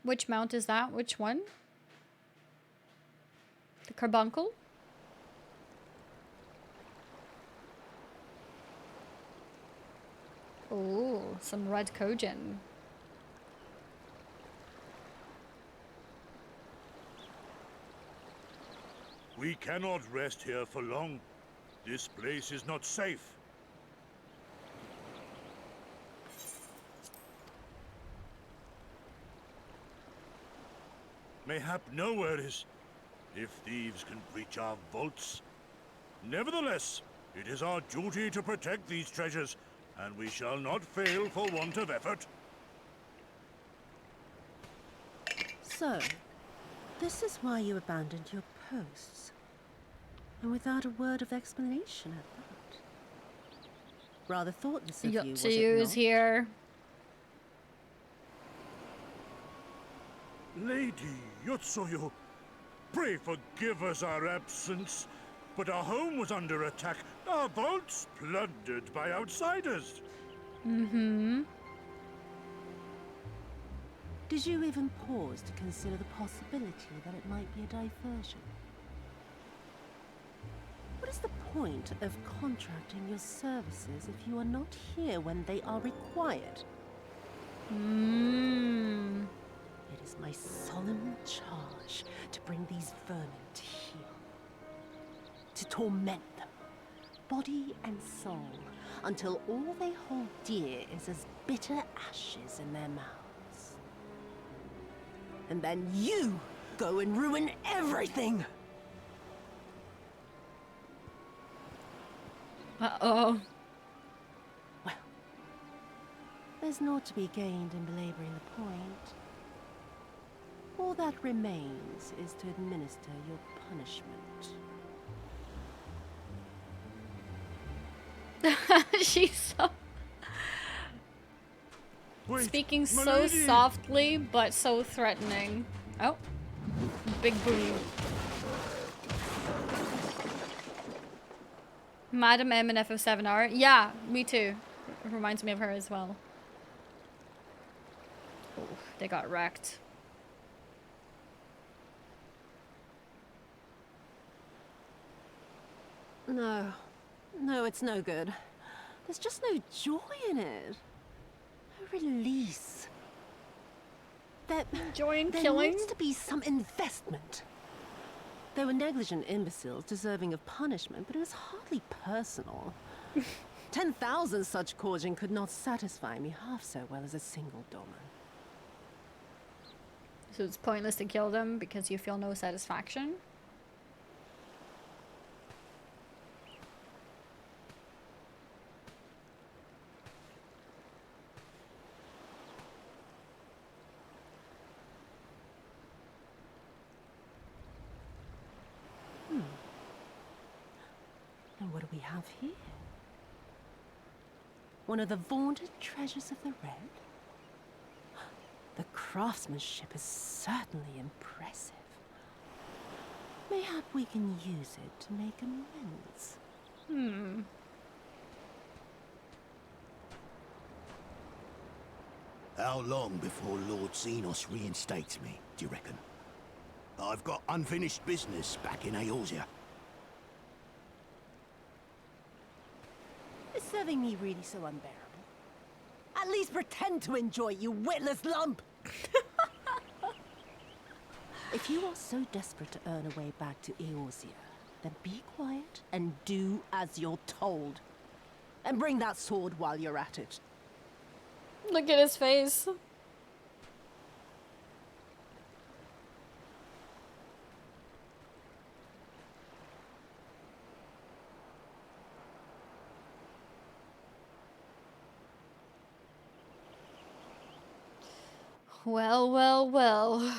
Which mount is that? Which one? The carbuncle? Oh, some red Kojin. We cannot rest here for long. This place is not safe. Mayhap nowhere is, if thieves can breach our vaults. Nevertheless, it is our duty to protect these treasures, and we shall not fail for want of effort. So, this is why you abandoned your posts. And without a word of explanation at that. Rather thoughtless of you, was it is not? here. Lady Yotsuyu, pray forgive us our absence, but our home was under attack, our vaults plundered by outsiders. Mm-hmm. Did you even pause to consider the possibility that it might be a diversion? What is the point of contracting your services if you are not here when they are required? It is my solemn charge to bring these vermin to heel. To torment them, body and soul, until all they hold dear is as bitter ashes in their mouths. And then you go and ruin everything! Uh-oh. Well, there's naught to be gained in belaboring the point. All that remains is to administer your punishment. She's so... Wait, Speaking my so lady! softly, but so threatening. Oh. Big boom. Madam M and FF7R. Yeah, me too. It reminds me of her as well. Oh, they got wrecked. No. No, it's no good. There's just no joy in it. No release. Joy in there killing? needs to be some investment. They were negligent imbeciles deserving of punishment, but it was hardly personal. 10,000 such Korjin could not satisfy me half so well as a single Doman. So it's pointless to kill them because you feel no satisfaction? And what do we have here? One of the vaunted treasures of the Red? The craftsmanship is certainly impressive. Mayhap we can use it to make amends. How long before Lord Xenos reinstates me, do you reckon? I've got unfinished business back in Eorzea. Is serving me really so unbearable? At least pretend to enjoy, you witless lump! If you are so desperate to earn a way back to Eorzea, then be quiet and do as you're told. And bring that sword while you're at it. Look at his face. Well, well, well.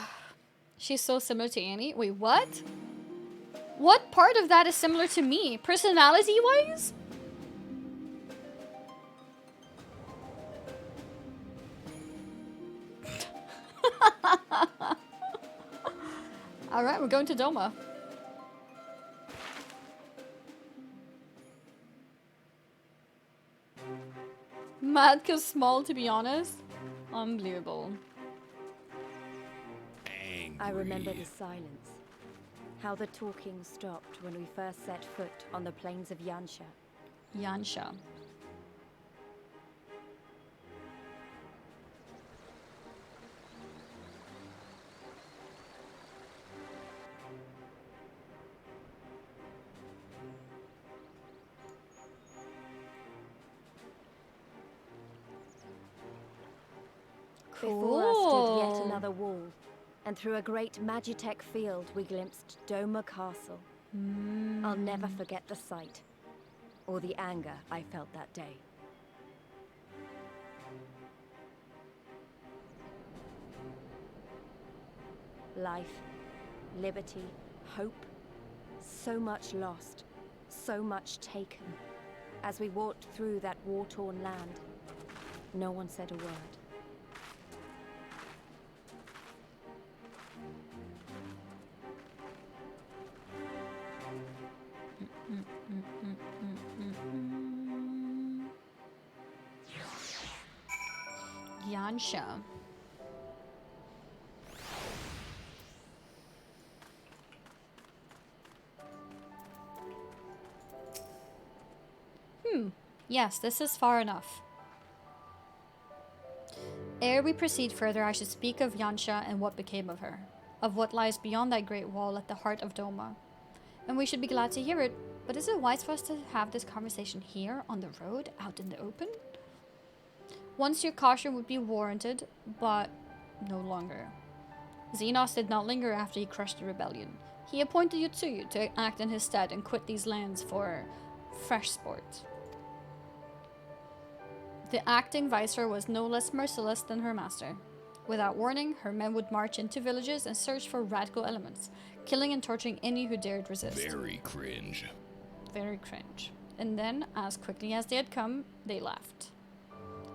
She's so similar to Annie. Wait, what? What part of that is similar to me? Personality-wise? Alright, we're going to Doma. Mad 'cause small, to be honest. Unbelievable. I remember the silence. How the talking stopped when we first set foot on the plains of Yansha. Yansha. Before us stood yet another wall, and through a great Magitech field we glimpsed Doma Castle. I'll never forget the sight, or the anger I felt that day. Life, liberty, hope, so much lost, so much taken. As we walked through that war-torn land, no one said a word. Yansha. Yes, this is far enough. Ere we proceed further, I should speak of Yansha and what became of her, of what lies beyond that great wall at the heart of Doma. And we should be glad to hear it, but is it wise for us to have this conversation here, on the road, out in the open? Once your caution would be warranted, but no longer. Xenos did not linger after he crushed the rebellion. He appointed Yotsuyu to act in his stead and quit these lands for fresh sport. The acting viceroy was no less merciless than her master. Without warning, her men would march into villages and search for radical elements, killing and torturing any who dared resist. Very cringe. Very cringe. And then, as quickly as they had come, they left.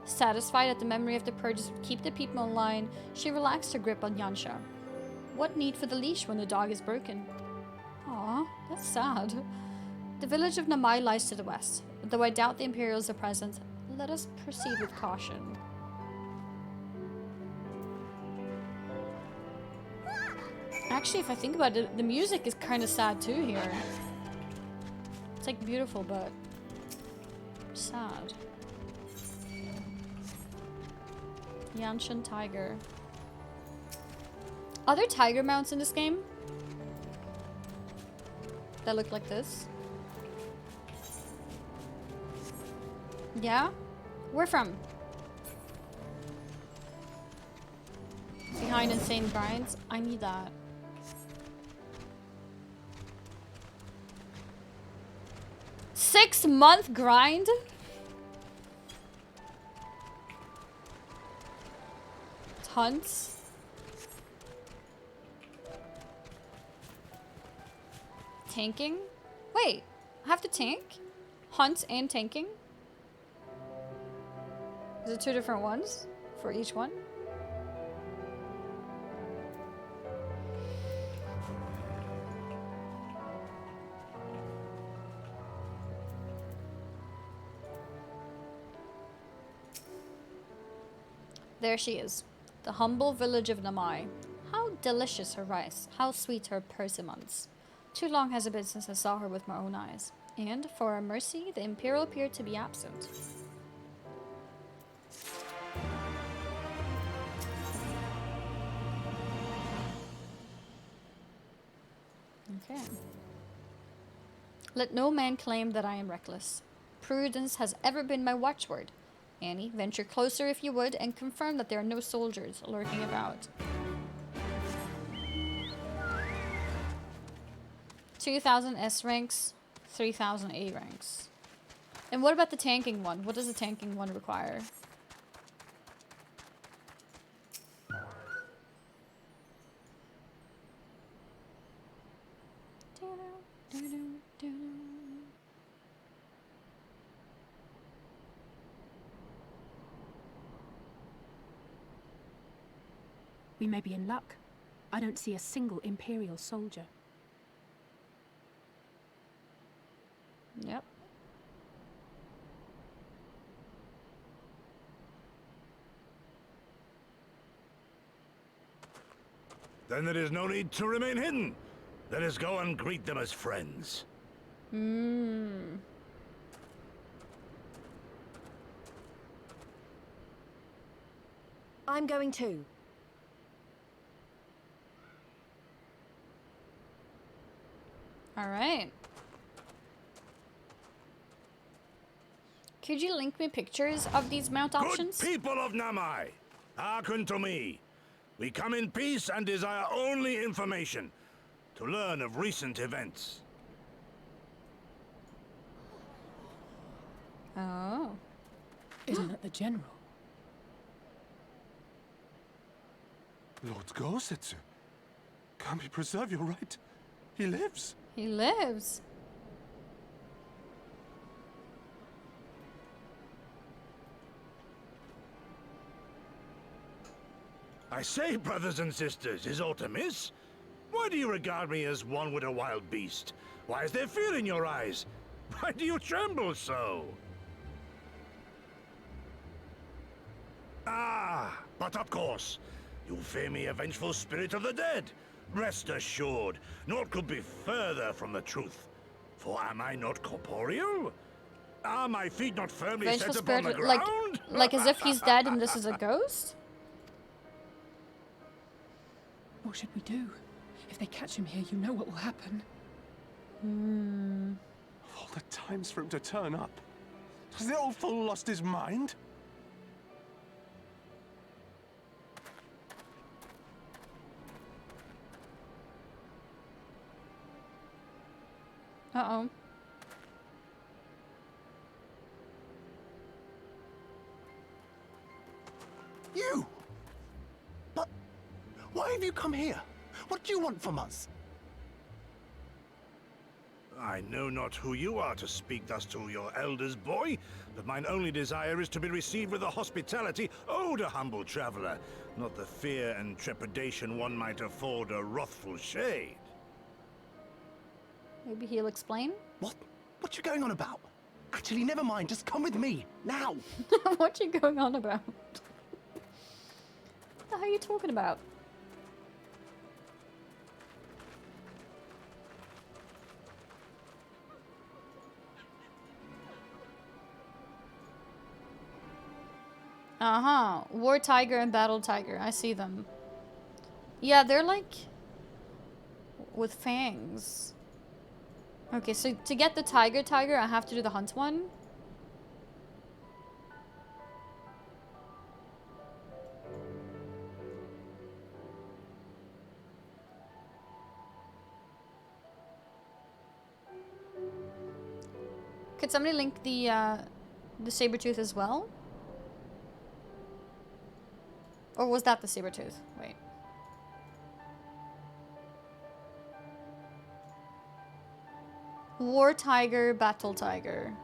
Satisfied that the memory of the purges would keep the people in line, she relaxed her grip on Yansha. What need for the leash when the dog is broken? Aw, that's sad. The village of Namai lies to the west. Though I doubt the Imperials are present, let us proceed with caution. Actually, if I think about it, the music is kind of sad too here. It's like beautiful, but sad. Yanshan tiger. Are there tiger mounts in this game? That look like this? Yeah? Where from? Behind insane grinds? I need that. Six-month grind? Hunts? Tanking? Wait, I have to tank? Hunts and tanking? Is it two different ones for each one? There she is, the humble village of Namai. How delicious her rice, how sweet her persimmons. Too long has it been since I saw her with my own eyes, and for our mercy, the Imperial appeared to be absent. Okay. Let no man claim that I am reckless. Prudence has ever been my watchword. Annie, venture closer if you would, and confirm that there are no soldiers lurking about. 2,000 S ranks, 3,000 A ranks. And what about the tanking one? What does the tanking one require? We may be in luck. I don't see a single Imperial soldier. Yep. Then there is no need to remain hidden. Let us go and greet them as friends. Hmm. I'm going too. All right. Could you link me pictures of these mount options? Good people of Namai, hearken to me. We come in peace and desire only information to learn of recent events. Oh. Isn't that the general? Lord Gosetsu, can we preserve your right? He lives. He lives. I say, brothers and sisters, is aught amiss? Why do you regard me as one with a wild beast? Why is there fear in your eyes? Why do you tremble so? Ah, but of course, you fear me a vengeful spirit of the dead. Rest assured, naught could be further from the truth. For am I not corporeal? Are my feet not firmly Vengeful set upon the spirit, ground? like as if he's dead and this is a ghost? What should we do? If they catch him here, you know what will happen. Of all the times for him to turn up, has the old fool lost his mind? Uh-oh. You! But why have you come here? What do you want from us? I know not who you are to speak thus to your elders, boy, but mine only desire is to be received with the hospitality owed a humble traveler, not the fear and trepidation one might afford a wrathful shade. Maybe he'll explain? What? What you going on about? Actually, never mind. Just come with me now. What you going on about? What the hell are you talking about? Uh-huh. War Tiger and Battle Tiger. I see them. Yeah, they're like with fangs. Okay, so to get the Tiger, I have to do the Hunt one. Could somebody link the Sabertooth as well? Or was that the Sabertooth? Wait. War Tiger, Battle Tiger.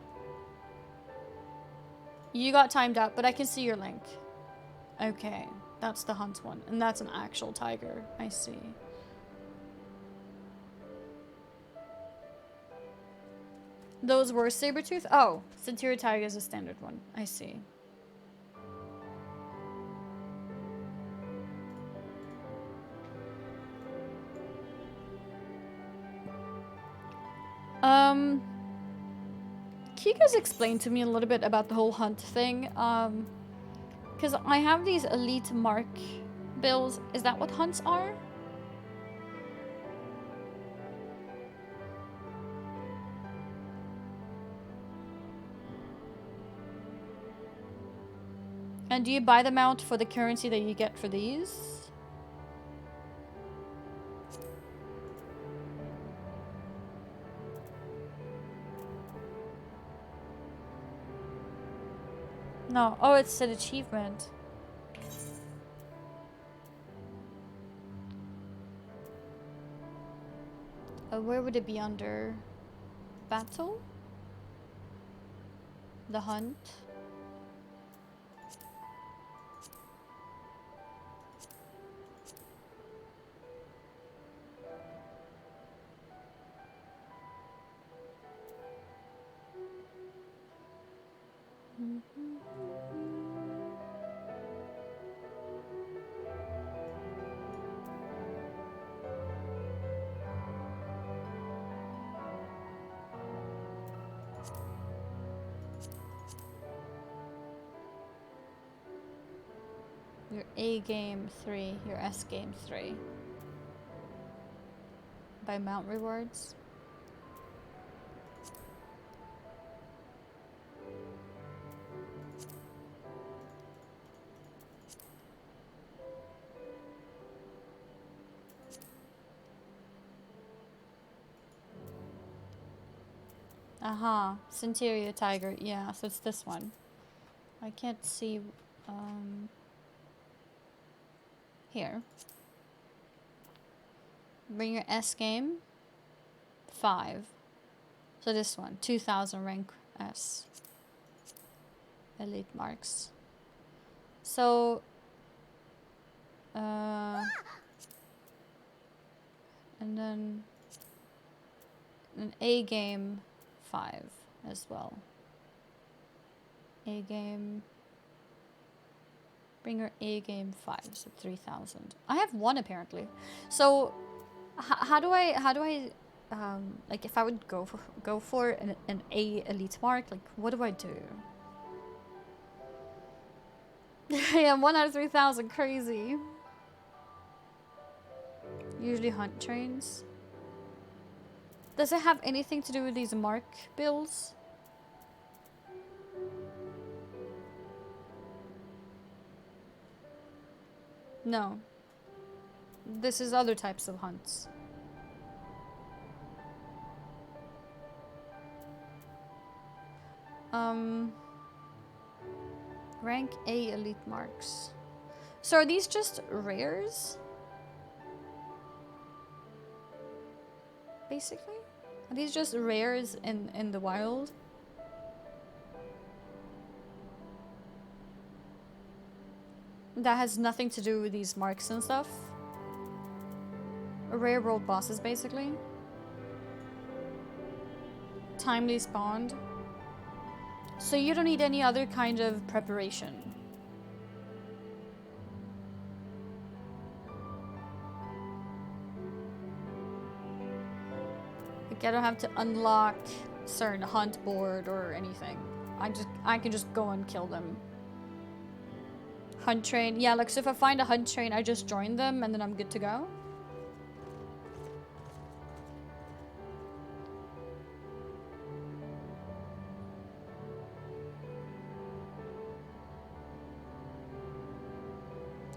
You got timed out, but I can see your link. Okay, that's the Hunt one. And that's an actual tiger. I see. Those were Sabertooth? Oh, Centuria Tiger is a standard one. I see. Can you guys explain to me a little bit about the whole hunt thing? Because I have these elite mark bills. Is that what hunts are? And do you buy them out for the currency that you get for these? No. Oh, it's an achievement. Where would it be under? Battle? The hunt? Your A game 3, your S game 3. By mount rewards. Aha, Centuria Tiger. Yeah, so it's this one. I can't see here. Bring your S game 5. So this one, 2000 rank S. Elite marks. So and then an A game 5 as well. A game. Bring your A game 5, so 3000. I have 1 apparently. So how do I like if I would go for an A elite mark, like what do I do? Yeah, 1 out of 3000, crazy. Usually hunt trains. Does it have anything to do with these mark builds? No. This is other types of hunts. Rank A elite marks. So are these just rares? Basically? Are these just rares in the wild? That has nothing to do with these marks and stuff? Rare world bosses, basically? Timely spawned? So you don't need any other kind of preparation? Like I don't have to unlock certain hunt board or anything. I can just go and kill them. Hunt train. Yeah, like so if I find a hunt train, I just join them and then I'm good to go.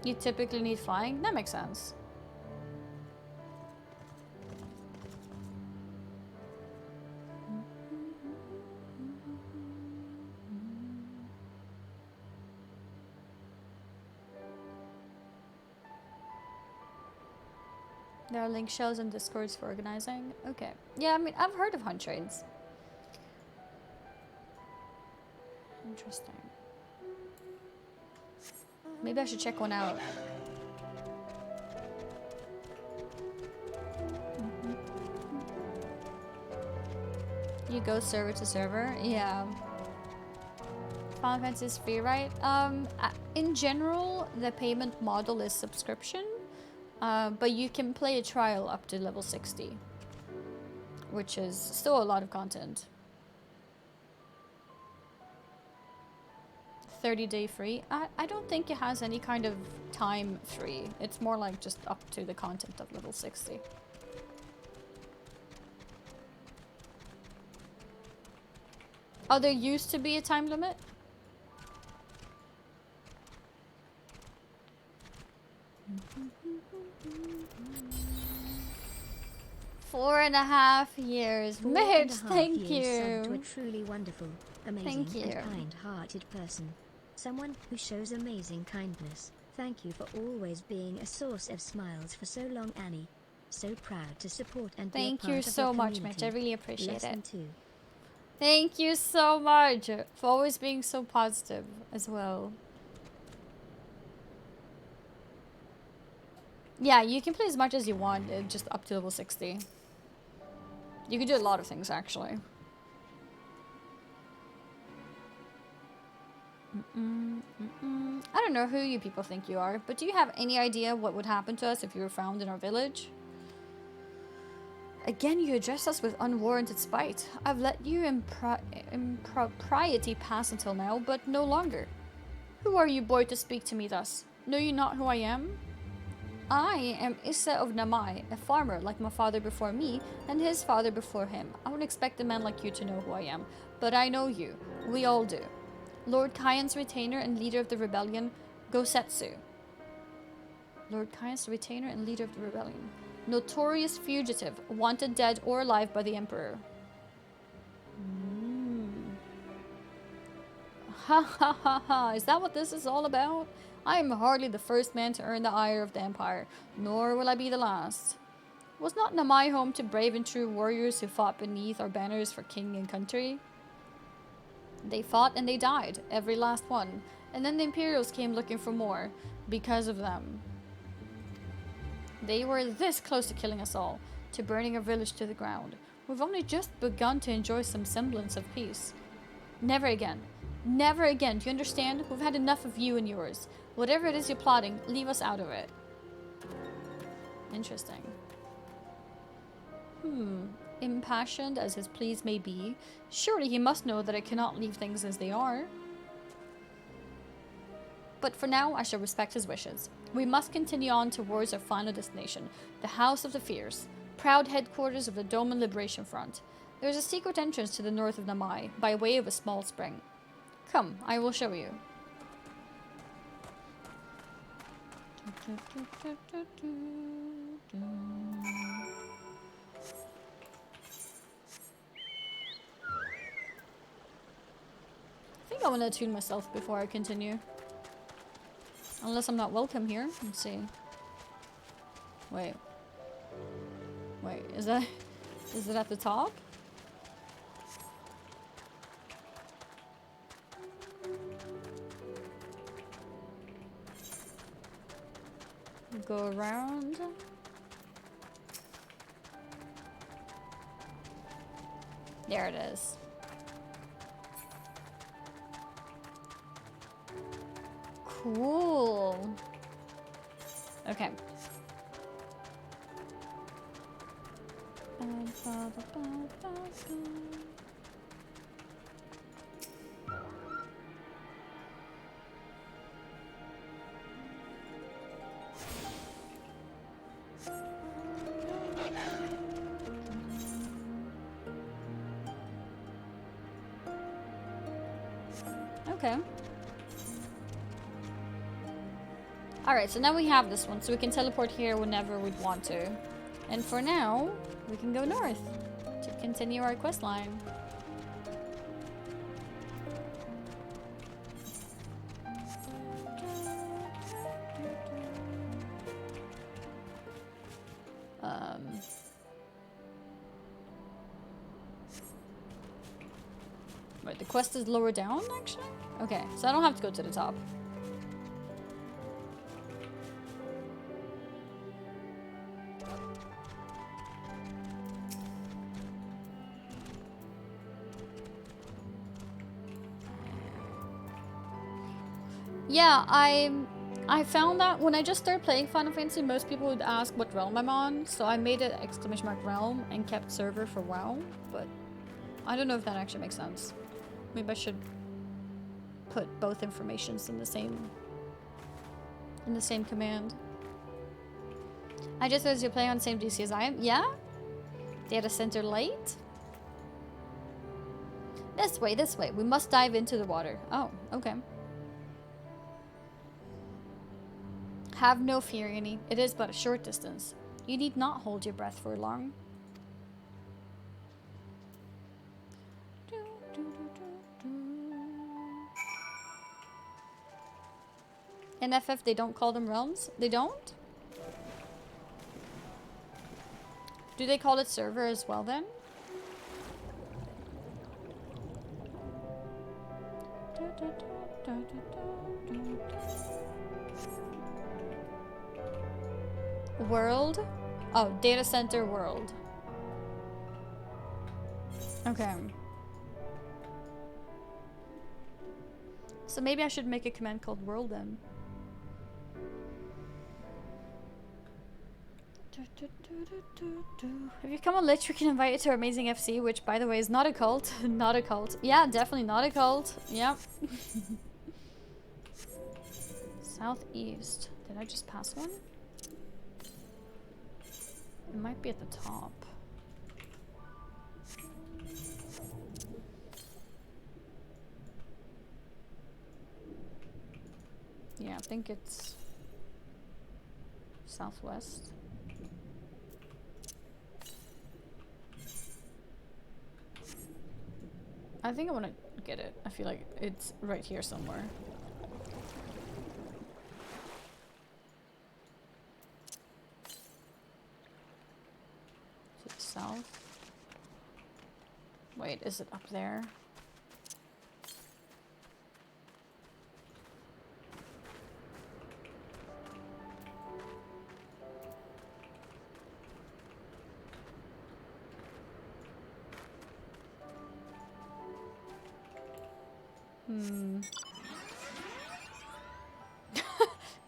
You typically need flying? That makes sense. There are link shells and discords for organizing. Okay. Yeah, I mean, I've heard of hunt trains. Interesting. Maybe I should check one out. You go server to server? Yeah. Final Fantasy is free, right? In general, the payment model is subscription. But you can play a trial up to level 60. Which is still a lot of content. 30-day free. I don't think it has any kind of time free. It's more like just up to the content of level 60. Oh, there used to be a time limit? Four and a half years. Mitch, thank you. To a truly wonderful, amazing, Thank you. and kind-hearted person. Someone who shows amazing kindness. Thank you for always being a source of smiles for so long, Annie. So proud to support and be a Thank part you of so your much, community. Mitch. I really appreciate Lesson it. 2. Thank you so much for always being so positive as well. Yeah, you can play as much as you want, just up to level 60. You can do a lot of things, actually. I don't know who you people think you are, but do you have any idea what would happen to us if you were found in our village? Again, you address us with unwarranted spite. I've let you impropriety pass until now, but no longer. Who are you, boy, to speak to me thus? Know you not who I am? I am Issa of Namai, a farmer like my father before me and his father before him. I wouldn't expect a man like you to know who I am, but I know you. We all do. Lord Kyan's retainer and leader of the rebellion, Gosetsu. Lord Kyan's retainer and leader of the rebellion. Notorious fugitive, wanted dead or alive by the Emperor. Ha ha ha ha, is that what this is all about? I am hardly the first man to earn the ire of the Empire, nor will I be the last. Was not Namai home to brave and true warriors who fought beneath our banners for king and country? They fought and they died, every last one, and then the Imperials came looking for more, because of them. They were this close to killing us all, to burning our village to the ground. We've only just begun to enjoy some semblance of peace. Never again. Never again, do you understand? We've had enough of you and yours. Whatever it is you're plotting, leave us out of it. Interesting. Impassioned as his pleas may be, surely he must know that I cannot leave things as they are. But for now, I shall respect his wishes. We must continue on towards our final destination, the House of the Fierce, proud headquarters of the Doman Liberation Front. There is a secret entrance to the north of Namai, by way of a small spring. Come, I will show you. I think I want to attune myself before I continue. Unless I'm not welcome here. Let's see. Wait. Wait, is it at the top? Go around. There it is. Cool. Okay. Okay. Alright, so now we have this one, so we can teleport here whenever we'd want to. And for now, we can go north to continue our quest line. Wait, the quest is lower down, actually? Okay, so I don't have to go to the top. Yeah, I found that when I just started playing Final Fantasy, most people would ask what realm I'm on, so I made it !realm and kept server for WoW, but I don't know if that actually makes sense. Maybe I should put both informations in the same command. I just noticed you're playing on the same DC as I am. Yeah? Data center light? This way, this way. We must dive into the water. Oh, okay. Have no fear, Annie. It is but a short distance. You need not hold your breath for long. In FF, they don't call them realms? They don't? Do they call it server as well then? World? Oh, data center world. Okay. So maybe I should make a command called world then. If you come on Lich, we can invite you to our amazing FC, which by the way is not a cult. Not a cult. Yeah, definitely not a cult. Yep. Southeast. Did I just pass one? It might be at the top. Yeah, I think it's southwest. I think I want to get it. I feel like it's right here somewhere. To the south. Wait, is it up there?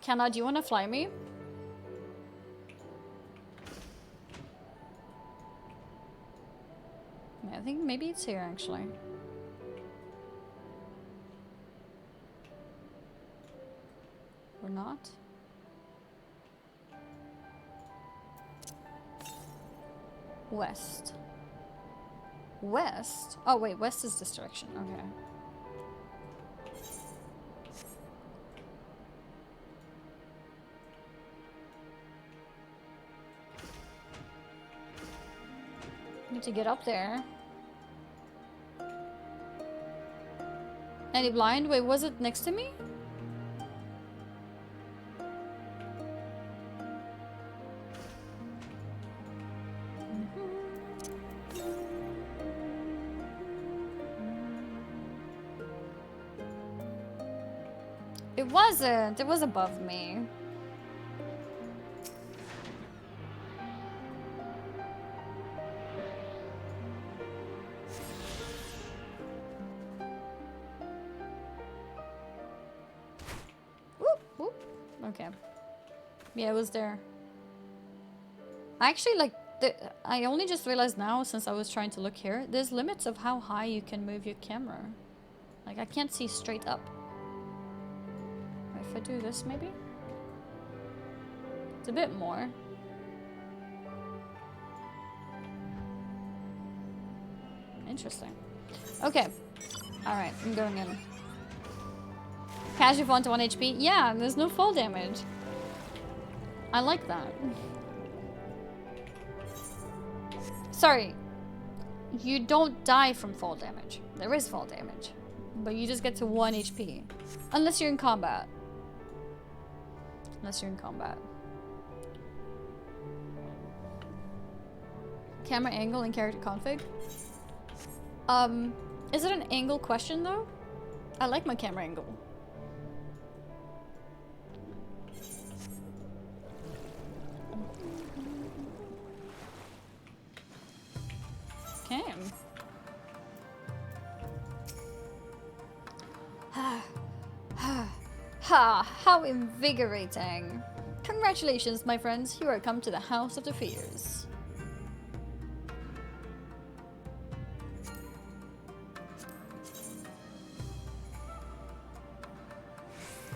Kenna, do you want to fly me? Yeah, I think maybe it's here actually. Or not? West. West? Oh wait, west is this direction. Okay. Need to get up there. Any blind? Wait, was it next to me? It wasn't. It was above me. Okay. Yeah, it was there. I actually like I only just realized now since I was trying to look here, there's limits of how high you can move your camera. Like I can't see straight up. If I do this maybe? It's a bit more. Interesting. Okay. Alright, I'm going in. Casual to 1 HP. Yeah, there's no fall damage. I like that. Sorry. You don't die from fall damage. There is fall damage. But you just get to 1 HP. Unless you're in combat. Unless you're in combat. Camera angle and character config. Is it an angle question though? I like my camera angle. Okay. Ha! How invigorating! Congratulations, my friends. You are come to the House of the Fears.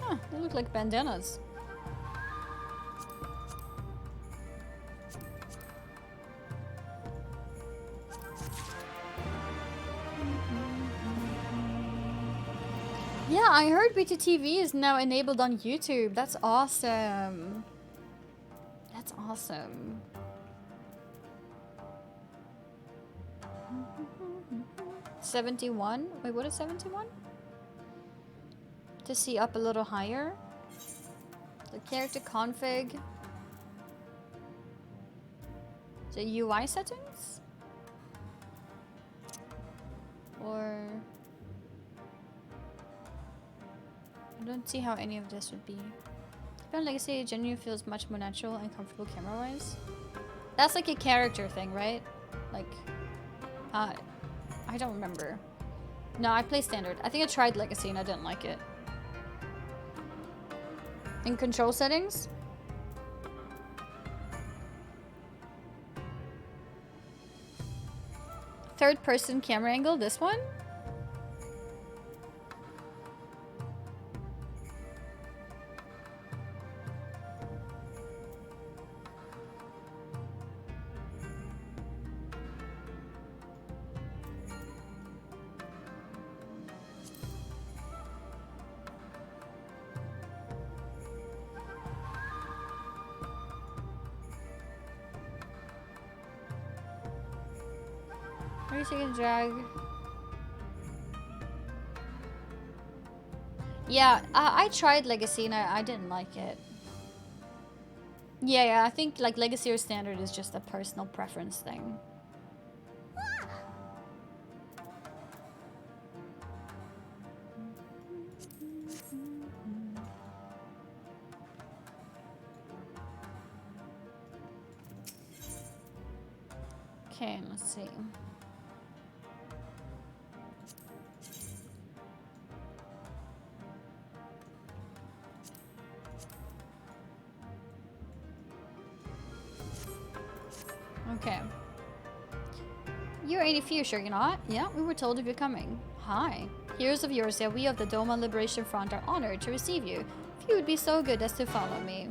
Huh, they look like bandanas. Yeah, I heard BTTV is now enabled on YouTube. That's awesome. That's awesome. $71? Wait, what is 71? To see up a little higher. The character config. The UI settings? Or... I don't see how any of this would be. But Legacy genuinely feels much more natural and comfortable camera-wise. That's like a character thing, right? Like, I don't remember. No, I play standard. I think I tried Legacy and I didn't like it. In control settings? Third person camera angle, this one? Maybe you can drag. Yeah, I tried Legacy and I didn't like it. Yeah, I think like Legacy or Standard is just a personal preference thing. Okay, let's see. Okay. You're 80 sure you're not? Yeah, we were told of you coming. Hi. Heroes of Eorzea, we of the Doma Liberation Front are honored to receive you. If you would be so good as to follow me.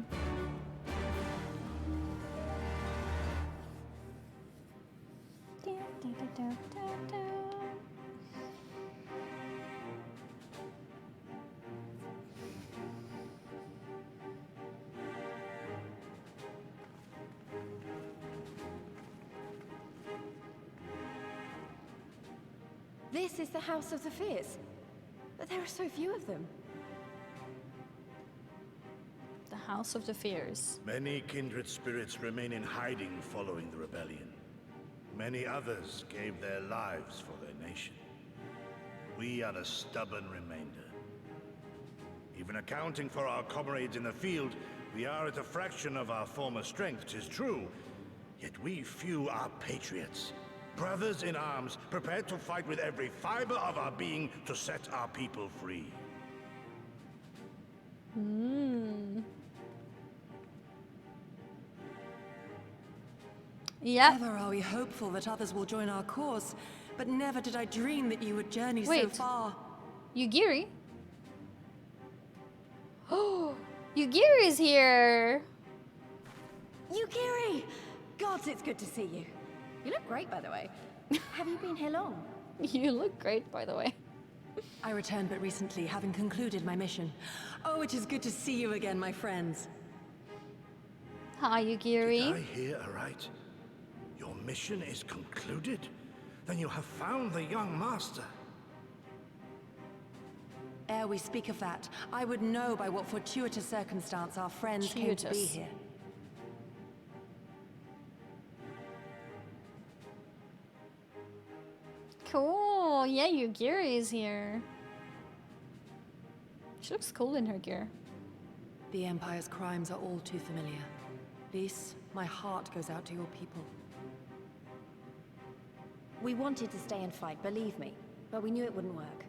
This is the House of the Fears. But there are so few of them. The House of the Fears. Many kindred spirits remain in hiding following the rebellion. Many others gave their lives for their nation. We are the stubborn remainder. Even accounting for our comrades in the field, we are at a fraction of our former strength, 'tis true. Yet we few are patriots. Brothers in arms, prepared to fight with every fiber of our being to set our people free. Yep. Ever are we hopeful that others will join our cause, but never did I dream that you would journey so Wait. far. Yugiri? Oh, Yugiri is here! Yugiri! Gods, it's good to see you. You look great, by the way. Have you been here long? You look great, by the way. I returned but recently, having concluded my mission. Oh, it is good to see you again, my friends. Hi, Yugiri. Did I hear aright? Your mission is concluded? Then you have found the young master. Ere we speak of that, I would know by what fortuitous circumstance our friends came to be Fortuitous. here. Cool. Yeah, Yugiri is here. She looks cool in her gear. The Empire's crimes are all too familiar. Lys, my heart goes out to your people. We wanted to stay and fight, believe me, but we knew it wouldn't work.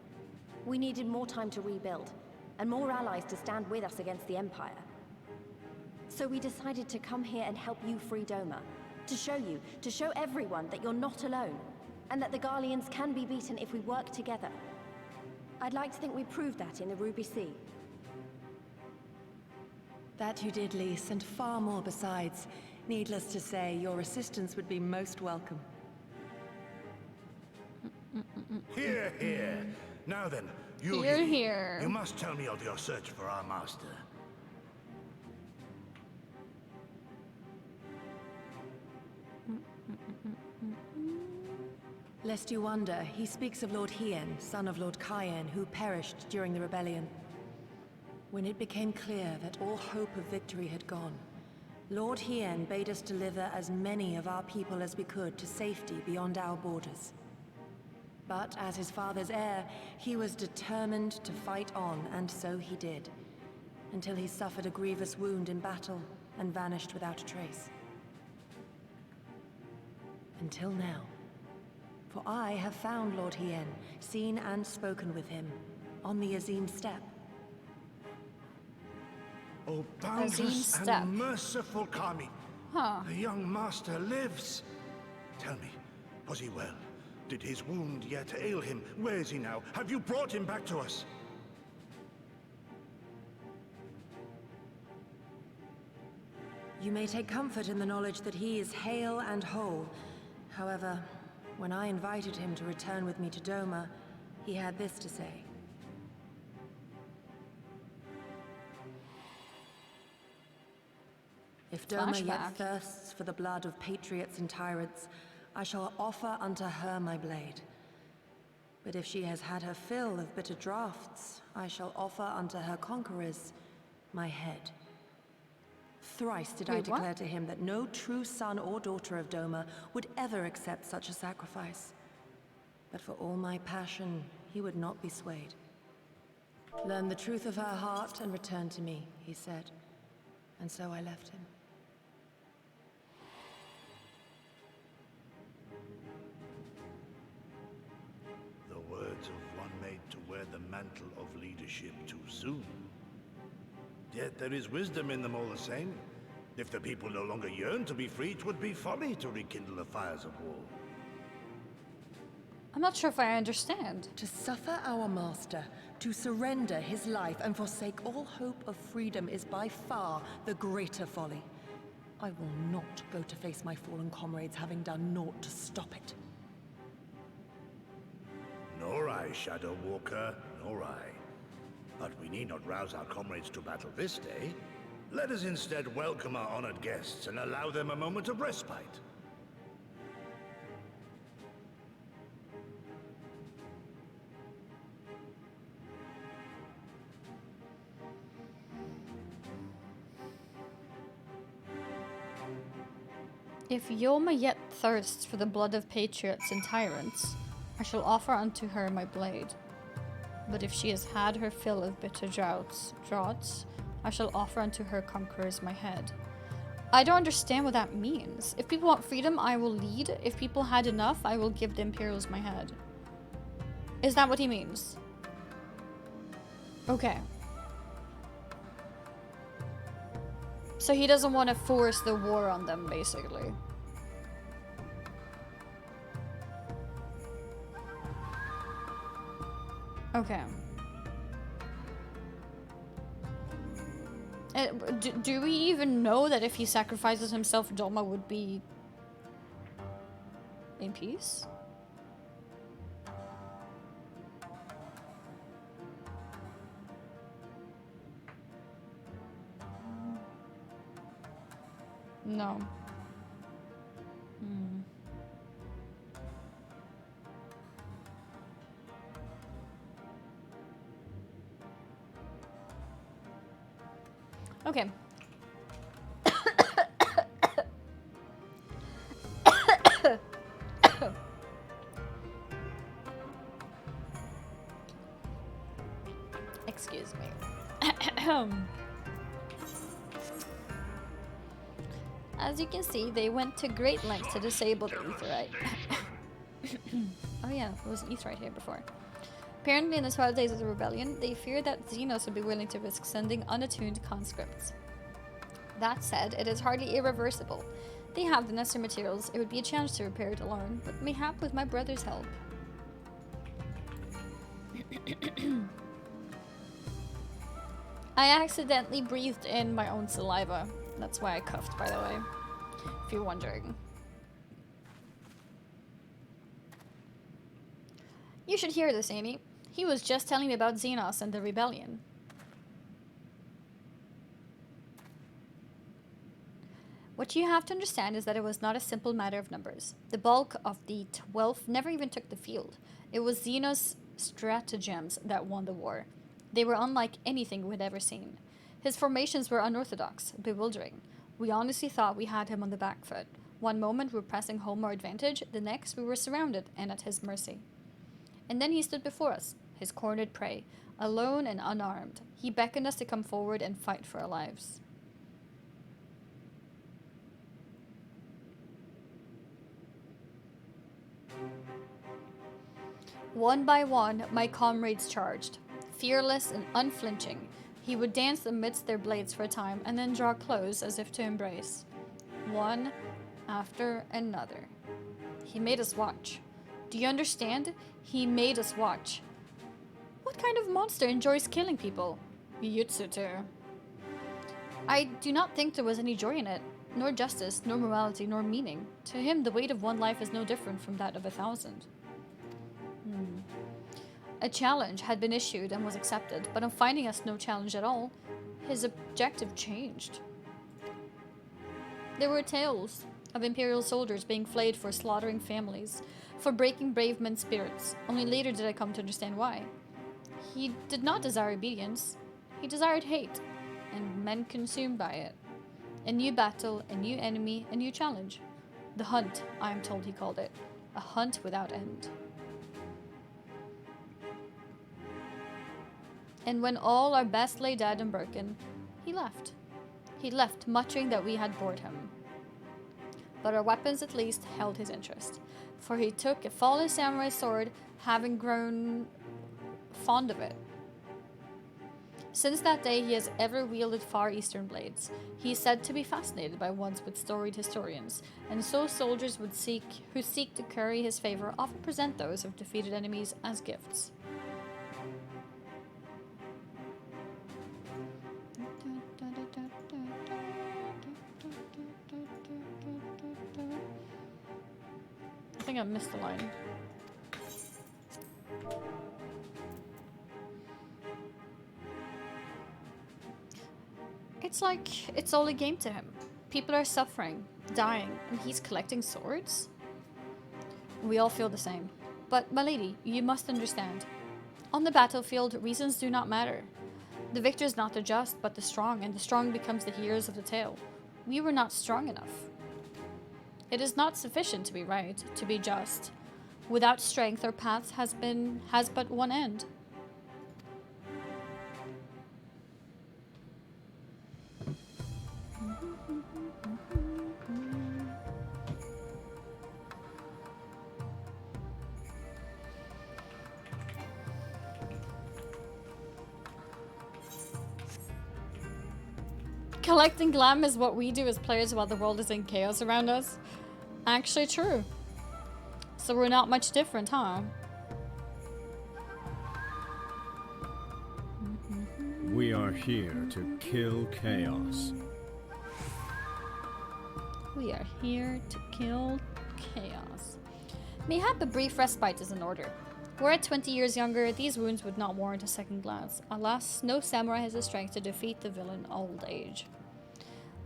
We needed more time to rebuild, and more allies to stand with us against the Empire. So we decided to come here and help you free Doma. To show everyone that you're not alone, and that the Garleans can be beaten if we work together. I'd like to think we proved that in the Ruby Sea. That you did, Lys, and far more besides. Needless to say, your assistance would be most welcome. Here, here. Now then, you You're here. You must tell me of your search for our master. Lest you wonder, he speaks of Lord Hien, son of Lord Cayenne, who perished during the rebellion. When it became clear that all hope of victory had gone, Lord Hien bade us deliver as many of our people as we could to safety beyond our borders. But as his father's heir, he was determined to fight on, and so he did, until he suffered a grievous wound in battle and vanished without a trace. Until now. For I have found Lord Hien, seen and spoken with him, on the Azim Steppe. Oh, boundless Steppe. and merciful Kami. Huh. The young master lives. Tell me, was he well? Did his wound yet ail him? Where is he now? Have you brought him back to us? You may take comfort in the knowledge that he is hale and whole. However, when I invited him to return with me to Doma, he had this to say. If Doma yet Flashback. thirsts for the blood of patriots and tyrants, I shall offer unto her my blade. But if she has had her fill of bitter draughts, I shall offer unto her conquerors my head. Thrice did I Wait, what? declare to him that no true son or daughter of Doma would ever accept such a sacrifice. But for all my passion, he would not be swayed. Learn the truth of her heart and return to me, he said. And so I left him. The words of one made to wear the mantle of leadership too soon. Yet there is wisdom in them all the same. If the people no longer yearn to be free, 'twould be folly to rekindle the fires of war. I'm not sure if I understand. To suffer our master, to surrender his life and forsake all hope of freedom is by far the greater folly. I will not go to face my fallen comrades having done naught to stop it. Nor I, Shadow Walker, nor I. But we need not rouse our comrades to battle this day. Let us instead welcome our honored guests and allow them a moment of respite. If Yoma yet thirsts for the blood of patriots and tyrants, I shall offer unto her my blade. But if she has had her fill of bitter draughts, I shall offer unto her conquerors my head. I don't understand what that means. If people want freedom, I will lead. If people had enough, I will give the Imperials my head. Is that what he means? Okay. So he doesn't want to force the war on them, basically. Okay. Do we even know that if he sacrifices himself, Doma would be in peace? No. Okay. Excuse me. As you can see, they went to great lengths to disable the Aetheryte. Oh yeah, there was an Aetheryte here before. Apparently in the 12 days of the rebellion, they feared that Xenos would be willing to risk sending unattuned conscripts. That said, it is hardly irreversible. They have the necessary materials, it would be a challenge to repair it alone, but mayhap with my brother's help. I accidentally breathed in my own saliva. That's why I coughed, by the way, if you're wondering. You should hear this, Amy. He was just telling me about Xenos and the rebellion. What you have to understand is that it was not a simple matter of numbers. The bulk of the 12th never even took the field. It was Xenos' stratagems that won the war. They were unlike anything we'd ever seen. His formations were unorthodox, bewildering. We honestly thought we had him on the back foot. One moment we were pressing home our advantage, the next we were surrounded and at his mercy. And then he stood before us, his cornered prey, alone and unarmed. He beckoned us to come forward and fight for our lives. One by one, my comrades charged. Fearless and unflinching, he would dance amidst their blades for a time and then draw close as if to embrace. One after another. He made us watch. Do you understand? He made us watch. What kind of monster enjoys killing people? Yutsuter. I do not think there was any joy in it, nor justice, nor morality, nor meaning. To him, the weight of one life is no different from that of 1,000. A challenge had been issued and was accepted, but on finding us no challenge at all, his objective changed. There were tales of Imperial soldiers being flayed for slaughtering families, for breaking brave men's spirits. Only later did I come to understand why. He did not desire obedience. He desired hate, and men consumed by it. A new battle, a new enemy, a new challenge. The hunt, I am told he called it. A hunt without end. And when all our best lay dead and broken, he left. He left, muttering that we had bored him. But our weapons at least held his interest, for he took a fallen samurai sword, having grown fond of it. Since that day, he has ever wielded far eastern blades. He is said to be fascinated by ones with storied historians, and so soldiers who seek to curry his favor often present those of defeated enemies as gifts. I think I missed the line. It's like it's all a game to him. People are suffering, dying, and he's collecting swords? We all feel the same. But, my lady, you must understand. On the battlefield, reasons do not matter. The victor is not the just, but the strong, and the strong becomes the heroes of the tale. We were not strong enough. It is not sufficient to be right, to be just. Without strength, our path has but one end. Collecting glam is what we do as players while the world is in chaos around us. Actually true. So we're not much different, huh? We are here to kill chaos. We are here to kill chaos. Mayhap a brief respite is in order. Were it 20 years younger, these wounds would not warrant a second glance. Alas, no samurai has the strength to defeat the villain old age.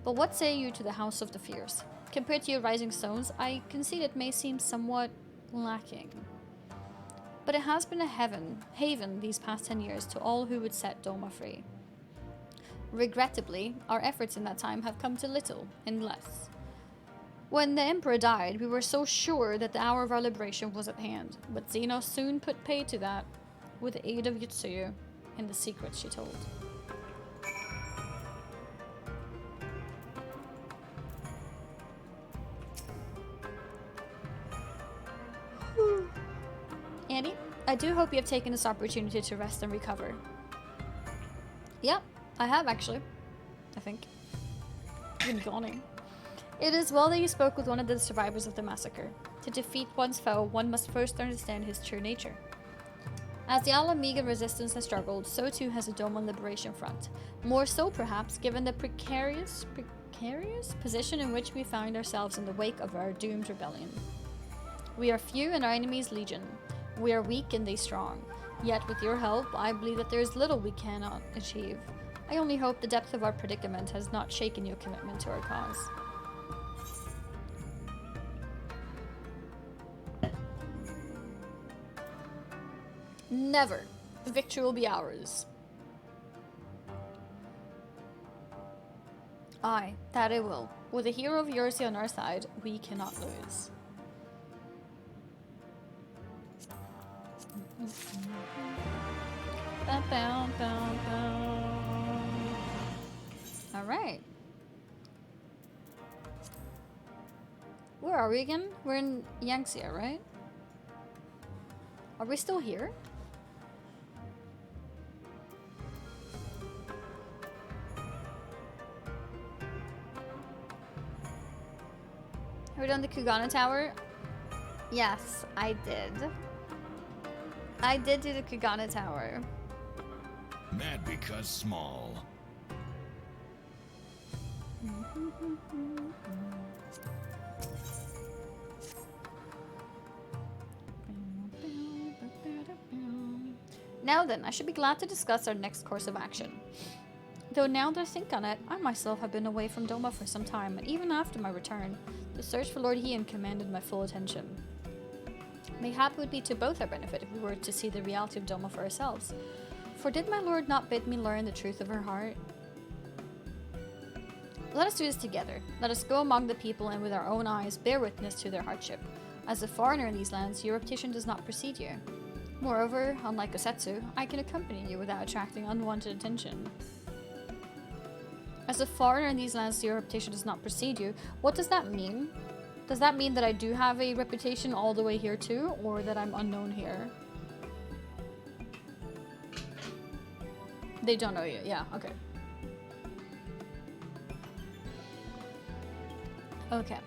But what say you to the House of the Fierce? Compared to your Rising Stones, I concede it may seem somewhat lacking. But it has been a haven these past 10 years to all who would set Doma free. Regrettably, our efforts in that time have come to little and less. When the Emperor died, we were so sure that the hour of our liberation was at hand, but Xenos soon put pay to that with the aid of Yutsuyu and the secrets she told. Annie, I do hope you have taken this opportunity to rest and recover. Yep, I have actually. I think. I've been yawning. It is well that you spoke with one of the survivors of the massacre. To defeat one's foe, one must first understand his true nature. As the Alamegan resistance has struggled, so too has the Doman Liberation Front. More so, perhaps, given the precarious position in which we found ourselves in the wake of our doomed rebellion. We are few and our enemies legion. We are weak and they strong. Yet with your help, I believe that there is little we cannot achieve. I only hope the depth of our predicament has not shaken your commitment to our cause. Never. Victory will be ours. Aye, that it will. With a hero of yours on our side, we cannot lose. Alright. Where are we again? We're in Yangtze, right? Are we still here? Are we done the Kugana Tower? Yes, I did. I did do the Kugana Tower. Mad because small. Now then, I should be glad to discuss our next course of action. Though now that I think on it, I myself have been away from Doma for some time, and even after my return, the search for Lord Hien commanded my full attention. Mayhap it would be to both our benefit if we were to see the reality of Doma for ourselves. For did my lord not bid me learn the truth of her heart? Let us do this together. Let us go among the people and with our own eyes bear witness to their hardship. As a foreigner in these lands, your reputation does not precede you. Moreover, unlike Osetsu, I can accompany you without attracting unwanted attention. As a foreigner in these lands, your reputation does not precede you. What does that mean? Does that mean that I do have a reputation all the way here too, or that I'm unknown here? They don't know you. Yeah, okay. Okay.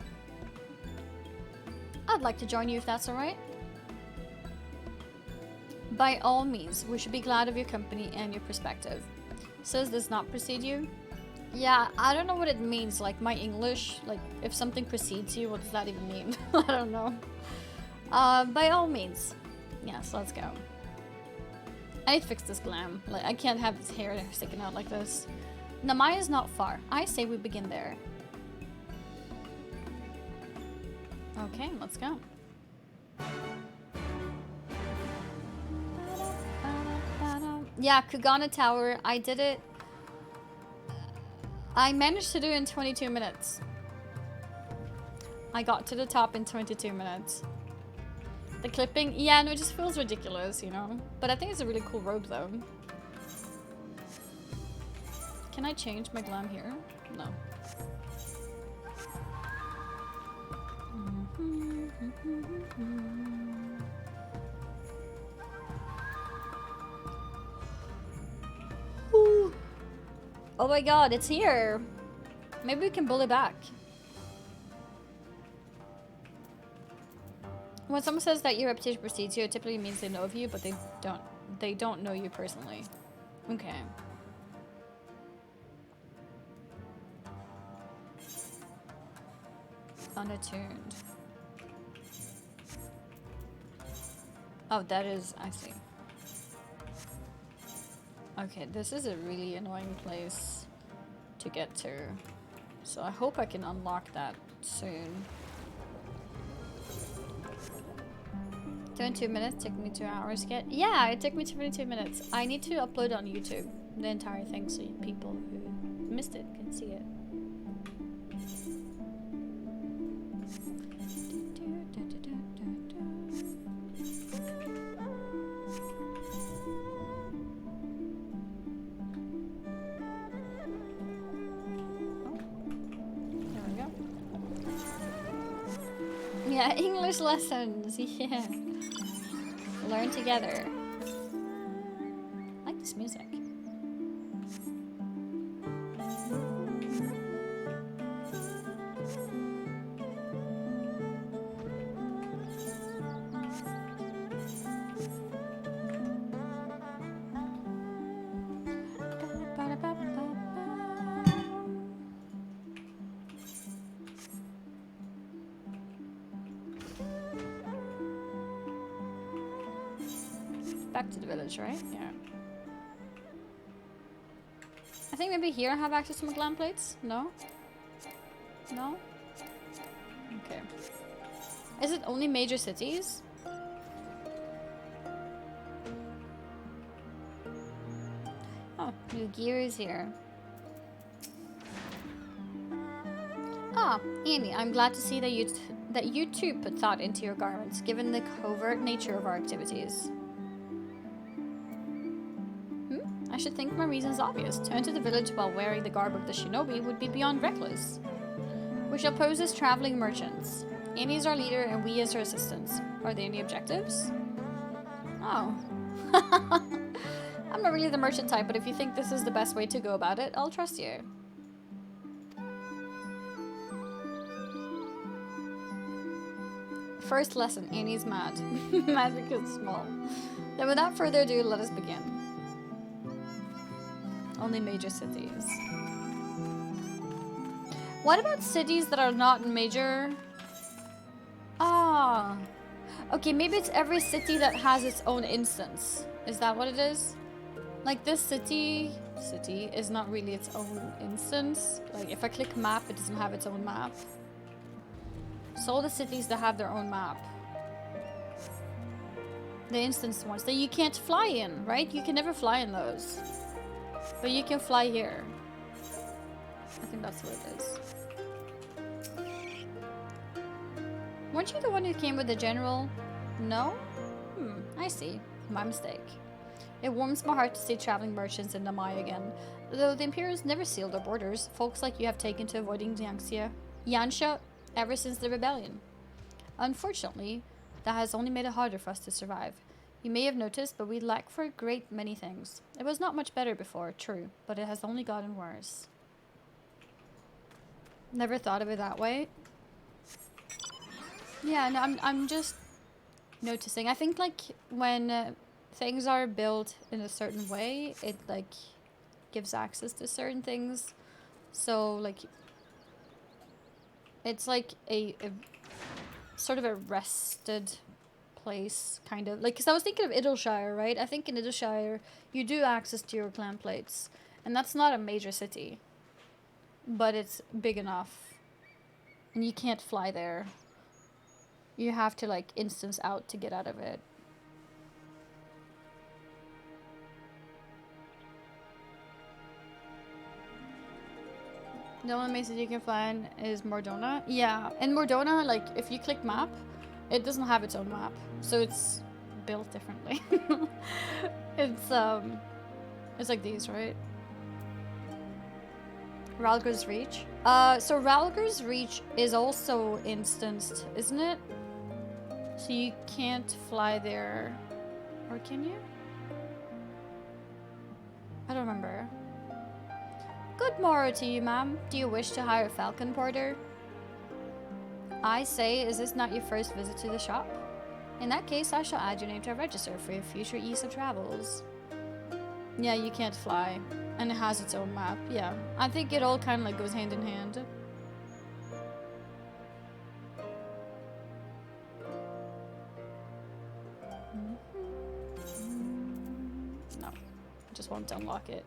I'd like to join you if that's alright. By all means, we should be glad of your company and your perspective. Says does not precede you? Yeah, I don't know what it means. Like my English, like if something precedes you, what does that even mean? I don't know. By all means. Yes, let's go. I need to fix this glam. Like I can't have this hair sticking out like this. Namaya's not far. I say we begin there. Okay, let's go. Yeah, Kugana Tower. I did it. I managed to do it in 22 minutes. I got to the top in 22 minutes. The clipping, yeah, no, it just feels ridiculous, you know? But I think it's a really cool robe, though. Can I change my glam here? No. Ooh. Oh my god, it's here. Maybe we can bully back. When someone says that your reputation precedes you, it typically means they know of you, but they don't know you personally. Okay. Unattuned. Oh, that is, I see. Okay, this is a really annoying place to get to. So I hope I can unlock that soon. 22 minutes, took me 2 hours to get. Yeah, it took me 22 minutes. I need to upload on YouTube the entire thing so people who missed it can see it. Yeah, English lessons, yeah. Learn together. I like this music. Back to the village, right? Yeah. I think maybe here I have access to my glam plates? No? No? Okay. Is it only major cities? Oh, new gear is here. Ah, Annie, I'm glad to see that you too put thought into your garments, given the covert nature of our activities. I should think my reason's obvious. To enter the village while wearing the garb of the shinobi would be beyond reckless. We shall pose as traveling merchants. Annie is our leader and we as her assistants. Are there any objectives? Oh. I'm not really the merchant type, but if you think this is the best way to go about it, I'll trust you. First lesson, Annie's mad. Mad because small. Then without further ado, let us begin. Only major cities. What about cities that are not major? Ah. Okay, maybe it's every city that has its own instance. Is that what it is? Like this city city is not really its own instance. Like, if I click map, it doesn't have its own map. So all the cities that have their own map. The instance ones that you can't fly in, right? You can never fly in those. But you can fly here. I think that's what it is. Weren't you the one who came with the general? No? I see. My mistake. It warms my heart to see traveling merchants in Namai again. Though the Imperials never sealed their borders, folks like you have taken to avoiding Yansha ever since the rebellion. Unfortunately, that has only made it harder for us to survive. You may have noticed, but we lack for a great many things. It was not much better before, true, but it has only gotten worse. Never thought of it that way. Yeah, no, I'm just noticing. I think, like, when things are built in a certain way, it, like, gives access to certain things. So, like, it's like a sort of a rested place, kind of. Like, because I was thinking of Idleshire, right? I think in Idleshire, you do access to your clan plates. And that's not a major city. But it's big enough. And you can't fly there. You have to, like, instance out to get out of it. The only main city you can fly in is Mordona. Yeah, in Mordona, like, if you click map, it doesn't have its own map. So it's built differently. It's like these, right? Ralger's Reach. So Ralger's Reach is also instanced, isn't it? So you can't fly there. Or can you? I don't remember. Good morrow to you, ma'am. Do you wish to hire a falcon porter? I say, is this not your first visit to the shop? In that case, I shall add your name to our register for your future ease of travels. Yeah, you can't fly. And it has its own map. Yeah, I think it all kind of, like, goes hand in hand. No, I just want to unlock it.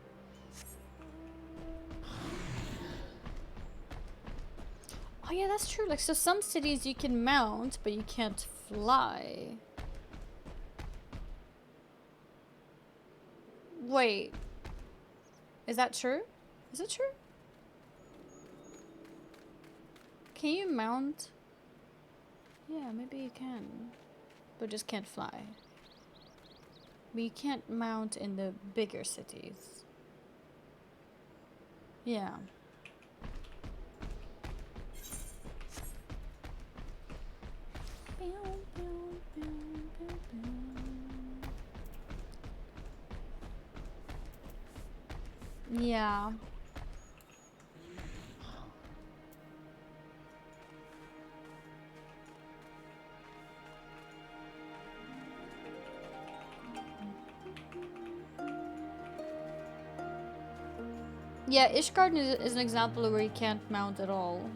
Oh yeah, that's true. Like, so some cities you can mount, but you can't fly. Wait. Is that true? Is it true? Can you mount? Yeah, maybe you can. But just can't fly. But you can't mount in the bigger cities. Yeah. Yeah. Yeah, Ishgard is an example where you can't mount at all.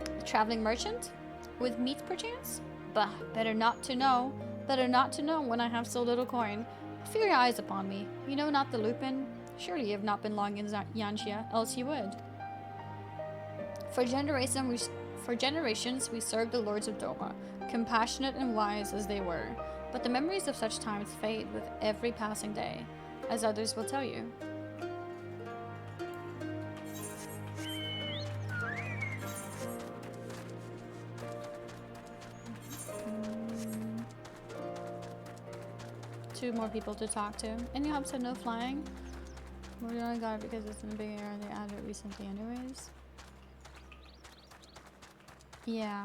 A traveling merchant? With meat perchance? Bah, better not to know. Better not to know when I have so little coin. Fear your eyes upon me. You know not the Lupin? Surely you have not been long in Yanxia, else you would. For generations we served the lords of Doma, compassionate and wise as they were. But the memories of such times fade with every passing day, as others will tell you. Two more people to talk to. Any hopes of no flying? We only got it because it's in the big area and they added it recently anyways. Yeah.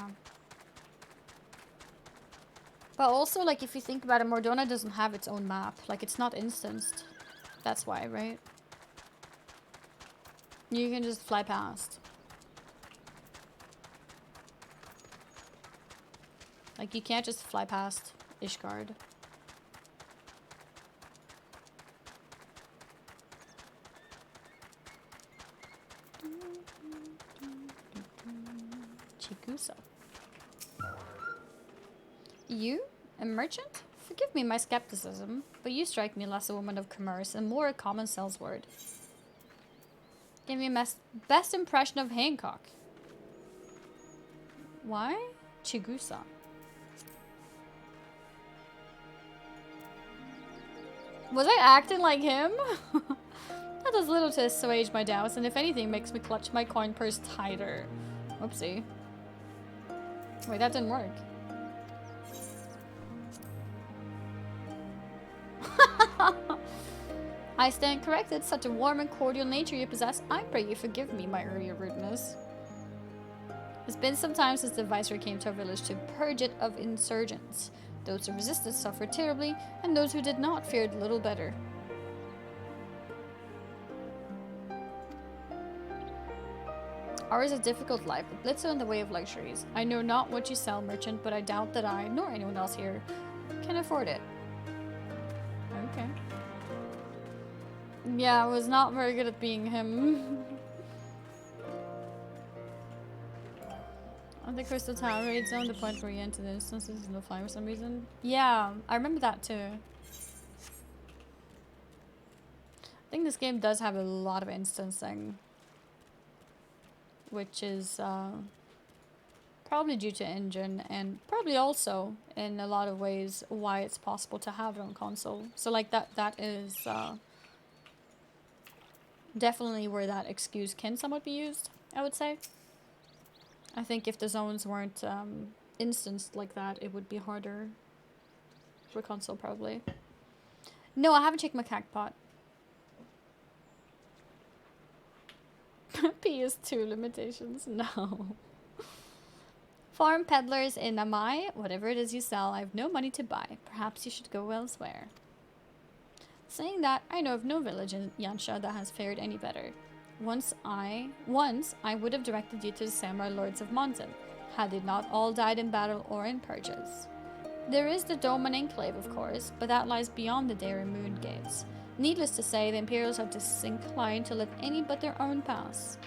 But also, like, if you think about it, Mordona doesn't have its own map. Like, it's not instanced. That's why, right? You can just fly past. Like, you can't just fly past Ishgard. Chigusa. You? A merchant? Forgive me my skepticism, but you strike me less a woman of commerce and more a common salesword. Give me a best impression of Hancock. Why? Chigusa. Was I acting like him? That does little to assuage my doubts, and if anything, makes me clutch my coin purse tighter. Whoopsie. Wait, that didn't work. I stand corrected. Such a warm and cordial nature you possess. I pray you forgive me my earlier rudeness. It's been some time since the viceroy came to our village to purge it of insurgents. Those who resisted suffered terribly, and those who did not fared little better. Ours is a difficult life, but blitzo in the way of luxuries. I know not what you sell, merchant, but I doubt that I, nor anyone else here, can afford it. Okay. Yeah, I was not very good at being him. On the Crystal Tower raid zone, the point where you enter the instances is no flying for some reason. Yeah, I remember that too. I think this game does have a lot of instancing, which is probably due to engine, and probably also in a lot of ways why it's possible to have it on console. So like that is definitely where that excuse can somewhat be used, I would say. I think if the zones weren't instanced like that, it would be harder for console probably. No, I haven't checked my cactpot. PS2 limitations, no. Farm peddlers in Amai, whatever it is you sell, I have no money to buy. Perhaps you should go elsewhere. Saying that, I know of no village in Yansha that has fared any better. Once I would have directed you to the samurai lords of Monzon, had they not all died in battle or in purges. There is the Doman Enclave, of course, but that lies beyond the Dairy Moon Gates. Needless to say, the Imperials are disinclined to let any but their own pass.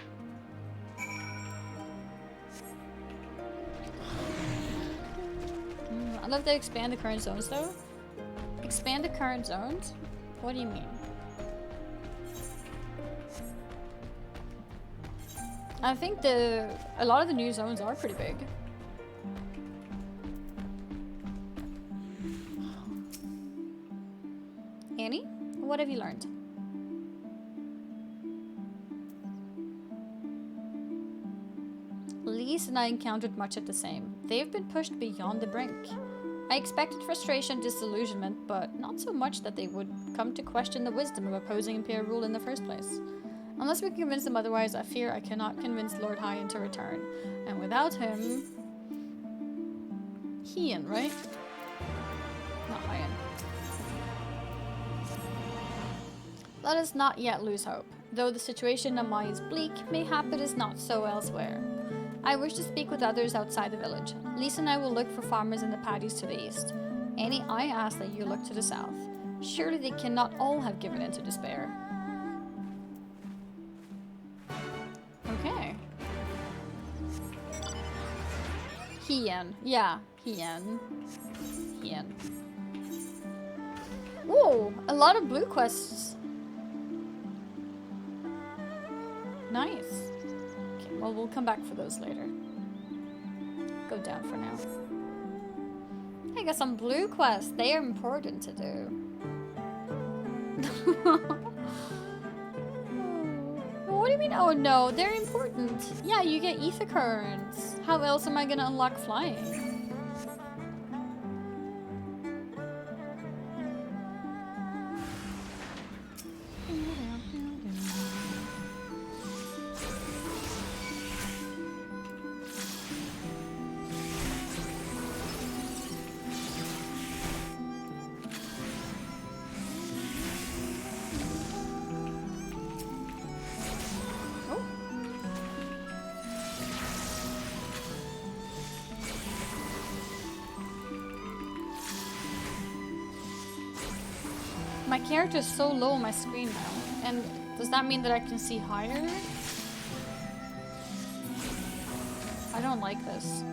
I love they expand the current zones though. Expand the current zones? What do you mean? I think a lot of the new zones are pretty big. Annie, what have you learned? Lise and I encountered much of the same. They've been pushed beyond the brink. I expected frustration and disillusionment, but not so much that they would come to question the wisdom of opposing Imperial rule in the first place. Unless we can convince them otherwise, I fear I cannot convince Lord Hyan to return. And without him... Hyan, right? Not Hyan. Let us not yet lose hope. Though the situation in Amai is bleak, mayhap it is not so elsewhere. I wish to speak with others outside the village. Lisa and I will look for farmers in the paddies to the east. Annie, I ask that you look to the south. Surely they cannot all have given in to despair. Okay. Hyan. Yeah, Hyan. Hyan. Whoa, a lot of blue quests. Nice. Okay, well, we'll come back for those later. Go down for now. I got some blue quests. They are important to do. What do you mean? Oh no, they're important. Yeah, you get ether currents. How else am I gonna unlock flying? My character is so low on my screen now. And does that mean that I can see higher? I don't like this.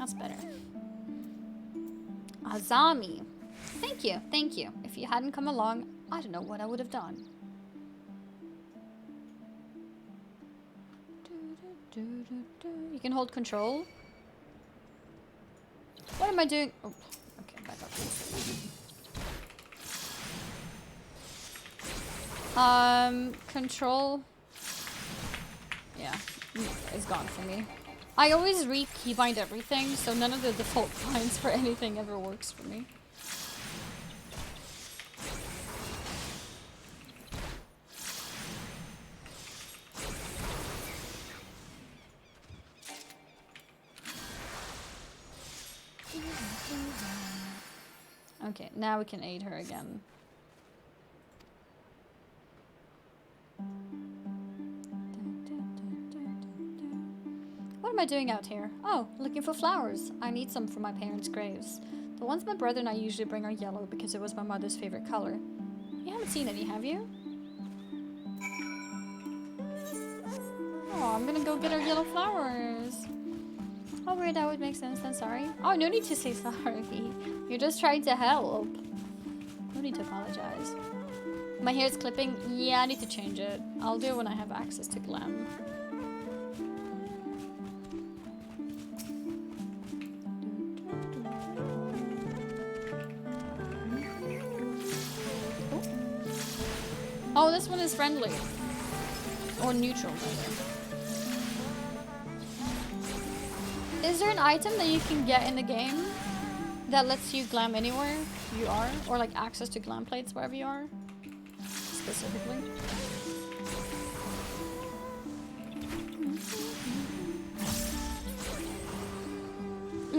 That's better. Azami. Thank you, thank you. If you hadn't come along, I don't know what I would have done. You can hold control. What am I doing? Oh, okay, back up. Control. Yeah, it's gone for me. I always re-keybind everything, so none of the default binds for anything ever works for me. Okay, now we can aid her again. What am I doing out here? Oh, looking for flowers. I need some for my parents' graves. The ones my brother and I usually bring are yellow because it was my mother's favorite color. You haven't seen any, have you? Oh, I'm gonna go get our yellow flowers. Oh, weird, that would make sense then, sorry. Oh, no need to say sorry. You're just trying to help. No need to apologize. My hair's clipping. Yeah, I need to change it. I'll do it when I have access to glam. Oh, this one is friendly. Or neutral, rather. Is there an item that you can get in the game that lets you glam anywhere you are? Or like access to glam plates wherever you are? Specifically.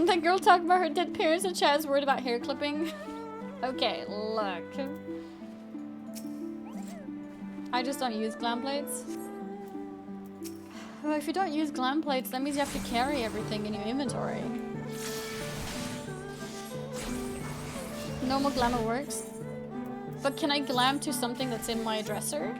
That girl talking about her dead parents and Chad's worried about hair clipping. Okay, look. I just don't use glam plates. Well, if you don't use glam plates, that means you have to carry everything in your inventory. Normal glamour works. But can I glam to something that's in my dresser?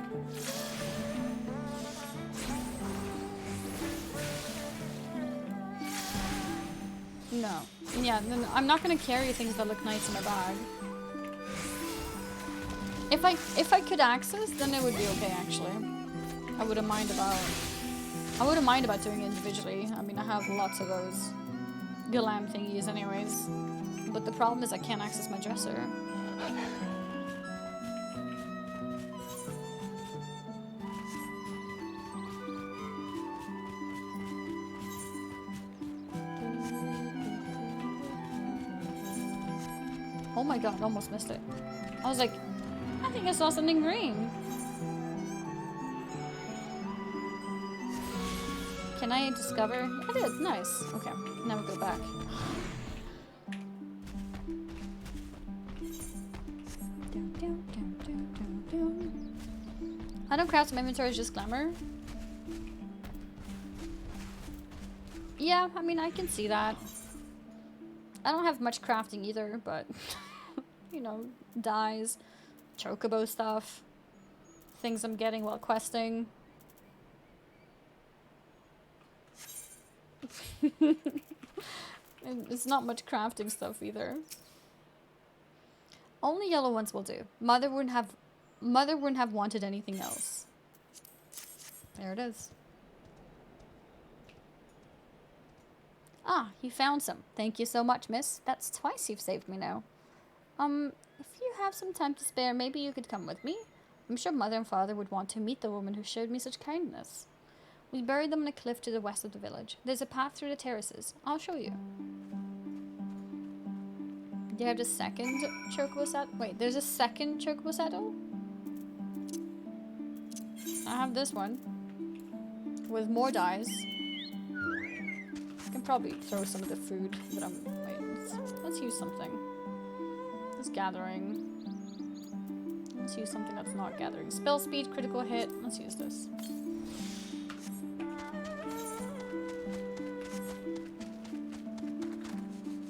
No. Yeah, then I'm not gonna carry things that look nice in my bag. If I could access, then it would be okay actually. I wouldn't mind about doing it individually. I mean, I have lots of those glam thingies anyways. But the problem is I can't access my dresser. Oh my god, almost missed it. I was like, I think I saw something green. Can I discover? I did, nice. Okay, now we go back. I don't craft my inventory, is just glamour. Yeah, I mean, I can see that. I don't have much crafting either, but you know, dyes, chocobo stuff, things I'm getting while questing. And it's not much crafting stuff either. Only yellow ones will do. Mother wouldn't have wanted anything else. There it is. Ah, you found some. Thank you so much, miss. That's twice you've saved me now. If you have some time to spare, maybe you could come with me. I'm sure Mother and Father would want to meet the woman who showed me such kindness. We buried them on a cliff to the west of the village. There's a path through the terraces. I'll show you. Do you have the second chocobo saddle? Wait, there's a second chocobo saddle? I have this one. With more dyes. I can probably throw some of the food that I'm... Wait, let's use something. It's gathering. Let's use something that's not gathering. Spell speed, critical hit. Let's use this.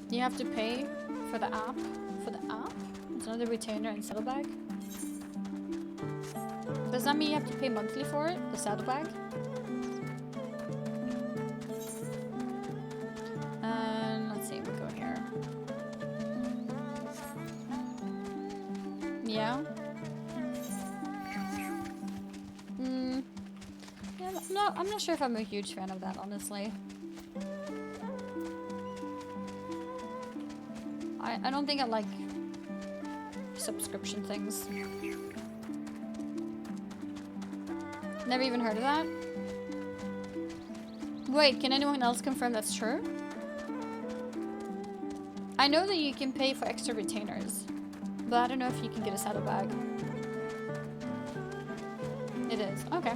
You have to pay for the app. For the app? It's another retainer and saddlebag. Does that mean you have to pay monthly for it? The saddlebag? And No, I'm not sure if I'm a huge fan of that, honestly. I don't think I like subscription things. Never even heard of that. Wait, can anyone else confirm that's true? I know that you can pay for extra retainers, but I don't know if you can get a saddlebag. It is. Okay.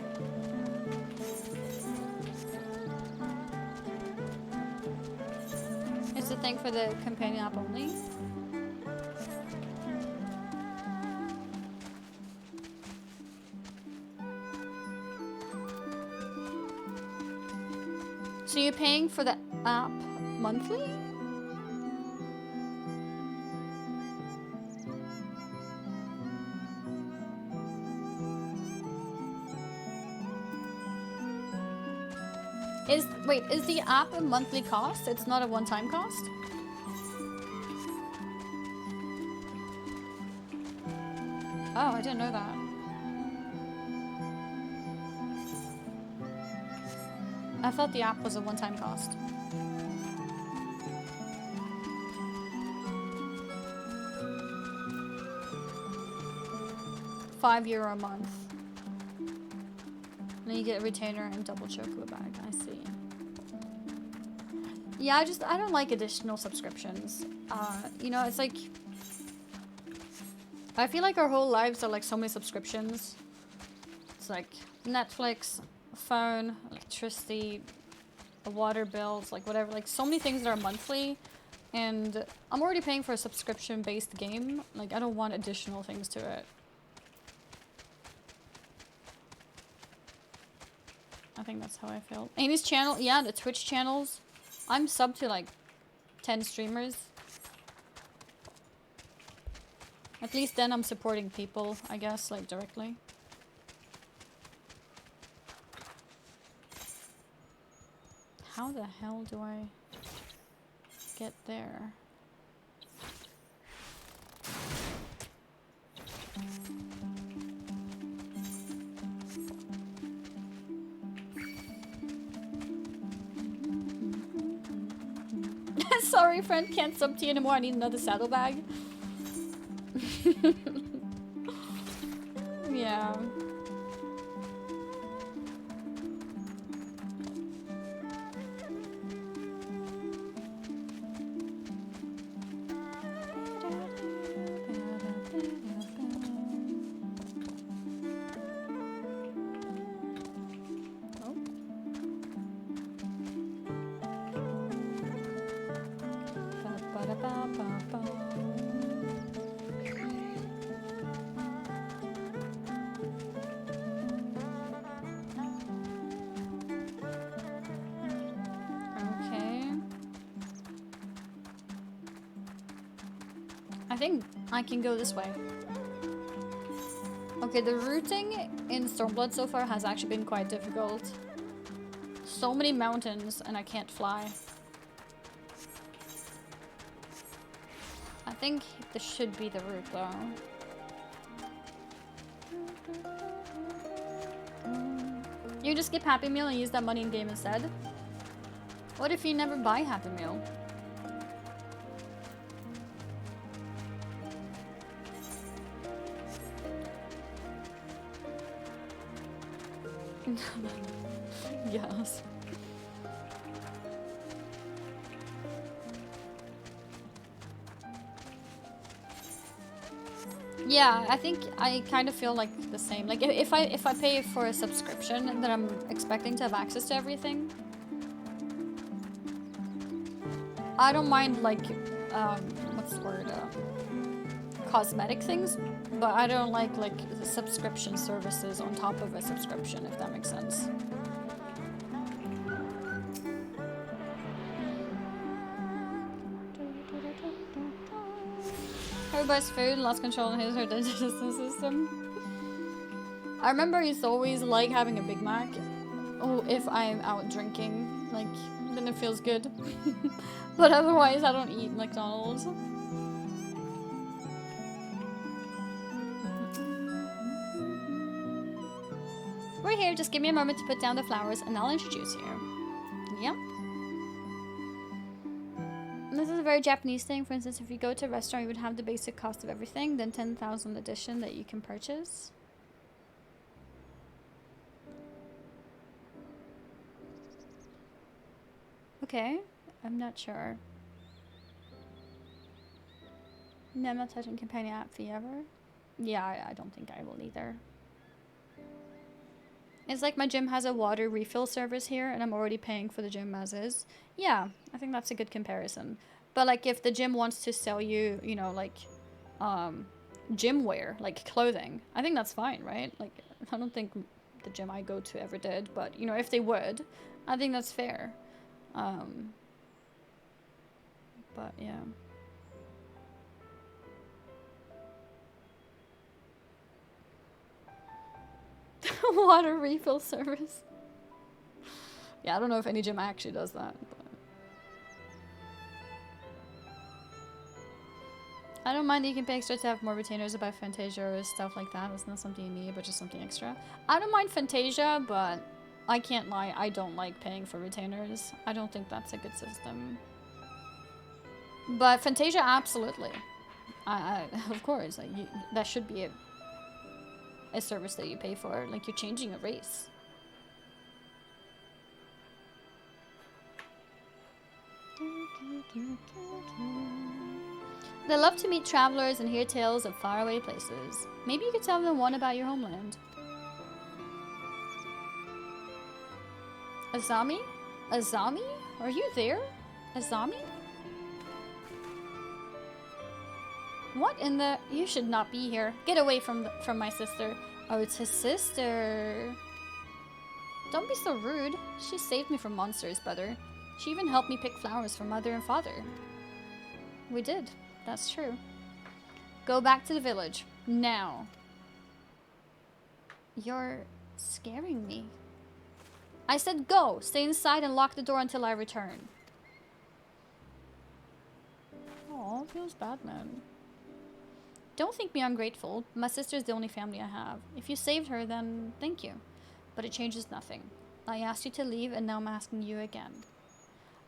It's a thing for the companion app only. So you're paying for the app monthly? Wait, is the app a monthly cost? It's not a one-time cost? Oh, I didn't know that. I thought the app was a one-time cost. €5 a month. And then you get a retainer and double chocolate bag. I see. Yeah, I don't like additional subscriptions. You know, it's like, I feel like our whole lives are like so many subscriptions. It's like Netflix, phone, electricity, water bills, like whatever, like so many things that are monthly, and I'm already paying for a subscription-based game. Like, I don't want additional things to it. I think that's how I feel. Amy's channel, yeah, the Twitch channels. I'm subbed to like 10 streamers. At least then I'm supporting people, I guess, like directly. How the hell do I get there? Sorry, friend, can't sub to you anymore. I need another saddlebag. Yeah. I think I can go this way. Okay, the routing in Stormblood so far has actually been quite difficult. So many mountains and I can't fly. I think this should be the route though. You just skip Happy Meal and use that money in game instead? What if you never buy Happy Meal? Yes. Yeah, I think I kind of feel like the same. Like if I pay for a subscription, then I'm expecting to have access to everything. I don't mind like what's the word? Cosmetic things, but I don't like the subscription services on top of a subscription, if that makes sense. Everybody's food, lost control of his or her digestive system. I remember I used to always like having a Big Mac. Oh, if I'm out drinking, like, then it feels good. But otherwise, I don't eat McDonald's. We're here, just give me a moment to put down the flowers and I'll introduce you. Yep. This is a very Japanese thing. For instance, if you go to a restaurant, you would have the basic cost of everything, then 10,000 addition that you can purchase. Okay, I'm not sure. No, I'm not touching companion app fee ever. Yeah, I don't think I will either. It's like my gym has a water refill service here and I'm already paying for the gym as is. Yeah, I think that's a good comparison. But like if the gym wants to sell you, you know, like gym wear, like clothing, I think that's fine, right? Like I don't think the gym I go to ever did, but you know, if they would, I think that's fair. But yeah. Water refill service. Yeah, I don't know if any gym actually does that. But I don't mind that you can pay extra to have more retainers about Fantasia or stuff like that. It's not something you need, but just something extra. I don't mind Fantasia, but I can't lie, I don't like paying for retainers. I don't think that's a good system. But Fantasia, absolutely. Of course, like that should be a service that you pay for. Like you're changing a race. They love to meet travelers and hear tales of faraway places. Maybe you could tell them one about your homeland. Azami? Azami? Are you there? Azami? What in the... You should not be here. Get away from my sister. Oh, it's his sister. Don't be so rude. She saved me from monsters, brother. She even helped me pick flowers for mother and father. We did. That's true. Go back to the village. Now. You're scaring me. I said go! Stay inside and lock the door until I return. Aw, feels bad, man. Don't think me ungrateful. My sister's the only family I have. If you saved her, then thank you. But it changes nothing. I asked you to leave, and now I'm asking you again.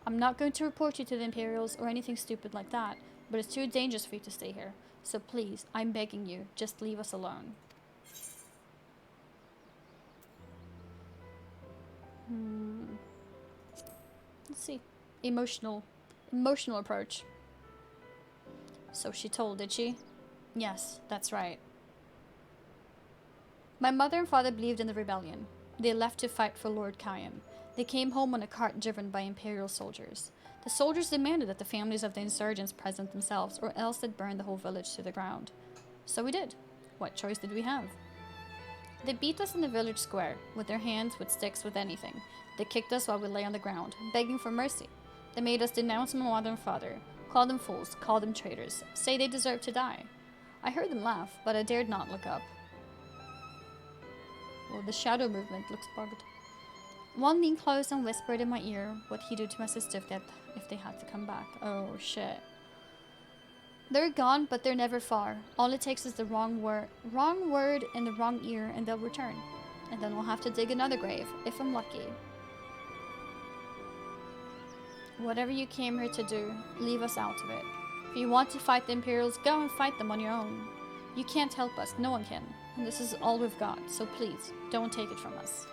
I'm not going to report you to the Imperials or anything stupid like that, but it's too dangerous for you to stay here. So please, I'm begging you, just leave us alone. Let's see. Emotional approach. So she told, did she? Yes, that's right. My mother and father believed in the rebellion. They left to fight for Lord Kayan. They came home on a cart driven by Imperial soldiers. The soldiers demanded that the families of the insurgents present themselves, or else they'd burn the whole village to the ground. So we did. What choice did we have? They beat us in the village square, with their hands, with sticks, with anything. They kicked us while we lay on the ground, begging for mercy. They made us denounce my mother and father, call them fools, call them traitors, say they deserved to die. I heard them laugh, but I dared not look up. Well, the shadow movement looks bugged. One leaned close and whispered in my ear what he'd do to my sister if they had to come back. Oh, shit. They're gone, but they're never far. All it takes is the wrong word in the wrong ear, and they'll return. And then we'll have to dig another grave, if I'm lucky. Whatever you came here to do, leave us out of it. If you want to fight the Imperials, go and fight them on your own. You can't help us, no one can. And this is all we've got, so please, don't take it from us.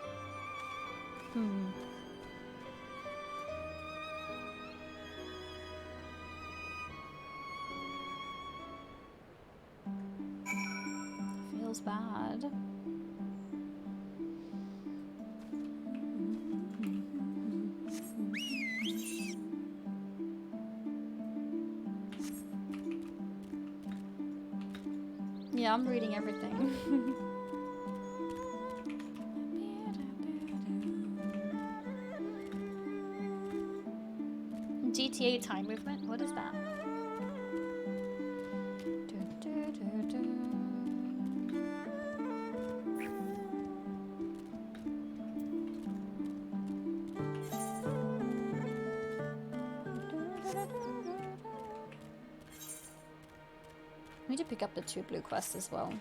Feels bad. Yeah, I'm reading everything. GTA time movement? What is that? I need to pick up the 2 blue quests as well.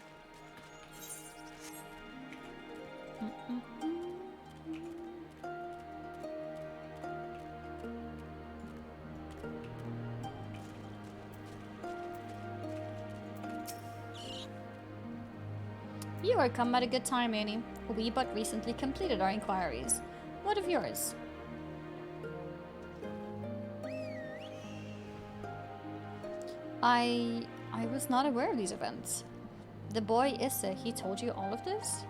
You are come at a good time, Annie. We but recently completed our inquiries. What of yours? I was not aware of these events. The boy Issa, he told you all of this?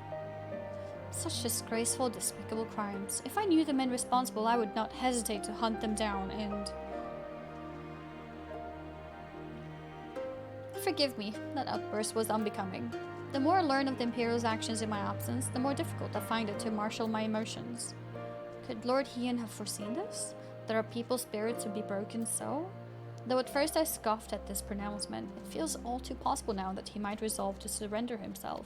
Such disgraceful, despicable crimes. If I knew the men responsible, I would not hesitate to hunt them down and... Forgive me, that outburst was unbecoming. The more I learn of the Imperial's actions in my absence, the more difficult I find it to marshal my emotions. Could Lord Hien have foreseen this? That our people's spirits would be broken so? Though at first I scoffed at this pronouncement, it feels all too possible now that he might resolve to surrender himself.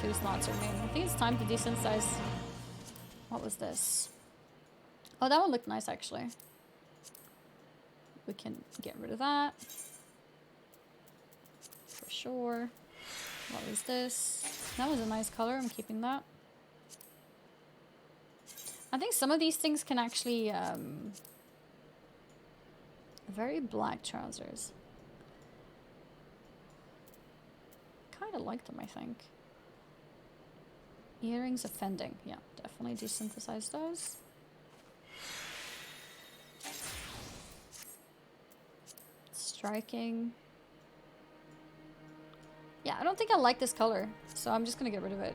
Two slots remaining. I think it's time to desensitize. What was this? Oh, that one looked nice actually. We can get rid of that. For sure. What was this? That was a nice color. I'm keeping that. I think some of these things can actually, very black trousers. Kind of like them, I think. Earrings offending. Yeah, definitely desynthesize those. Striking. Yeah, I don't think I like this color, so I'm just gonna get rid of it.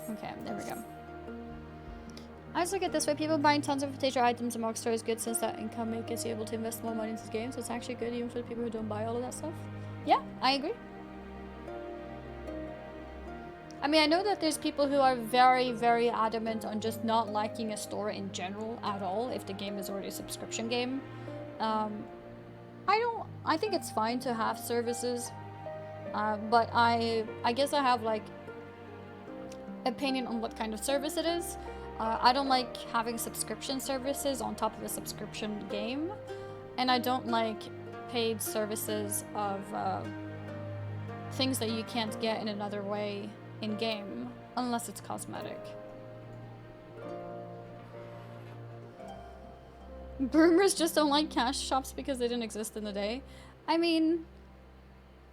Okay, there we go. I just look at this way, people buying tons of potato items and Rockstar is good since that income gets you able to invest more money into games. So it's actually good even for the people who don't buy all of that stuff. Yeah, I agree. I mean, I know that there's people who are very, very adamant on just not liking a store in general at all if the game is already a subscription game. I think it's fine to have services, but I guess I have like opinion on what kind of service it is. I don't like having subscription services on top of a subscription game, and I don't like paid services of things that you can't get in another way in game unless it's cosmetic. Boomers just don't like cash shops because they didn't exist in the day. I mean,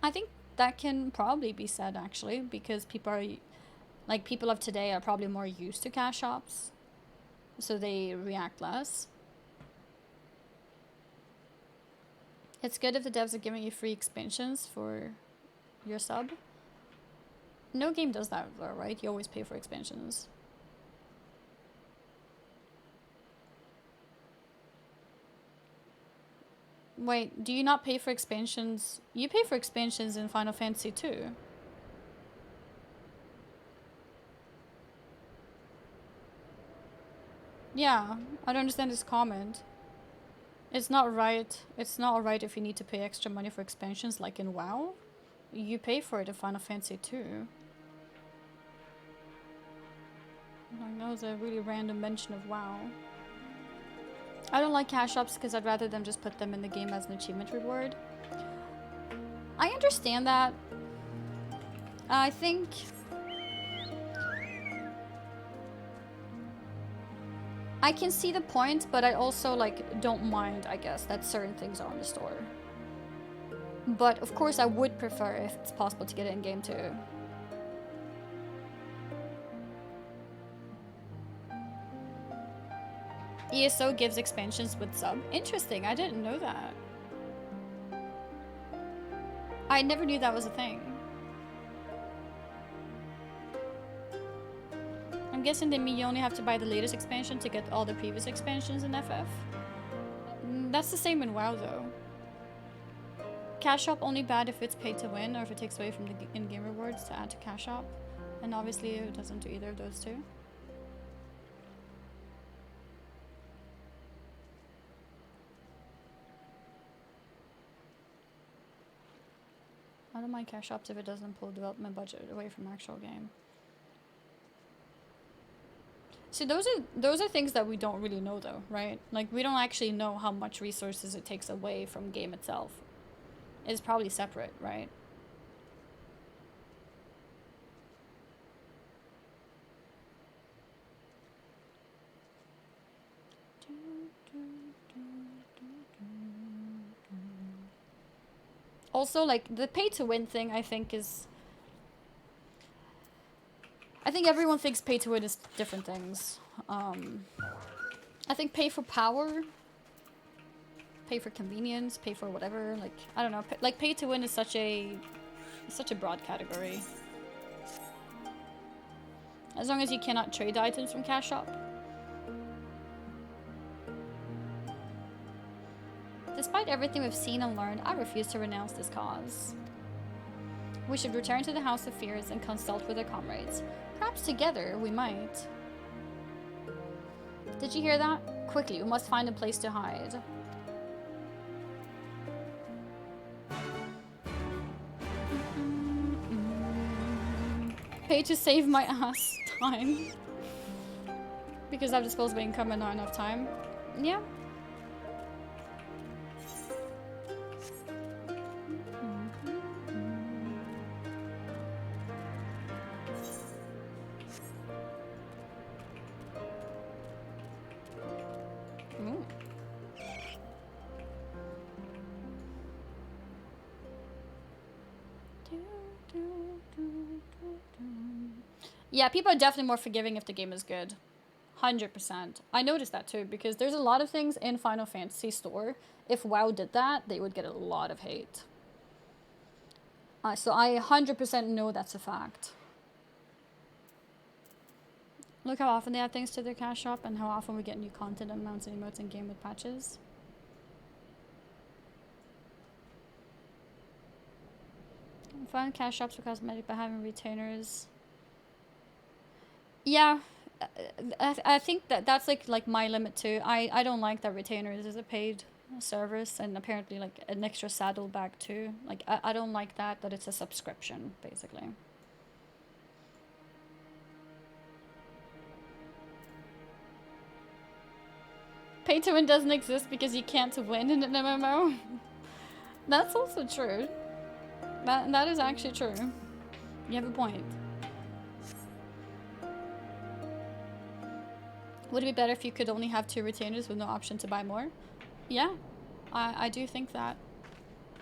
I think that can probably be said actually, because people are like, people of today are probably more used to cash shops, so they react less. It's good if the devs are giving you free expansions for your sub. No game does that though, right? You always pay for expansions. Wait, do you not pay for expansions? You pay for expansions in Final Fantasy 2. Yeah, I don't understand this comment. It's not right. It's not alright if you need to pay extra money for expansions like in WoW. You pay for it in Final Fantasy 2. Like, that was a really random mention of WoW. I don't like cash shops because I'd rather them just put them in the game as an achievement reward. I understand that. I think... I can see the point, but I also, like, don't mind, I guess, that certain things are on the store. But, of course, I would prefer if it's possible to get it in-game, too. ESO gives expansions with sub. Interesting, I didn't know that. I never knew that was a thing. I'm guessing they mean you only have to buy the latest expansion to get all the previous expansions in FF. That's the same in WoW though. Cash Shop only bad if it's paid to win or if it takes away from the in-game rewards to add to Cash Shop. And obviously it doesn't do either of those two. I don't mind cash shops if it doesn't pull development budget away from actual game. See, those are things that we don't really know though, right? Like, we don't actually know how much resources it takes away from game itself. It's probably separate, right? Also, like, the pay-to-win thing, I think, is... I think everyone thinks pay-to-win is different things. I think pay for power, pay for convenience, pay for whatever, like, I don't know. Like, pay-to-win is such a broad category. As long as you cannot trade items from Cash Shop. Despite everything we've seen and learned, I refuse to renounce this cause. We should return to the House of Fears and consult with our comrades. Perhaps together we might. Did you hear that? Quickly, we must find a place to hide. Pay to save my ass time. Because I have disposable income and not enough time. Yeah. Yeah, people are definitely more forgiving if the game is good. 100%. I noticed that too, because there's a lot of things in Final Fantasy Store. If WoW did that, they would get a lot of hate. So I 100% know that's a fact. Look how often they add things to their cash shop and how often we get new content and mounts and emotes in game with patches. Find cash shops for cosmetic by having retainers. Yeah, I think that's like my limit too. I don't like that retainers is a paid service and apparently like an extra saddlebag too. Like I don't like that it's a subscription basically. Pay to win doesn't exist because you can't win in an MMO. That's also true. That is actually true. You have a point. Would it be better if you could only have 2 retainers with no option to buy more? Yeah, I do think that.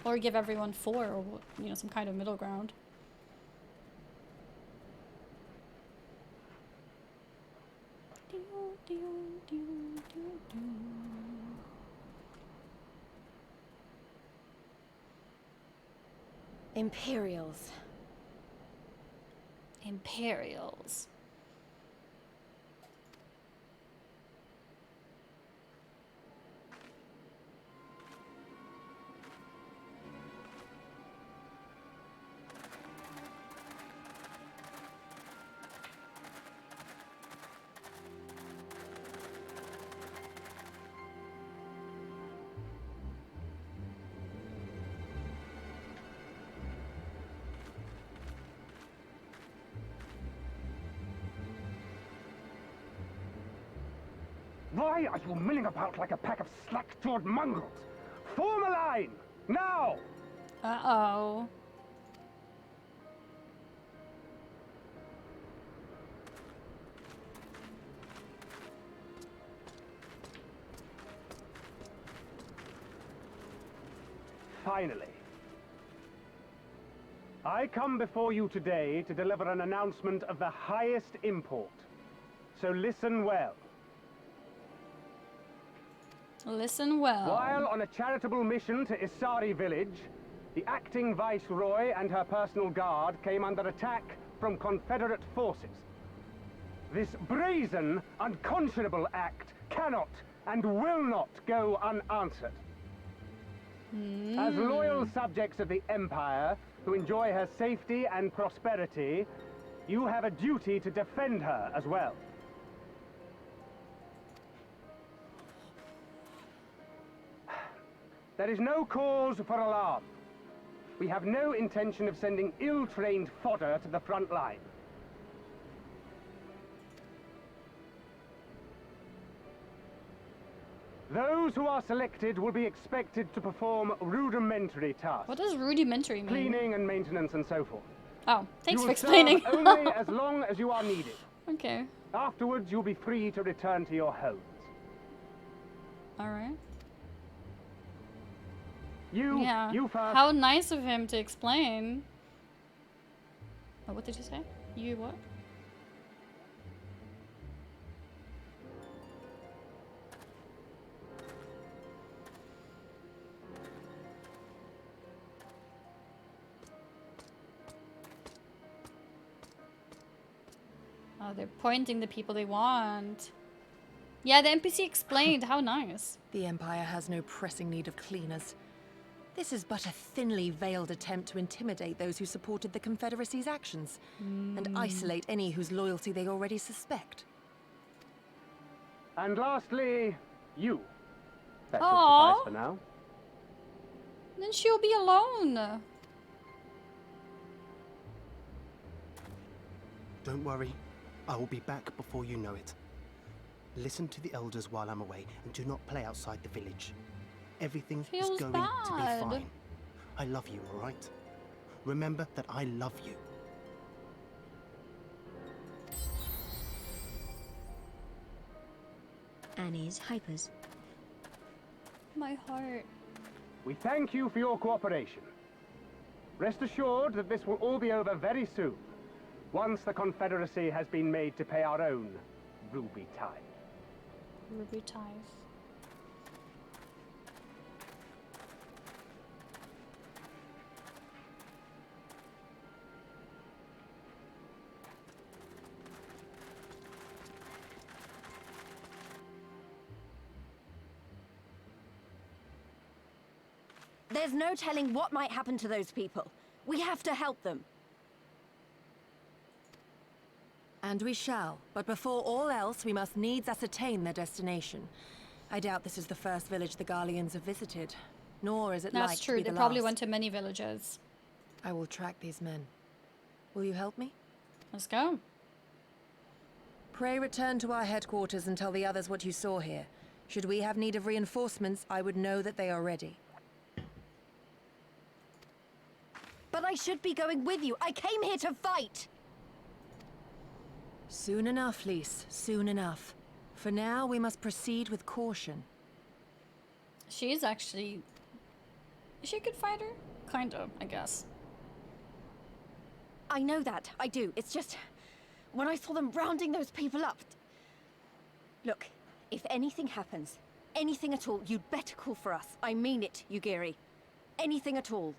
Or give everyone 4 or, you know, some kind of middle ground. Imperials. Imperials. Why are you milling about like a pack of slack-jawed mongrels? Form a line! Now! Uh-oh. Finally. I come before you today to deliver an announcement of the highest import. So listen well. Listen well. While on a charitable mission to Isari village, the acting viceroy and her personal guard came under attack from Confederate forces. This brazen, unconscionable act cannot and will not go unanswered. As loyal subjects of the Empire, who enjoy her safety and prosperity, you have a duty to defend her as well. There is no cause for alarm. We have no intention of sending ill-trained fodder to the front line. Those who are selected will be expected to perform rudimentary tasks. What does rudimentary mean? Cleaning and maintenance and so forth. Oh, thanks for explaining. explaining. Only as long as you are needed. Okay. Afterwards, you'll be free to return to your homes. All right. You first. How nice of him to explain. Oh, what did you say? You what? Oh, they're pointing the people they want. Yeah, the NPC explained. How nice. The Empire has no pressing need of cleaners. This is but a thinly veiled attempt to intimidate those who supported the Confederacy's actions, and isolate any whose loyalty they already suspect. And lastly, you. That should Aww. suffice for now. Then she'll be alone. Don't worry. I will be back before you know it. Listen to the elders while I'm away, and do not play outside the village. Everything is going to be fine. I love you, all right? Remember that I love you. Annie's hypers. My heart. We thank you for your cooperation. Rest assured that this will all be over very soon, once the Confederacy has been made to pay our own ruby tithe. Ruby tithe. There's no telling what might happen to those people. We have to help them. And we shall. But before all else, we must needs ascertain their destination. I doubt this is the first village the Garleans have visited. Nor is it like to be the last. That's true. They probably went to many villages. I will track these men. Will you help me? Let's go. Pray return to our headquarters and tell the others what you saw here. Should we have need of reinforcements, I would know that they are ready. But I should be going with you. I came here to fight! Soon enough, Lise. Soon enough. For now, we must proceed with caution. She is actually... Is she a good fighter? Kind of, I guess. I know that. I do. It's just... when I saw them rounding those people up... Look, if anything happens, anything at all, you'd better call for us. I mean it, Yugiri. Anything at all.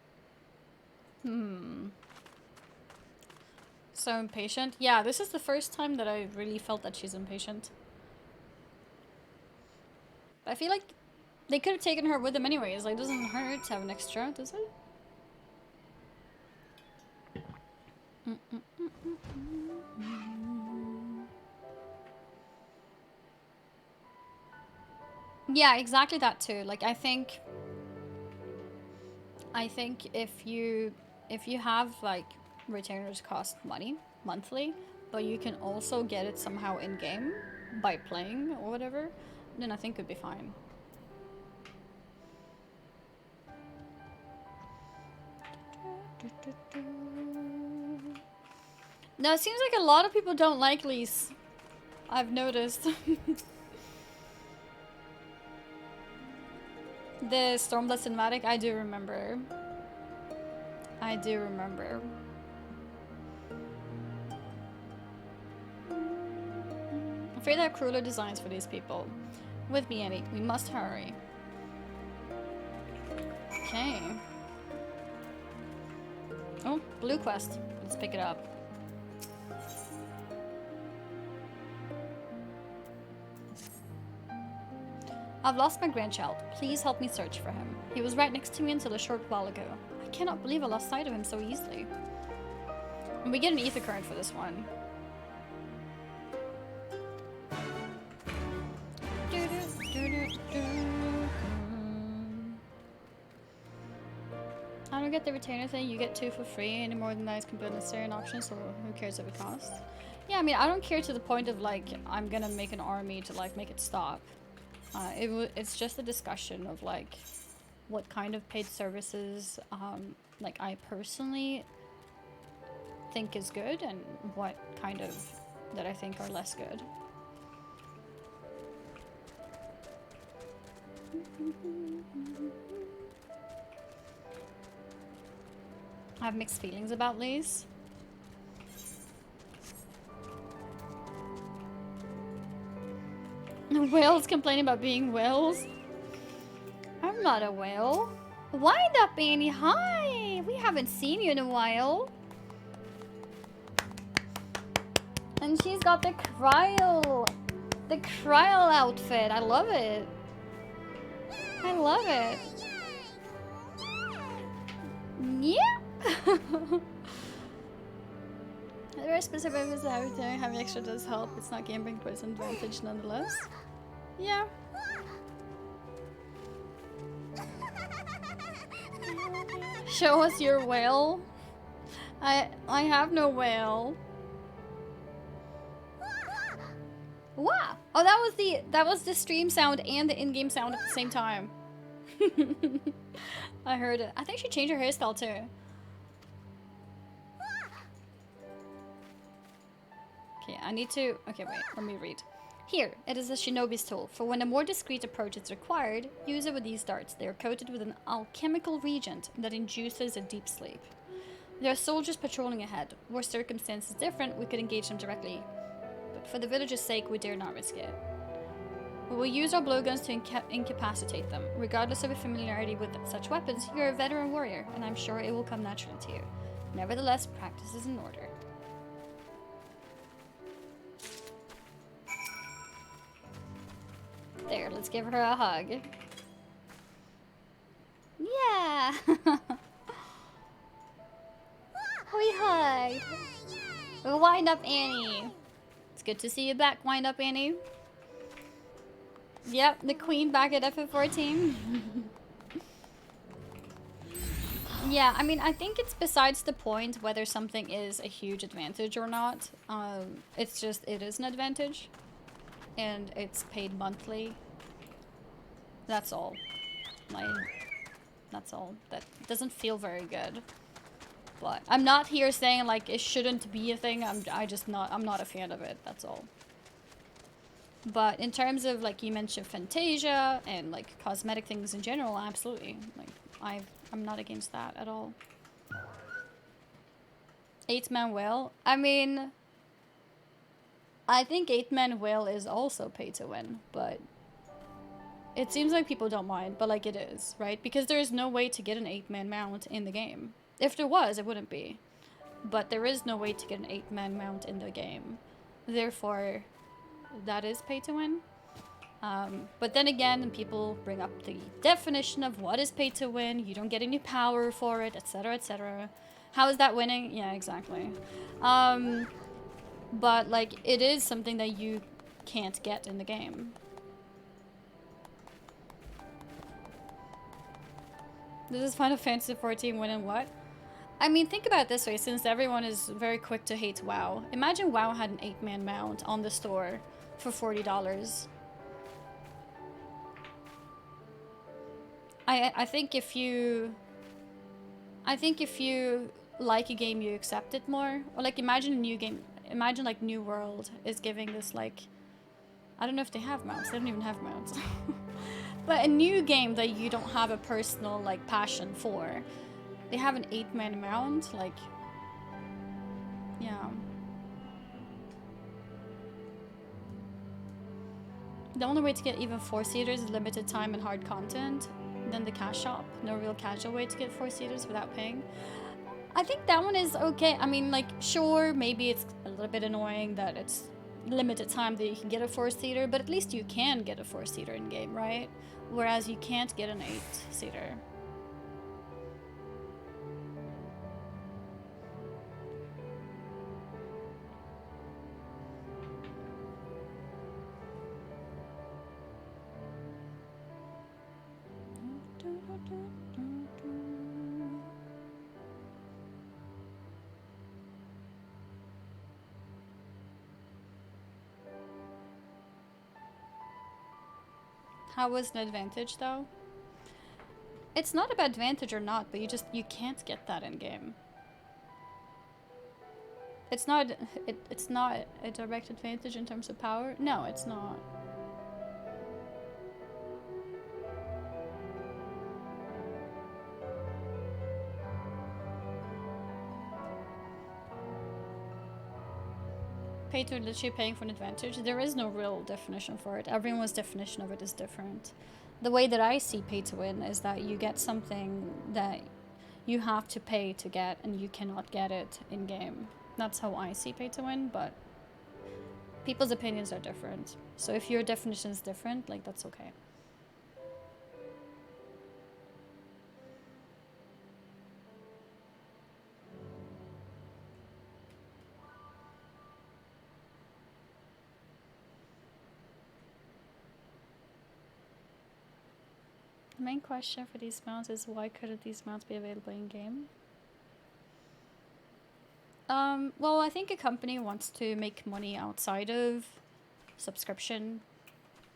So impatient. Yeah, this is the first time that I really felt that she's impatient. I feel like they could have taken her with them anyways. Like, it doesn't hurt to have an extra, does it? Yeah, exactly that too. Like, I think if you have like retainers cost money monthly, but you can also get it somehow in game by playing or whatever, then I think it'd be fine. No, it seems like a lot of people don't like Lise. I've noticed. The Stormblood cinematic, I do remember. I do remember. I'm afraid I have crueler designs for these people. With me, Annie. We must hurry. Okay. Oh, blue quest. Let's pick it up. I've lost my grandchild. Please help me search for him. He was right next to me until a short while ago. I cannot believe I lost sight of him so easily. And we get an ether current for this one. I don't get the retainer thing. You get 2 for free. Any more than that is completely necessary an option, so who cares if it costs? Yeah, I mean, I don't care to the point of like, I'm gonna make an army to like make it stop. It's just a discussion of like what kind of paid services like I personally think is good and what kind of that I think are less good. I have mixed feelings about these. Whales complaining about being whales. I'm not a whale. Wind up, Annie. Hi. We haven't seen you in a while. And she's got the cryo outfit. I love it. I love it. Yeah. There are specific things out there. Having extra does help. It's not gambling, but it's an advantage nonetheless. Yeah. Show us your whale. I have no whale. Wow. Oh, that was the stream sound and the in-game sound at the same time. I heard it. I think she changed her hairstyle too. Okay, I need to... Okay, wait. Let me read. Here, it is a shinobi's tool. For when a more discreet approach is required, use it with these darts. They are coated with an alchemical reagent that induces a deep sleep. There are soldiers patrolling ahead. Were circumstances different, we could engage them directly. But for the village's sake, we dare not risk it. We will use our blowguns to incapacitate them. Regardless of your familiarity with such weapons, you're a veteran warrior, and I'm sure it will come naturally to you. Nevertheless, practice is in order. There, let's give her a hug. Yeah! We hugged! Wind up, Annie! It's good to see you back, Wind up, Annie. Yep, the queen back at FF14. Yeah, I mean, I think it's besides the point whether something is a huge advantage or not. It's just, it is an advantage. And it's paid monthly. That's all. That's all. That doesn't feel very good. But I'm not here saying like it shouldn't be a thing. I'm not a fan of it. That's all. But in terms of like you mentioned Fantasia and like cosmetic things in general, absolutely. Like I'm not against that at all. 8-man whale. I mean, I think 8-man whale is also pay to win, but it seems like people don't mind, but like it is, right? Because there is no way to get an 8-man mount in the game. If there was, it wouldn't be. But there is no way to get an 8-man mount in the game. Therefore, that is pay to win. But then again, people bring up the definition of what is pay to win. You don't get any power for it, etc., etc. How is that winning? Yeah, exactly. But like, it is something that you can't get in the game. This is Final Fantasy XIV winning what? I mean, think about it this way, since everyone is very quick to hate WoW. Imagine WoW had an 8-man mount on the store for $40. I think if you like a game, you accept it more. Or like imagine a new game, imagine like New World is giving this like, I don't know if they have mounts, they don't even have mounts. But a new game that you don't have a personal like passion for, they have an 8-man mount, like, yeah. The only way to get even 4-seaters is limited time and hard content. Then the cash shop. No real casual way to get 4-seaters without paying. I think that one is okay. I mean, like, sure, maybe it's a little bit annoying that it's limited time that you can get a 4-seater, but at least you can get a 4-seater in game, right? Whereas you can't get an 8-seater. How was an advantage though? It's not about advantage or not, but you can't get that in game. It's not a direct advantage in terms of power. No, it's not. Pay to literally paying for an advantage. There is no real definition for it. Everyone's definition of it is different. The way that I see pay to win is that you get something that you have to pay to get and you cannot get it in game. That's how I see pay to win, but people's opinions are different. So if your definition is different, like, that's okay. The main question for these mounts is why couldn't these mounts be available in game? Well, I think a company wants to make money outside of subscription,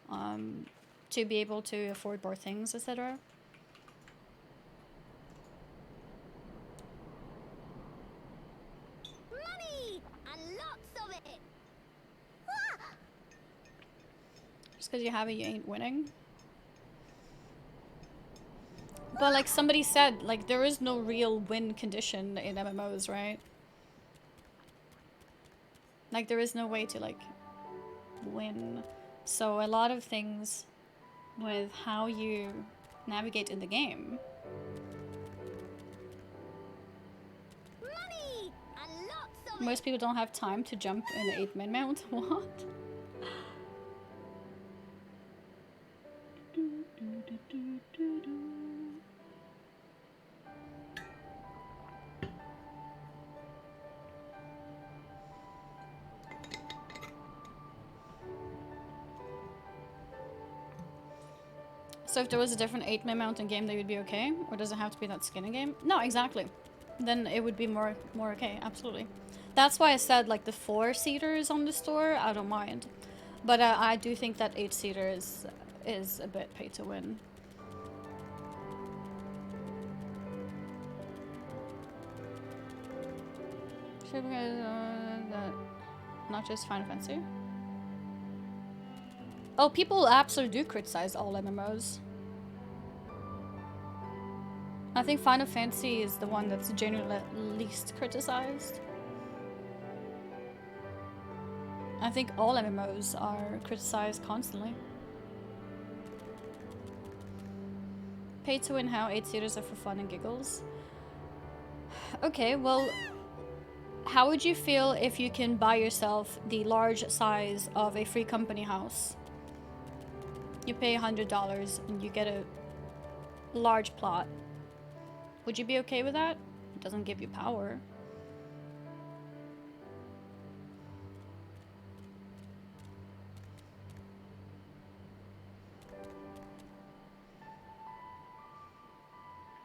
to be able to afford more things, etc. Money and lots of it. Just because you have it, you ain't winning. But like somebody said, like there is no real win condition in MMOs, right? Like there is no way to like win. So a lot of things with how you navigate in the game. Money and lots of Most people don't have time to jump in an 8-man mount. What? So if there was a different 8-man mount in game, they would be okay? Or does it have to be that skin in game? No, exactly. Then it would be more okay, absolutely. That's why I said like the 4-seaters on the store, I don't mind. But I do think that 8-seater is a bit pay to win. Should we that not just Final Fantasy? Oh, people absolutely do criticize all MMOs. I think Final Fantasy is the one that's genuinely least criticized. I think all MMOs are criticized constantly. Pay to win how 8-seaters are for fun and giggles. Okay, well, how would you feel if you can buy yourself the large size of a free company house? You pay $100 and you get a large plot. Would you be okay with that? It doesn't give you power.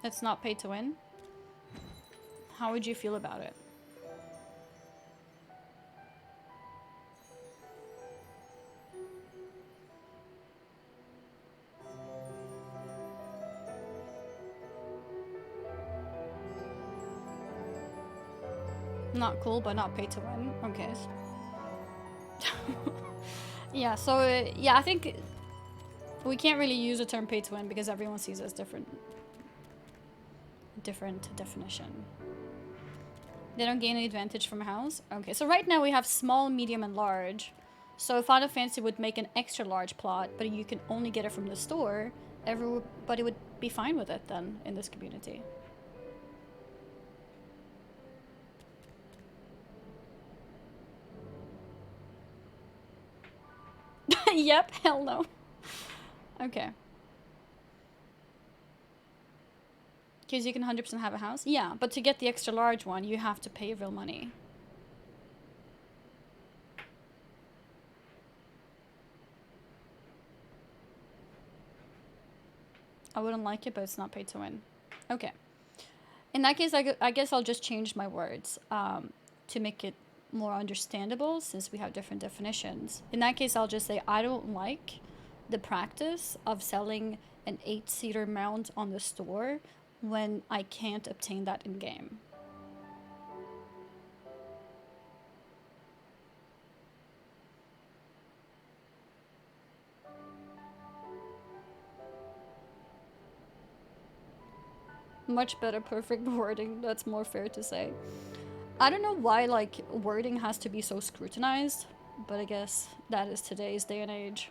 It's not pay to win. How would you feel about it? Not cool, but not pay to win. Okay. Yeah, so, yeah, I think we can't really use the term pay to win because everyone sees it as different definition. They don't gain any advantage from a house? Okay, so right now we have small, medium, and large. So Final Fantasy would make an extra large plot, but you can only get it from the store. Everybody would be fine with it then in this community. Yep, hell no. Okay. Because you can 100% have a house? Yeah, but to get the extra large one, you have to pay real money. I wouldn't like it, but it's not pay to win. Okay. In that case, I guess I'll just change my words to make it more understandable since we have different definitions. In that case, I'll just say I don't like the practice of selling an 8-seater mount on the store when I can't obtain that in game. Much better perfect wording, that's more fair to say. I don't know why, like, wording has to be so scrutinized, but I guess that is today's day and age.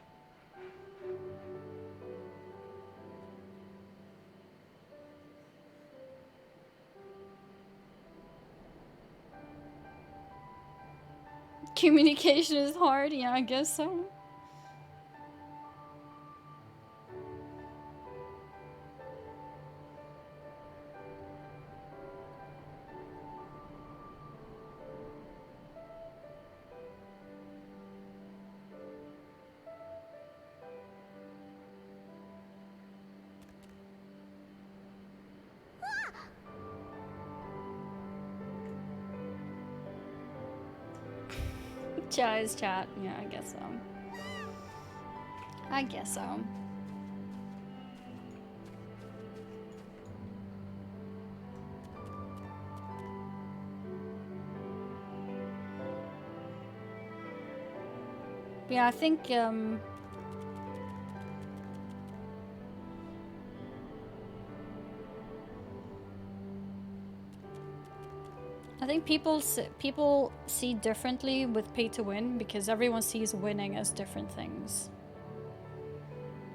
Communication is hard, yeah, I guess so. Chat is chat. Yeah, I guess so. I guess so. Yeah, I think people see differently with pay to win because everyone sees winning as different things.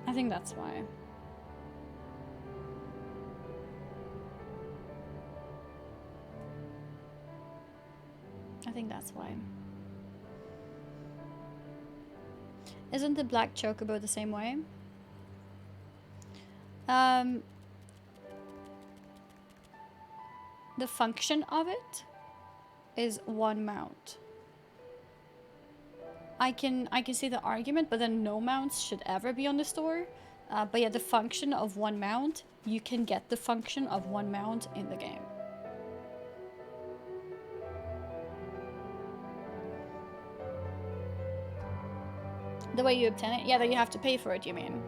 I think that's why. I think that's why. Isn't the black chocobo the same way? The function of it is one mount. I can see the argument, but then no mounts should ever be on the store. But yeah, the function of one mount, you can get the function of one mount in the game. The way you obtain it? Yeah, that you have to pay for it, you mean?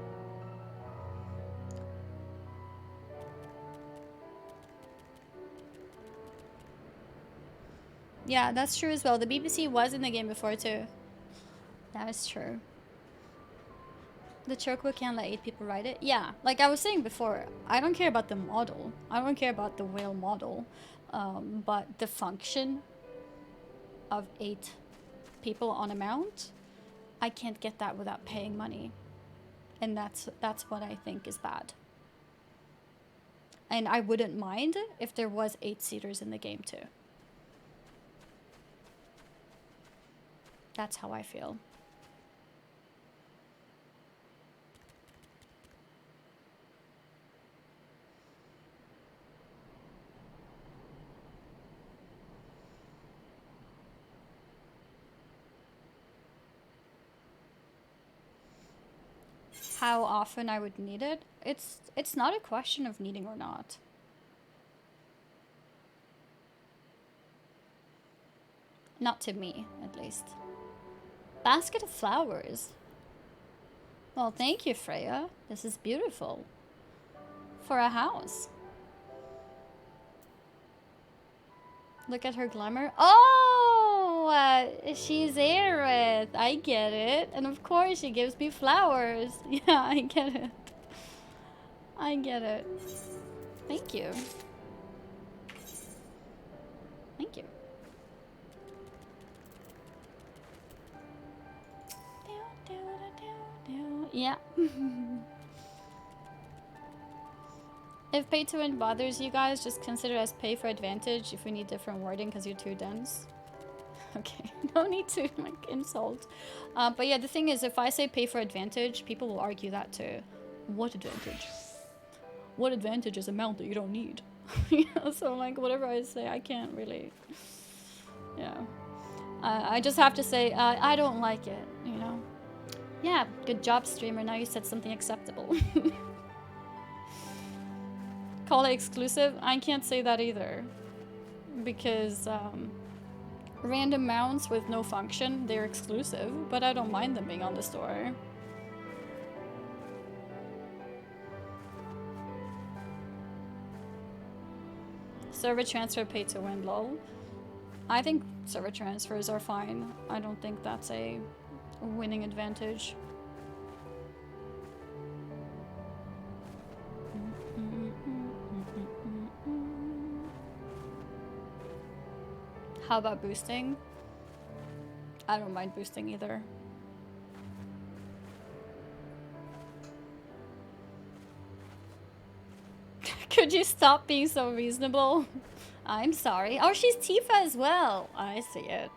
Yeah, that's true as well. The BBC was in the game before too. That is true. The chocobo can't let 8 people ride it? Yeah, like I was saying before, I don't care about the model. I don't care about the whale model. But the function of 8 people on a mount, I can't get that without paying money. And that's what I think is bad. And I wouldn't mind if there was 8-seaters in the game too. That's how I feel. How often I would need it? It's not a question of needing or not. Not to me, at least. Basket of flowers. Well, thank you, Freya. This is beautiful. For a house. Look at her glamour. Oh, she's Aerith. I get it. And of course she gives me flowers. Yeah, I get it. I get it. Thank you. Thank you. Yeah. If pay to win bothers you guys, just consider it as pay for advantage if we need different wording because you're too dense. Okay, no need to like insult. But yeah, the thing is, if I say pay for advantage, people will argue that too. What advantage? What advantage is a mount that you don't need? You know, so like whatever I say, I can't really. Yeah. I just have to say I don't like it. You know. Yeah, good job, streamer. Now you said something acceptable. Call it exclusive? I can't say that either. Because random mounts with no function, they're exclusive, but I don't mind them being on the store. Server transfer pay to win, lol. I think server transfers are fine. I don't think that's a winning advantage. How about boosting? I don't mind boosting either. Could you stop being so reasonable? I'm sorry. Oh, she's Tifa as well. I see it.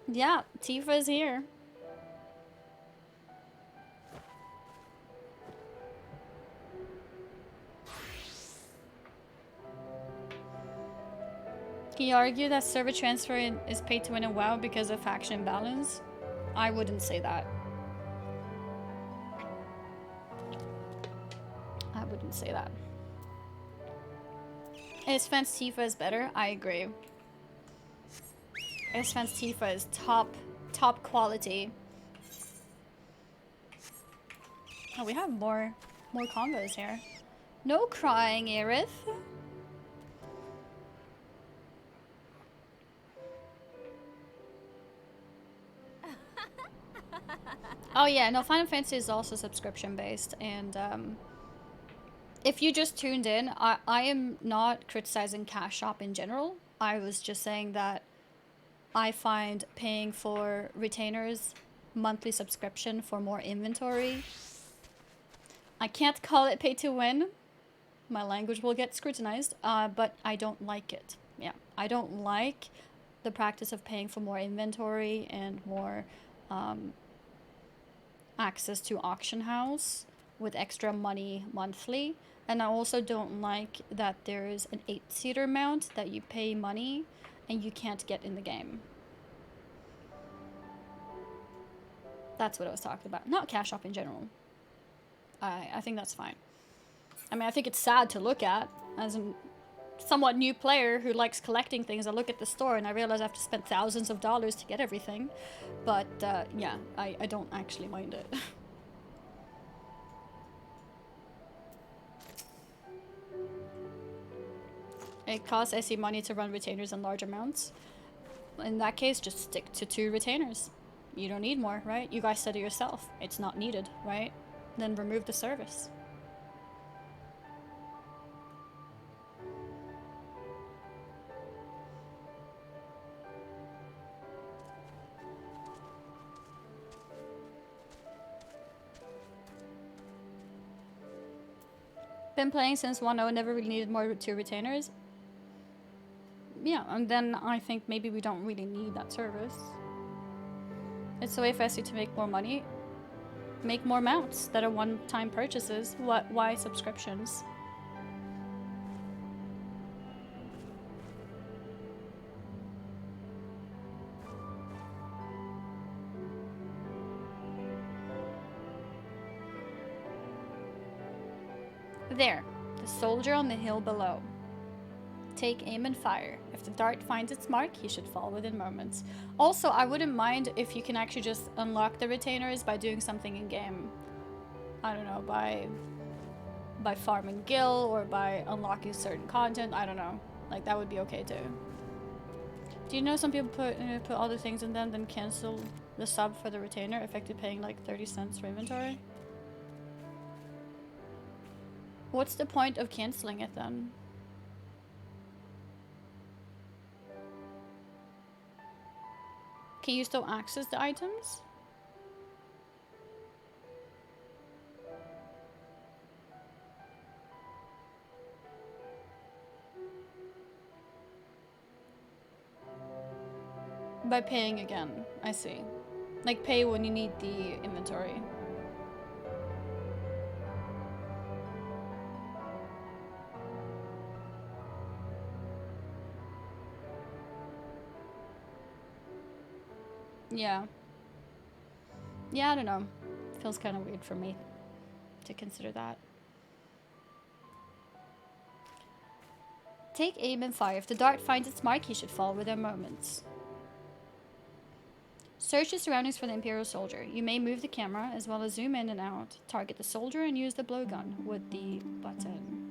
Yeah, Tifa's here. Can you argue that server transfer is paid to win in WoW because of faction balance? I wouldn't say that. I wouldn't say that. Isfan's Tifa is better. I agree. Isfan's Tifa is top quality. Oh, we have more combos here. No crying, Aerith. Oh yeah, no, Final Fantasy is also subscription based, and if you just tuned in, I am not criticizing Cash Shop in general. I was just saying that I find paying for retainers, monthly subscription for more inventory. I can't call it pay to win. My language will get scrutinized, but I don't like it. Yeah, I don't like the practice of paying for more inventory and more access to auction house with extra money monthly. And I also don't like that there's an 8-seater mount that you pay money and you can't get in the game. That's what I was talking about. Not Cash Shop in general. I think that's fine. I mean, I think it's sad to look at as a somewhat new player who likes collecting things. I look at the store and I realize I have to spend thousands of dollars to get everything. But yeah, I don't actually mind it. It costs SE money to run retainers in large amounts. In that case, just stick to 2 retainers. You don't need more, right? You guys said it yourself. It's not needed, right? Then remove the service. Been playing since 1.0, never really needed more 2 retainers. Yeah, and then I think maybe we don't really need that service. It's a way for SE to make more money. Make more mounts that are one-time purchases. Why subscriptions? There, the soldier on the hill below. Take aim and fire. If the dart finds its mark, he should fall within moments. Also, I wouldn't mind if you can actually just unlock the retainers by doing something in game. I don't know, by farming gil or by unlocking certain content. I don't know. Like, that would be okay too. Do you know some people put other things in them, then cancel the sub for the retainer, effectively paying like 30 cents for inventory? What's the point of canceling it then? Can you still access the items? By paying again, I see. Like pay when you need the inventory. Yeah. Yeah, I don't know. Feels kind of weird for me to consider that. Take aim and fire. If the dart finds its mark, he should fall within moments. Search the surroundings for the Imperial soldier. You may move the camera as well as zoom in and out. Target the soldier and use the blowgun with the button.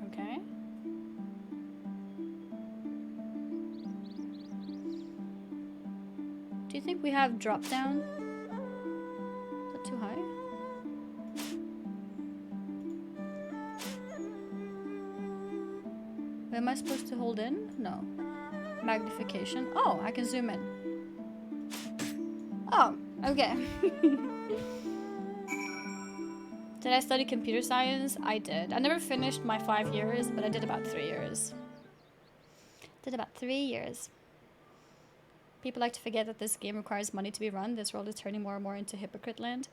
Okay. Do you think we have drop down? Is that too high? I supposed to hold in? No. Magnification. Oh, I can zoom in. Oh, okay. Did I study computer science? I did. I never finished my 5 years, but I did about 3 years. Did about 3 years. People like to forget that this game requires money to be run. This world is turning more and more into hypocrite land.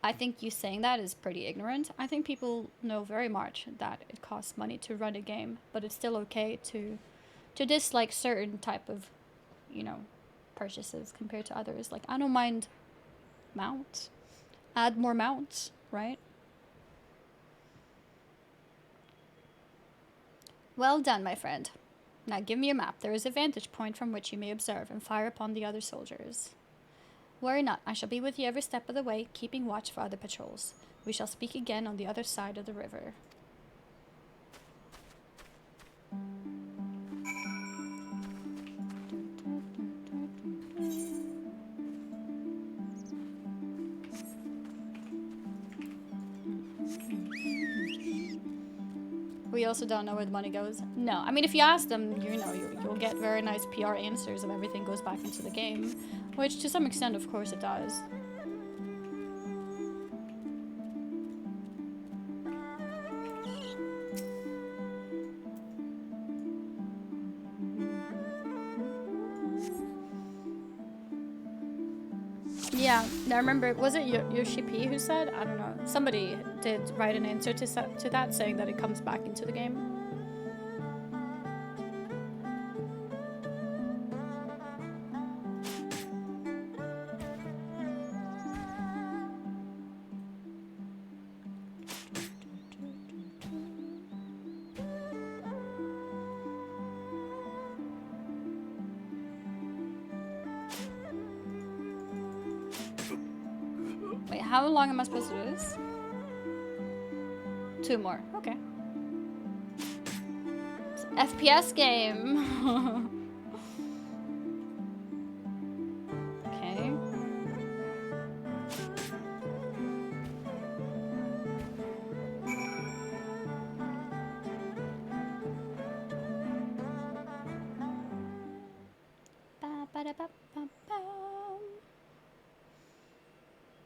I think you saying that is pretty ignorant. I think people know very much that it costs money to run a game, but it's still okay to dislike certain type of, you know, purchases compared to others. Like, I don't mind mounts. Add more mounts, right? Well done, my friend. Now give me a map. There is a vantage point from which you may observe and fire upon the other soldiers. Worry not, I shall be with you every step of the way, keeping watch for other patrols. We shall speak again on the other side of the river. We also don't know where the money goes. No, I mean, if you ask them, you know, you'll get very nice PR answers of everything goes back into the game, which to some extent, of course, it does. Yeah, I remember, was it Yoshi P who said? I don't know. Somebody did write an answer to that saying that it comes back into the game. Wait, how long am I supposed to do this? 2 more. Okay. It's an FPS game. Okay.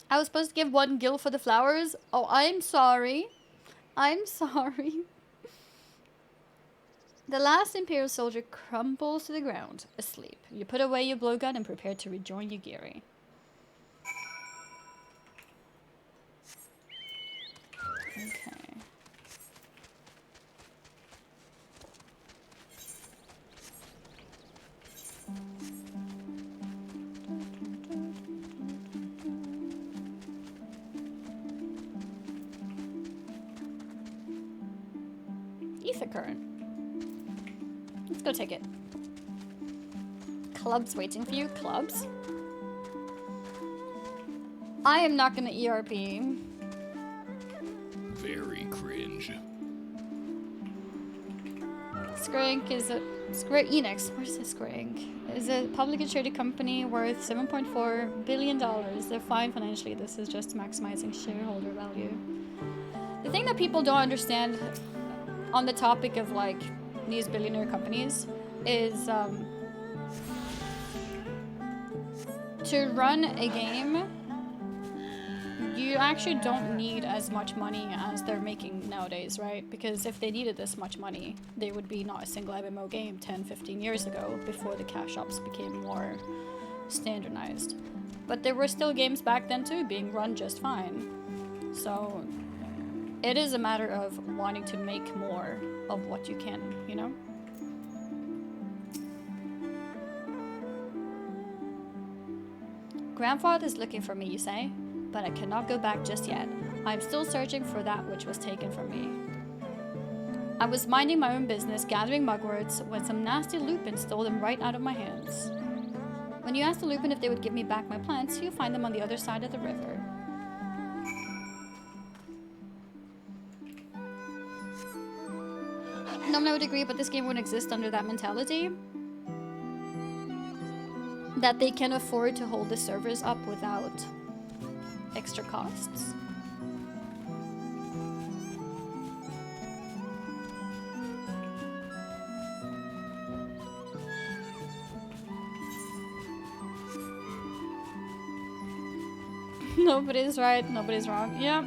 I was supposed to give 1 gil for the flowers? Oh, I'm sorry. I'm sorry. The last Imperial soldier crumbles to the ground, asleep. You put away your blowgun and prepare to rejoin your Giri. Okay. Ether current. Let's go take it. Club's waiting for you. Clubs? I am not gonna ERP. Very cringe. Square Inc. is a Square Enix. Where's this Square Inc? Is a publicly traded company worth $7.4 billion. They're fine financially. This is just maximizing shareholder value. The thing that people don't understand on the topic of like these billionaire companies is to run a game, you actually don't need as much money as they're making nowadays, right? Because if they needed this much money, they would be not a single MMO game 10-15 years ago before the cash ops became more standardized. But there were still games back then too being run just fine. So it is a matter of wanting to make more of what you can, you know? Grandfather is looking for me, you say? But I cannot go back just yet. I am still searching for that which was taken from me. I was minding my own business, gathering mugworts, when some nasty lupin stole them right out of my hands. When you ask the lupin if they would give me back my plants, you'll find them on the other side of the river. Normally I would agree, but this game wouldn't exist under that mentality. That they can afford to hold the servers up without extra costs. Nobody's right, nobody's wrong. Yep.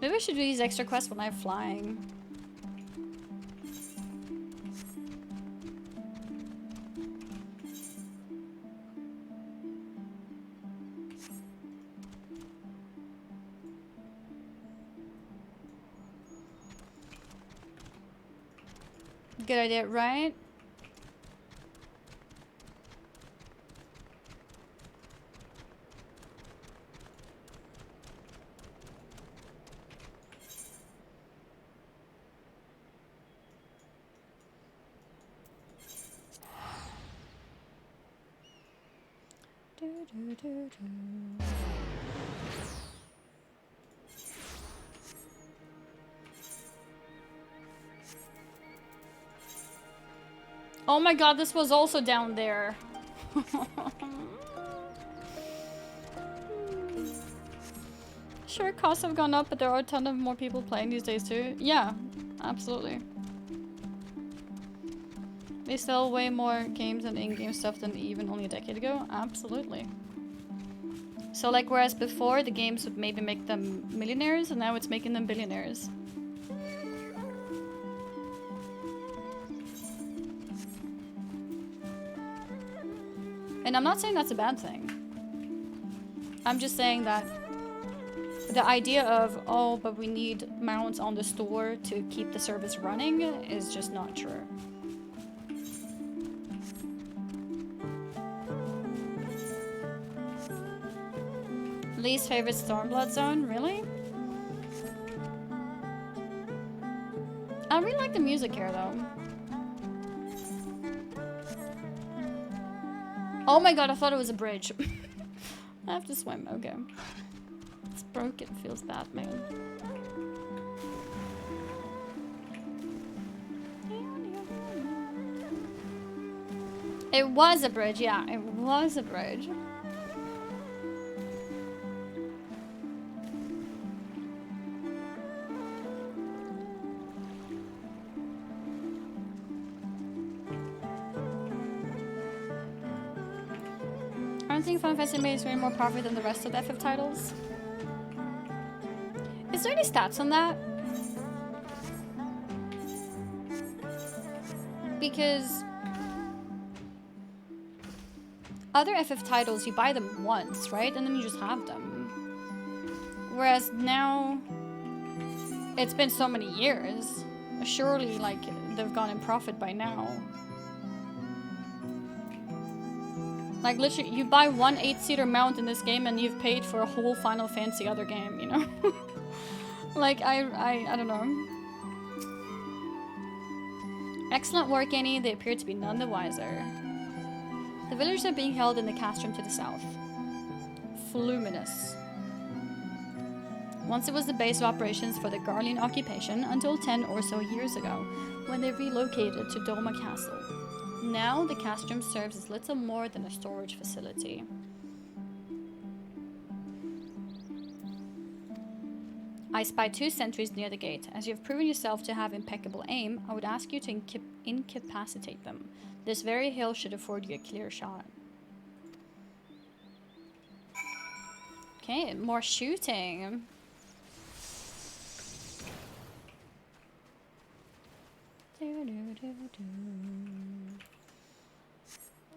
Maybe I should do these extra quests when I'm flying. Good idea, right? Oh my god, this was also down there. Sure, costs have gone up, but there are a ton of more people playing these days too. Yeah, absolutely. They sell way more games and in-game stuff than even only a decade ago. Absolutely. So like, whereas before the games would maybe make them millionaires, and now it's making them billionaires. And I'm not saying that's a bad thing. I'm just saying that the idea of, oh, but we need mounts on the store to keep the service running is just not true. Least favorite Stormblood zone? Really? I really like the music here though. Oh my god, I thought it was a bridge. I have to swim, okay. It's broken, feels bad, man. It was a bridge, yeah, it was a bridge. I don't think Final Fantasy makes way more profit than the rest of the FF titles. Is there any stats on that? Because other FF titles, you buy them once, right? And then you just have them. Whereas now, it's been so many years. Surely, like, they've gone in profit by now. Like, literally, you buy one 8-seater mount in this game and you've paid for a whole Final Fantasy other game, you know? Like, I don't know. Excellent work, Annie. They appear to be none the wiser. The villagers are being held in the castrum to the south. Fluminous. Once it was the base of operations for the Garlean occupation until 10 or so years ago, when they relocated to Doma Castle. Now, the castrum serves as little more than a storage facility. I spy 2 sentries near the gate. As you have proven yourself to have impeccable aim, I would ask you to incapacitate them. This very hill should afford you a clear shot. Okay, more shooting.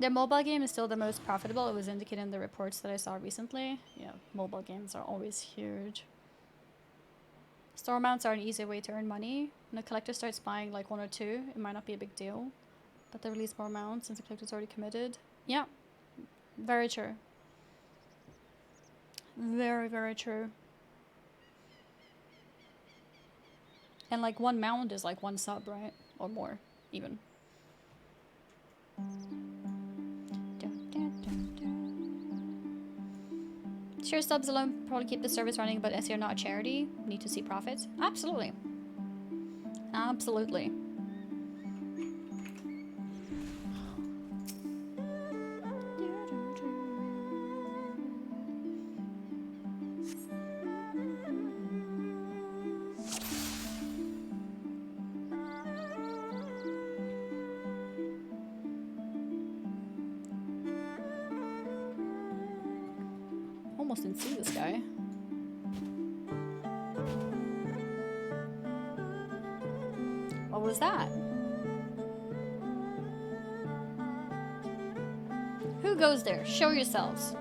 Their mobile game is still the most profitable. It was indicated in the reports that I saw recently. Yeah, mobile games are always huge. Store mounts are an easy way to earn money. When a collector starts buying like 1 or 2, it might not be a big deal. But they release more mounts since the collector's already committed. Yeah, very true. Very, very true. And like 1 mount is like 1 sub, right? Or more, even. Sure, subs alone probably keep the service running, but as you're not a charity, need to see profits. Absolutely. Absolutely. almost didn't see this guy. What was that? Who goes there? Show yourselves.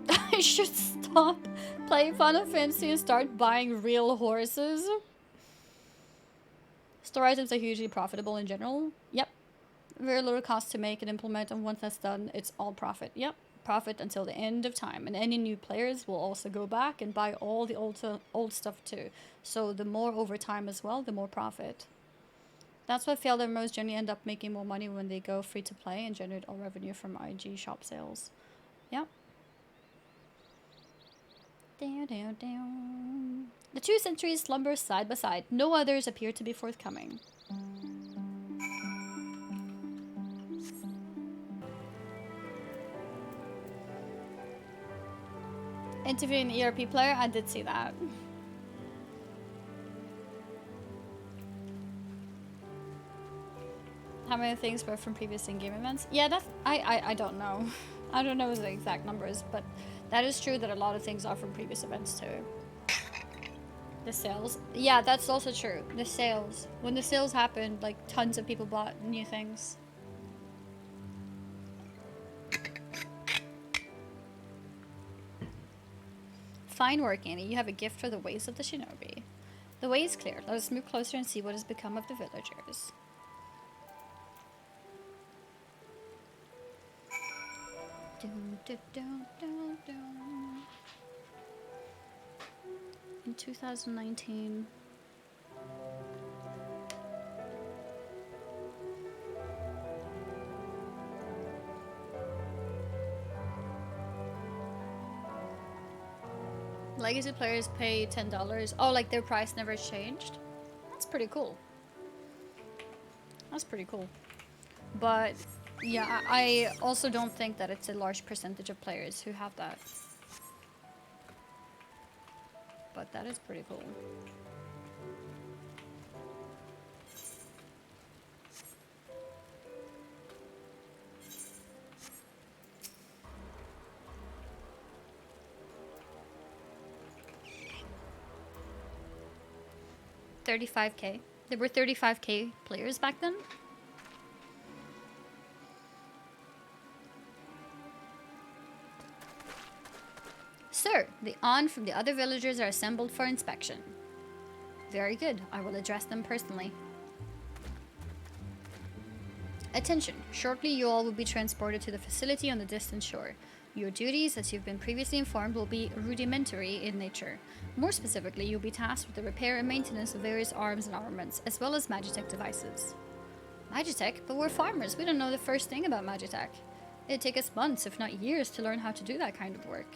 I should stop playing Final Fantasy and start buying real horses. Store items are hugely profitable in general. Yep. Very little cost to make and implement, and once that's done, it's all profit. Yep. Profit until the end of time. And any new players will also go back and buy all the old stuff too. So the more over time as well, the more profit. That's why failed MMOs generally end up making more money when they go free to play and generate all revenue from IG shop sales. Yep. Down, down, down. The two centuries slumber side by side. No others appear to be forthcoming. Interviewing an ERP player, I did see that. How many things were from previous in-game events? Yeah, that's I don't know. I don't know the exact numbers, but that is true that a lot of things are from previous events too. The sales. Yeah, that's also true. The sales. When the sales happened, like tons of people bought new things. Fine work, Annie. You have a gift for the ways of the shinobi. The way is clear. Let us move closer and see what has become of the villagers. In 2019. Legacy players pay $10. Oh, like their price never changed? That's pretty cool. That's pretty cool. But yeah, I also don't think that it's a large percentage of players who have that. But that is pretty cool. $35K. There were 35K players back then. Sir, the on from the other villagers are assembled for inspection. Very good. I will address them personally. Attention. Shortly you all will be transported to the facility on the distant shore. Your duties, as you've been previously informed, will be rudimentary in nature. More specifically, you'll be tasked with the repair and maintenance of various arms and armaments, as well as Magitech devices. Magitech? But we're farmers. We don't know the first thing about Magitech. It'd take us months, if not years, to learn how to do that kind of work.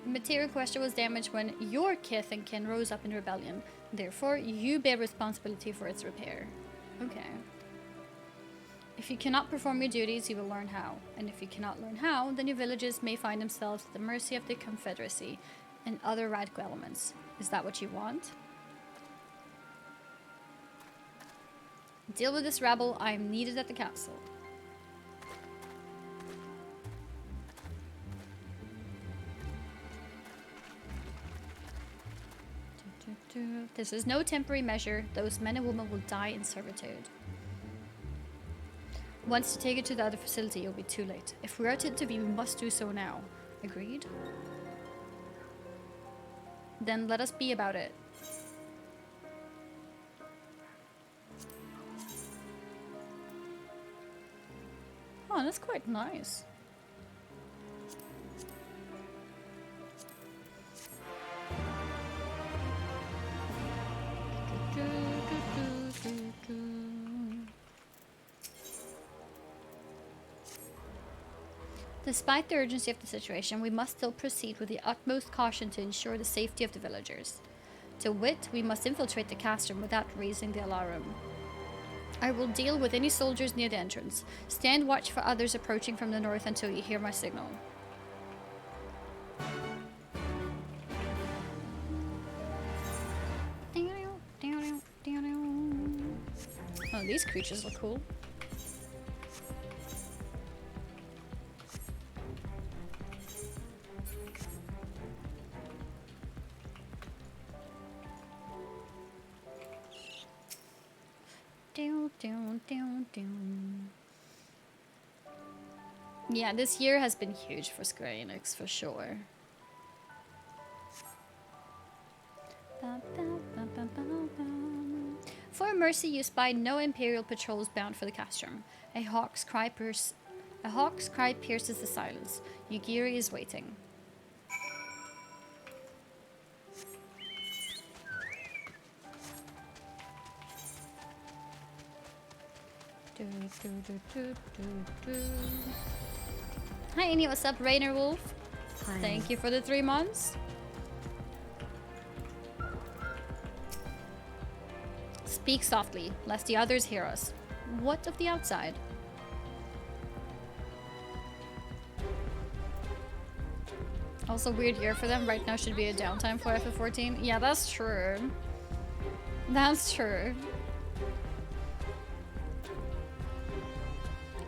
The material in question was damaged when your kith and kin rose up in rebellion. Therefore, you bear responsibility for its repair. Okay. If you cannot perform your duties, you will learn how. And if you cannot learn how, then your villages may find themselves at the mercy of the Confederacy and other radical elements. Is that what you want? Deal with this rabble. I am needed at the council. This is no temporary measure. Those men and women will die in servitude. Once to take it to the other facility, it'll be too late. If we are to interview, we must do so now. Agreed? Then let us be about it. Oh, that's quite nice. Despite the urgency of the situation, we must still proceed with the utmost caution to ensure the safety of the villagers. To wit, we must infiltrate the castrum without raising the alarm. I will deal with any soldiers near the entrance. Stand watch for others approaching from the north until you hear my signal. these creatures look cool. Yeah, this year has been huge for Square Enix, for sure. For mercy, you spy no Imperial patrols bound for the castrum. A hawk's cry pierces the silence. Yugiri is waiting. Hi Annie, what's up? Rainer Wolf. Hi. Thank you for the 3 months. Speak softly, lest the others hear us. What of the outside? Also, weird year for them. Right now should be a downtime for FF14. Yeah, that's true. That's true.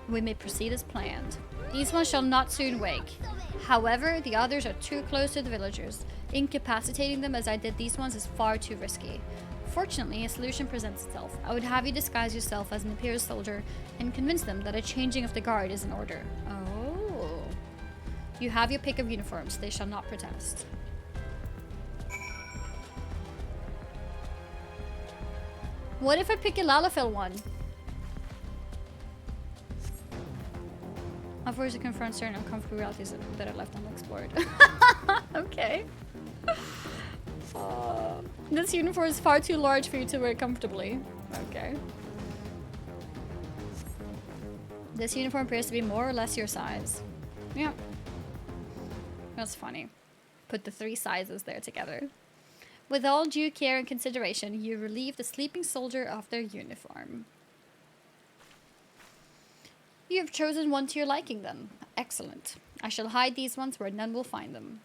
We may proceed as planned. These ones shall not soon wake. However, the others are too close to the villagers. Incapacitating them as I did these ones is far too risky. Fortunately, a solution presents itself. I would have you disguise yourself as an Imperial soldier and convince them that a changing of the guard is in order. Oh. You have your pick of uniforms. They shall not protest. What if I pick a Lalafell one? Unfortunately, to confront certain uncomfortable realities that are left unexplored. Okay. This uniform is far too large for you to wear comfortably. Okay. This uniform appears to be more or less your size. Yeah. That's funny. Put the 3 sizes there together. With all due care and consideration, you relieve the sleeping soldier of their uniform. You have chosen one to your liking then. Excellent. I shall hide these ones where none will find them.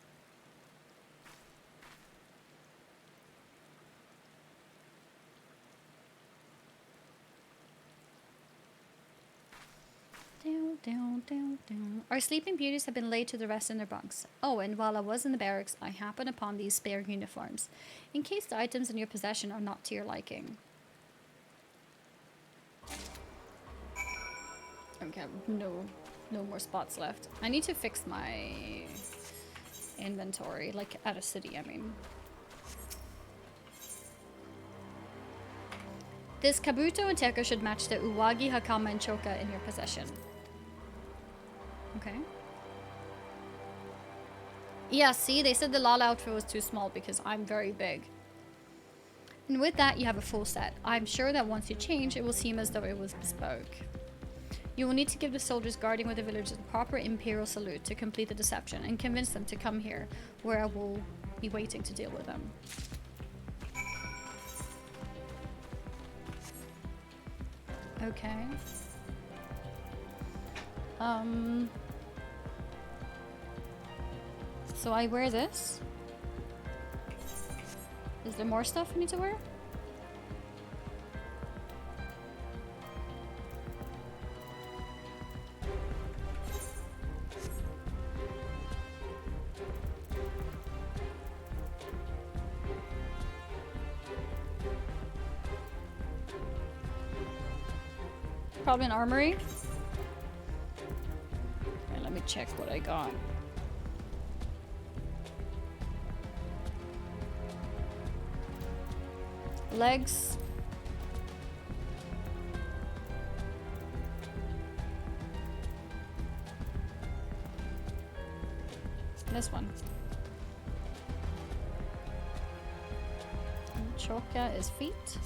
Our sleeping beauties have been laid to the rest in their bunks. Oh, and while I was in the barracks, I happened upon these spare uniforms, in case the items in your possession are not to your liking. Okay, no more spots left. I need to fix my inventory, like at a city, I mean. This Kabuto and Teko should match the Uwagi, Hakama, and Choka in your possession. Okay. Yeah, see, they said the Lala outfit was too small because I'm very big. And with that, you have a full set. I'm sure that once you change, it will seem as though it was bespoke. You will need to give the soldiers guarding with the village the proper Imperial salute to complete the deception and convince them to come here, where I will be waiting to deal with them. Okay. So I wear this. Is there more stuff I need to wear? Probably an armory. Okay, let me check what I got. Legs. This one. And Choka is feet.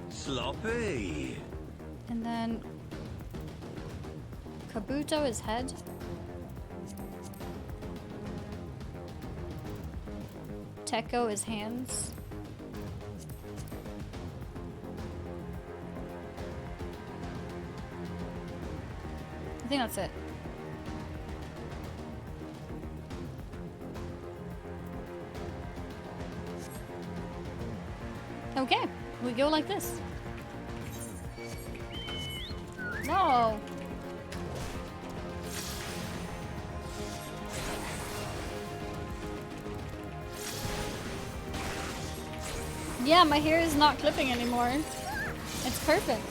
Sloppy. And then Kabuto is head. Teko is hands. I think that's it. Okay, we go like this. No! Yeah, my hair is not clipping anymore. It's perfect.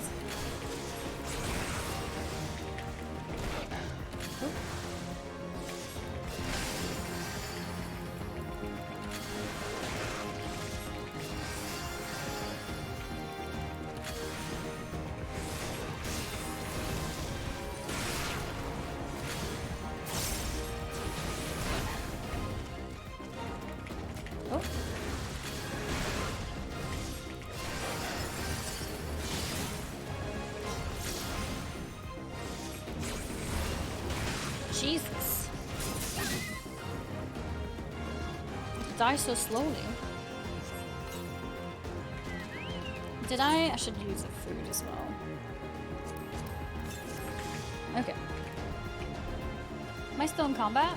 Oh. Jesus. Die so slowly. Did I? I should use the food as well. Okay. Am I still in combat?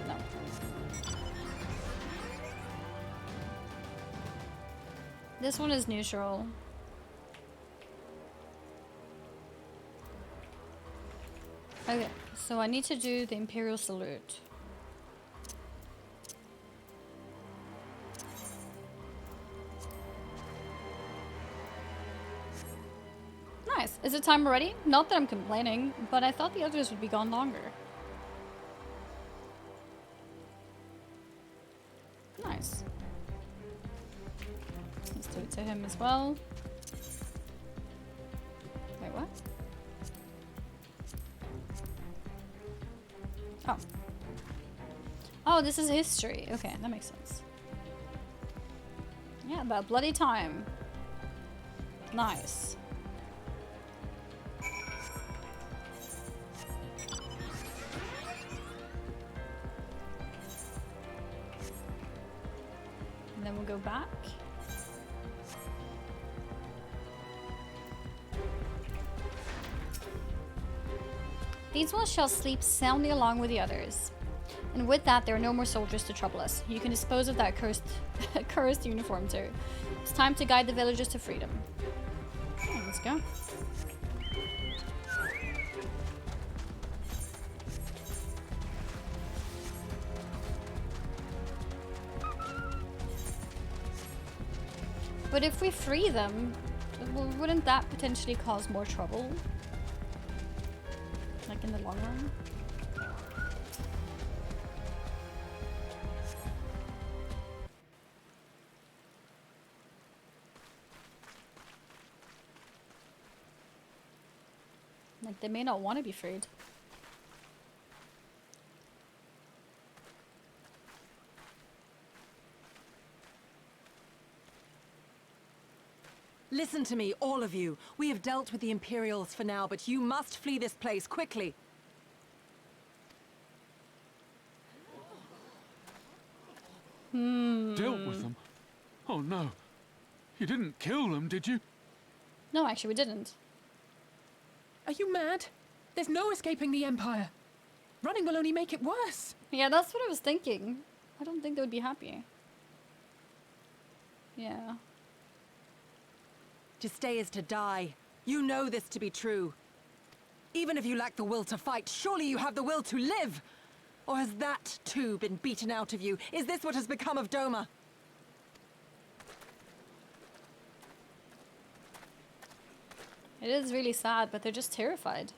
No. This one is neutral. Okay, so I need to do the Imperial Salute. Nice. Is it time already? Not that I'm complaining, but I thought the others would be gone longer. Nice. Let's do it to him as well. Wait, what? Oh. Oh, this is history. Okay, that makes sense. Yeah, about bloody time. Nice. And then we'll go back. These ones shall sleep soundly along with the others. And with that, there are no more soldiers to trouble us. You can dispose of that cursed uniform too. It's time to guide the villagers to freedom. Okay, let's go. But if we free them, wouldn't that potentially cause more trouble? Like in the long run? Like they may not want to be freed. Listen to me, all of you. We have dealt with the Imperials for now, but you must flee this place quickly. Dealt with them? Oh no. You didn't kill them, did you? No, actually we didn't. Are you mad? There's no escaping the Empire. Running will only make it worse. Yeah, that's what I was thinking. I don't think they would be happy. Yeah. To stay is to die. You know this to be true. Even if you lack the will to fight, surely you have the will to live! Or has that, too, been beaten out of you? Is this what has become of Doma? It is really sad, but they're just terrified.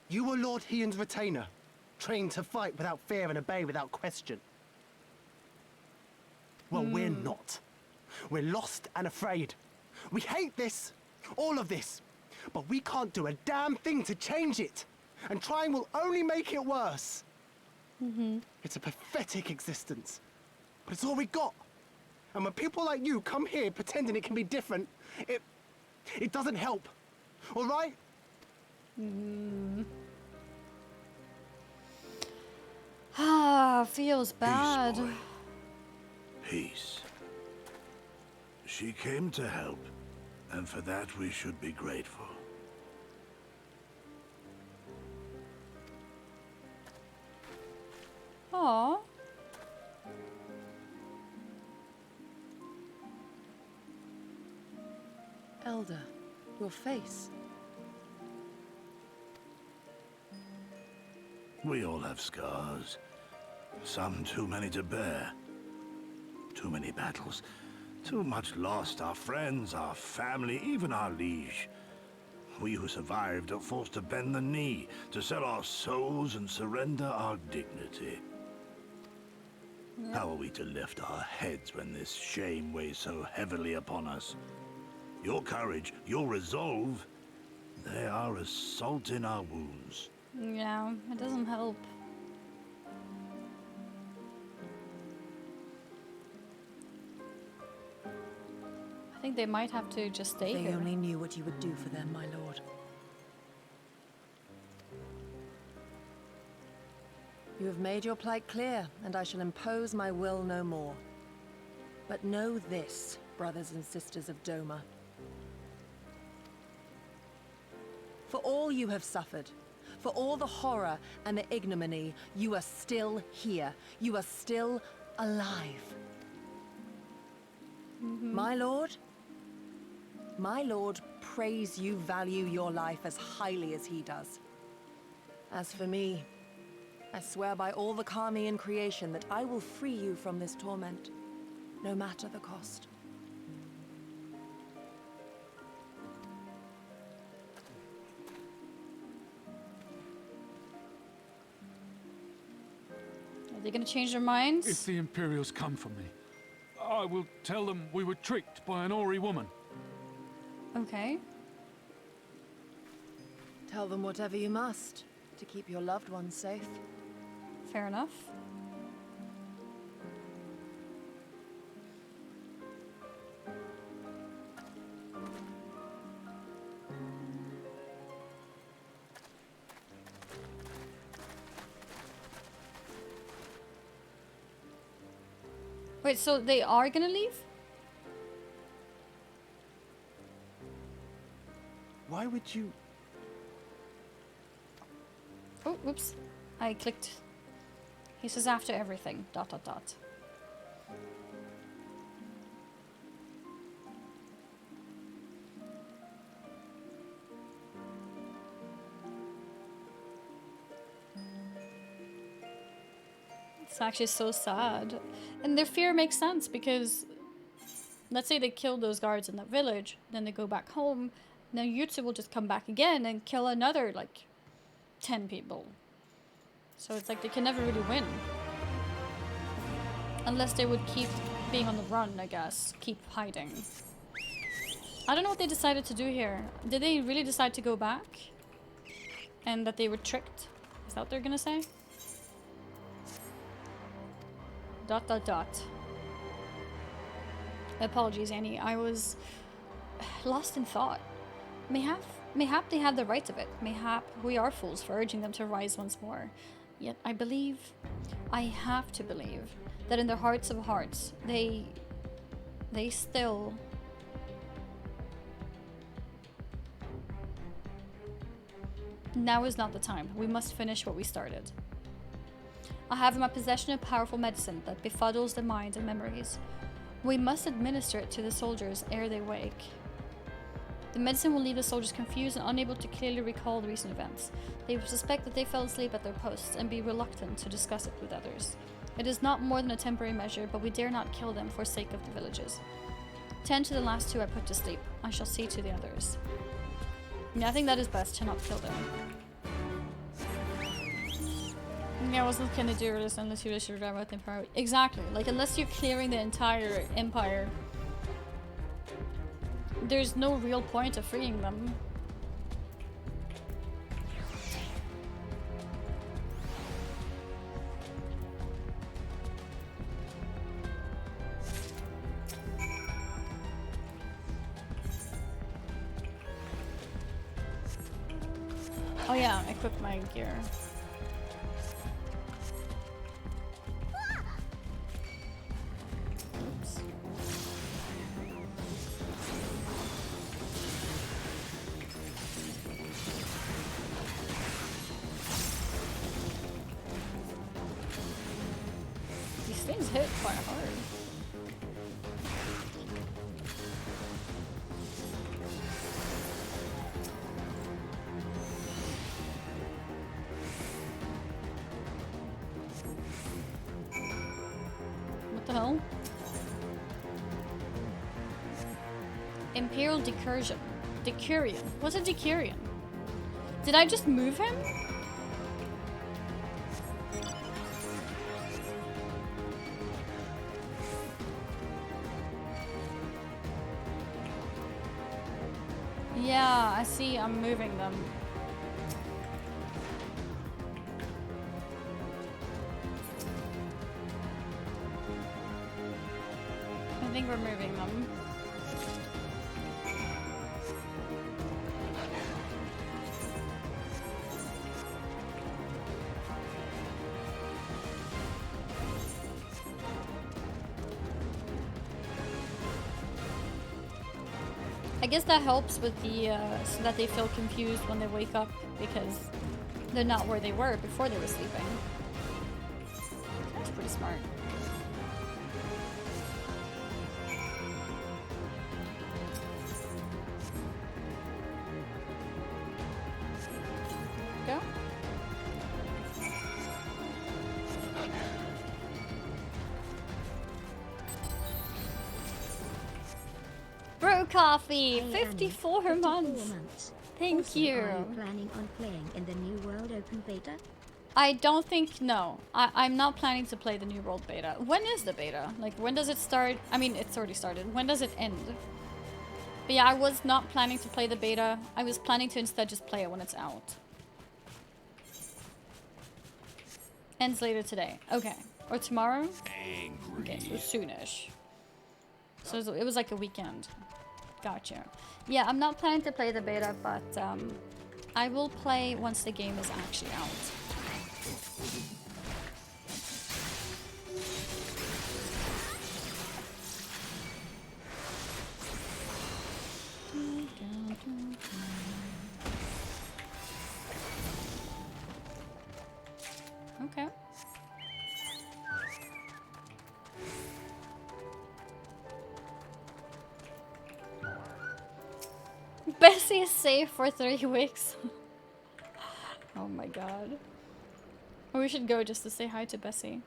You were Lord Hien's retainer, trained to fight without fear and obey without question. Well, we're not. We're lost and afraid. We hate this, all of this, but we can't do a damn thing to change it. And trying will only make it worse. It's a pathetic existence, but it's all we got. And when people like you come here pretending it can be different, it doesn't help. All right? Ah, feels bad. Peace, boy. Peace. She came to help, and for that we should be grateful. elder, your face. We all have scars. Some too many to bear. Too many battles. Too much lost. Our friends, our family, even our liege. We who survived are forced to bend the knee, to sell our souls and surrender our dignity. How are we to lift our heads when this shame weighs so heavily upon us? Your courage, your resolve, they are as salt in our wounds. Yeah, it doesn't help. I think they might have to just stay here. They only knew what you would do for them, my lord. You have made your plight clear, and I shall impose my will no more. But know this, brothers and sisters of Doma. For all you have suffered, for all the horror and the ignominy, you are still here. You are still alive. My lord prays you value your life as highly as he does. As for me, I swear by all the Kami in creation that I will free you from this torment, no matter the cost. Are they gonna change their minds? If the Imperials come for me, I will tell them we were tricked by an Ori woman. Okay. Tell them whatever you must to keep your loved ones safe. Fair enough. Wait, so they are gonna leave? Why would you... Oh, oops. I clicked. He says after everything, ... It's actually so sad. And their fear makes sense because let's say they kill those guards in that village, then they go back home, then Yutsu will just come back again and kill another, like, 10 people. So it's like they can never really win. Unless they would keep being on the run, I guess. Keep hiding. I don't know what they decided to do here. Did they really decide to go back? And that they were tricked? Is that what they're gonna say? ... Apologies, Annie. I was lost in thought. Mayhap they have the right of it. Mayhap we are fools for urging them to rise once more. Yet I have to believe, that in their hearts of hearts, they still... Now is not the time. We must finish what we started. I have in my possession a powerful medicine that befuddles the mind and memories. We must administer it to the soldiers ere they wake. The medicine will leave the soldiers confused and unable to clearly recall the recent events. They will suspect that they fell asleep at their posts and be reluctant to discuss it with others. It is not more than a temporary measure, but we dare not kill them for sake of the villages. Tend to the last two I put to sleep. I shall see to the others. Yeah, I think that is best to not kill them. Yeah, I wasn't gonna do this unless you wish to drive out the Empire. Exactly. Like, unless you're clearing the entire Empire, there's no real point of freeing them. Oh yeah, equip my gear. Oops. These things hit quite hard. the hell? Imperial Decurion. Decurion. What's a Decurion? Did I just move him? Yeah, I see. I'm moving them. I think we're moving them. I guess that helps with the, so that they feel confused when they wake up because they're not where they were before they were sleeping. That's pretty smart. Go. Brew coffee, Hey, 54 Annie, 54 months. Thank Also, you. Are you planning on playing in the New World Open Beta? I don't think, no. I'm not planning to play the New World Beta. When is the beta? Like, when does it start? I mean, it's already started. When does it end? But yeah, I was not planning to play the beta. I was planning to instead just play it when it's out. Ends later today. Okay. Or tomorrow? Angry. Okay, so soonish. So it was like a weekend. Gotcha. Yeah, I'm not planning to play the beta, but I will play once the game is actually out. Okay. Bessie is safe for 3 weeks. Oh my god. We should go just to say hi to Bessie.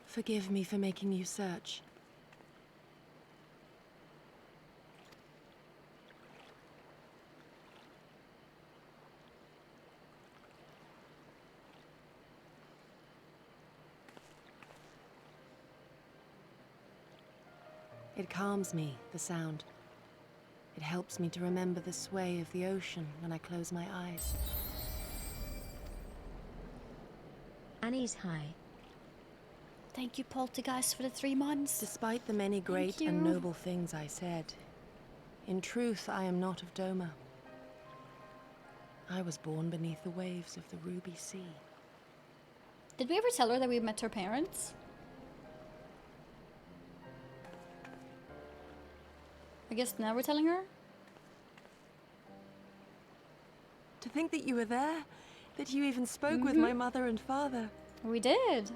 Forgive me for making you search. It calms me, the sound. It helps me to remember the sway of the ocean when I close my eyes. Annie's high. Thank you, Poltergeist, for the 3 months. Despite the many great and noble things I said, in truth, I am not of Doma. I was born beneath the waves of the Ruby Sea. Did we ever tell her that we met her parents? I guess now we're telling her? To think that you were there, that you even spoke with my mother and father. We did.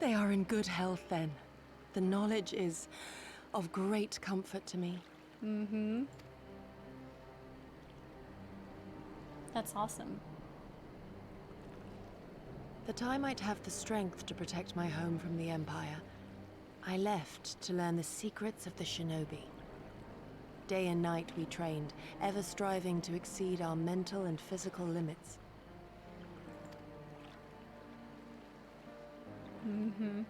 They are in good health then. The knowledge is of great comfort to me. Mm-hmm. That's awesome. That I might have the strength to protect my home from the Empire, I left to learn the secrets of the shinobi. Day and night we trained, ever striving to exceed our mental and physical limits. Mm-hmm.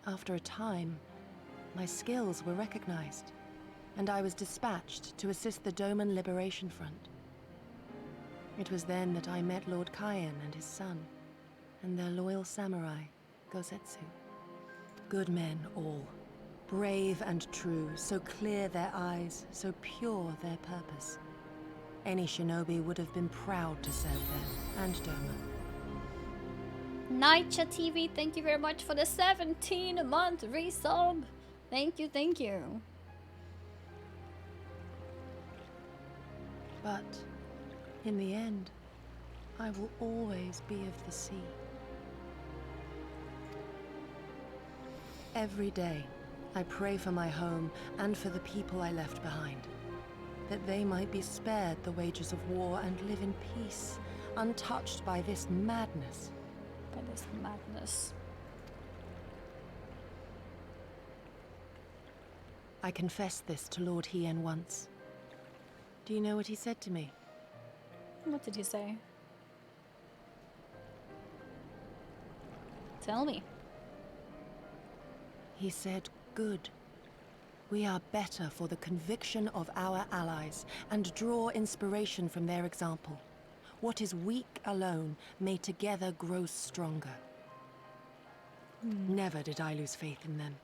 After a time, my skills were recognized, and I was dispatched to assist the Doman Liberation Front. It was then that I met Lord Kayan and his son, and their loyal samurai, Gosetsu. Good men all, brave and true, so clear their eyes, so pure their purpose. Any shinobi would have been proud to serve them and Doma. Nightcha TV, thank you very much for the 17-month resub. Thank you, thank you. But in the end, I will always be of the sea. Every day, I pray for my home and for the people I left behind, that they might be spared the wages of war and live in peace, untouched by this madness. By this madness. I confessed this to Lord Hien once. Do you know what he said to me? What did he say? Tell me. He said, "Good. We are better for the conviction of our allies and draw inspiration from their example. What is weak alone may together grow stronger." Never did I lose faith in them.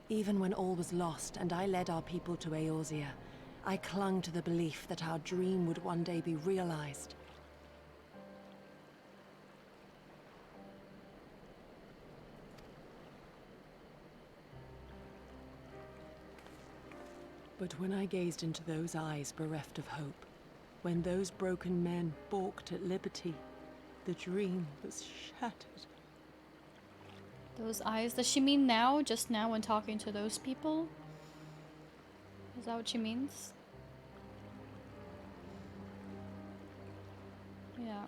Even when all was lost and I led our people to Eorzea, I clung to the belief that our dream would one day be realized. But when I gazed into those eyes bereft of hope, when those broken men balked at liberty, the dream was shattered. Those eyes. Does she mean now? Just now when talking to those people? Is that what she means? Yeah.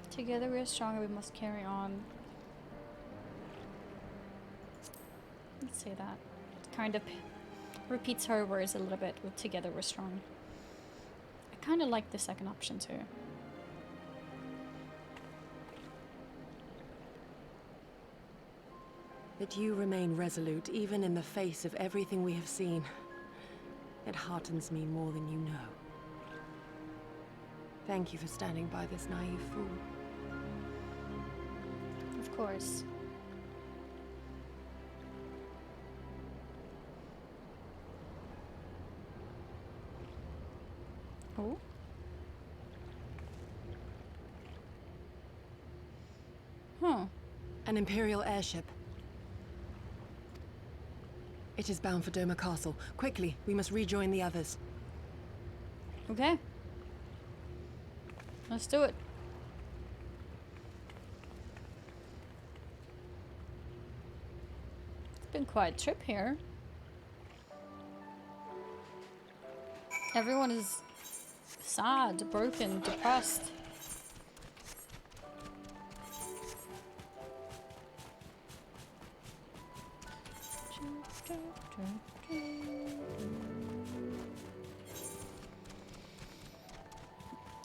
Together we are stronger, we must carry on. Let's say that. It kind of repeats her words a little bit with "together we're strong." I kind of like the second option too. That you remain resolute even in the face of everything we have seen. It heartens me more than you know. Thank you for standing by this naive fool. Of course. Oh. Huh. An Imperial airship. It is bound for Doma Castle. Quickly, we must rejoin the others. Okay. Let's do it. It's been quite a trip here. Everyone is sad, broken, depressed.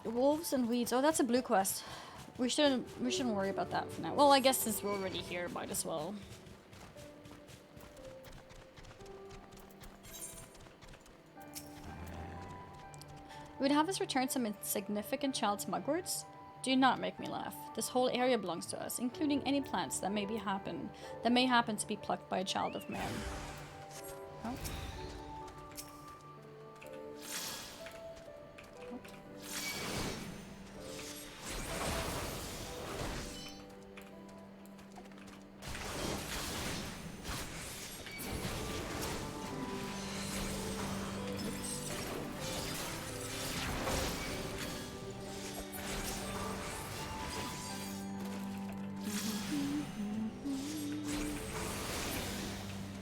Wolves and weeds. Oh, that's a blue quest. We shouldn't worry about that for now. Well, I guess since we're already here, might as well. We'd have us return some insignificant child's mugworts? Do not make me laugh. This whole area belongs to us, including any plants that may happen to be plucked by a child of man. Oh.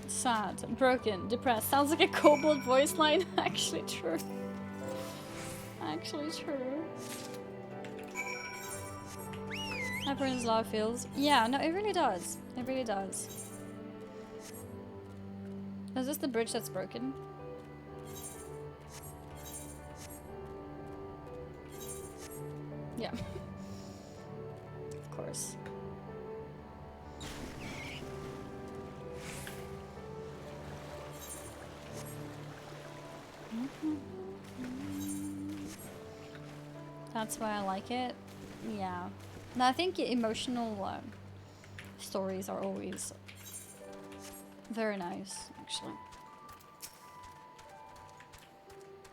Sad, broken, depressed. Sounds like a kobold voice line. Actually true. Actually true. Everyone's love feels. Yeah, no, it really does. It really does. Is this the bridge that's broken? Yeah. Of course. That's why I like it. Yeah. No, I think emotional stories are always very nice, actually.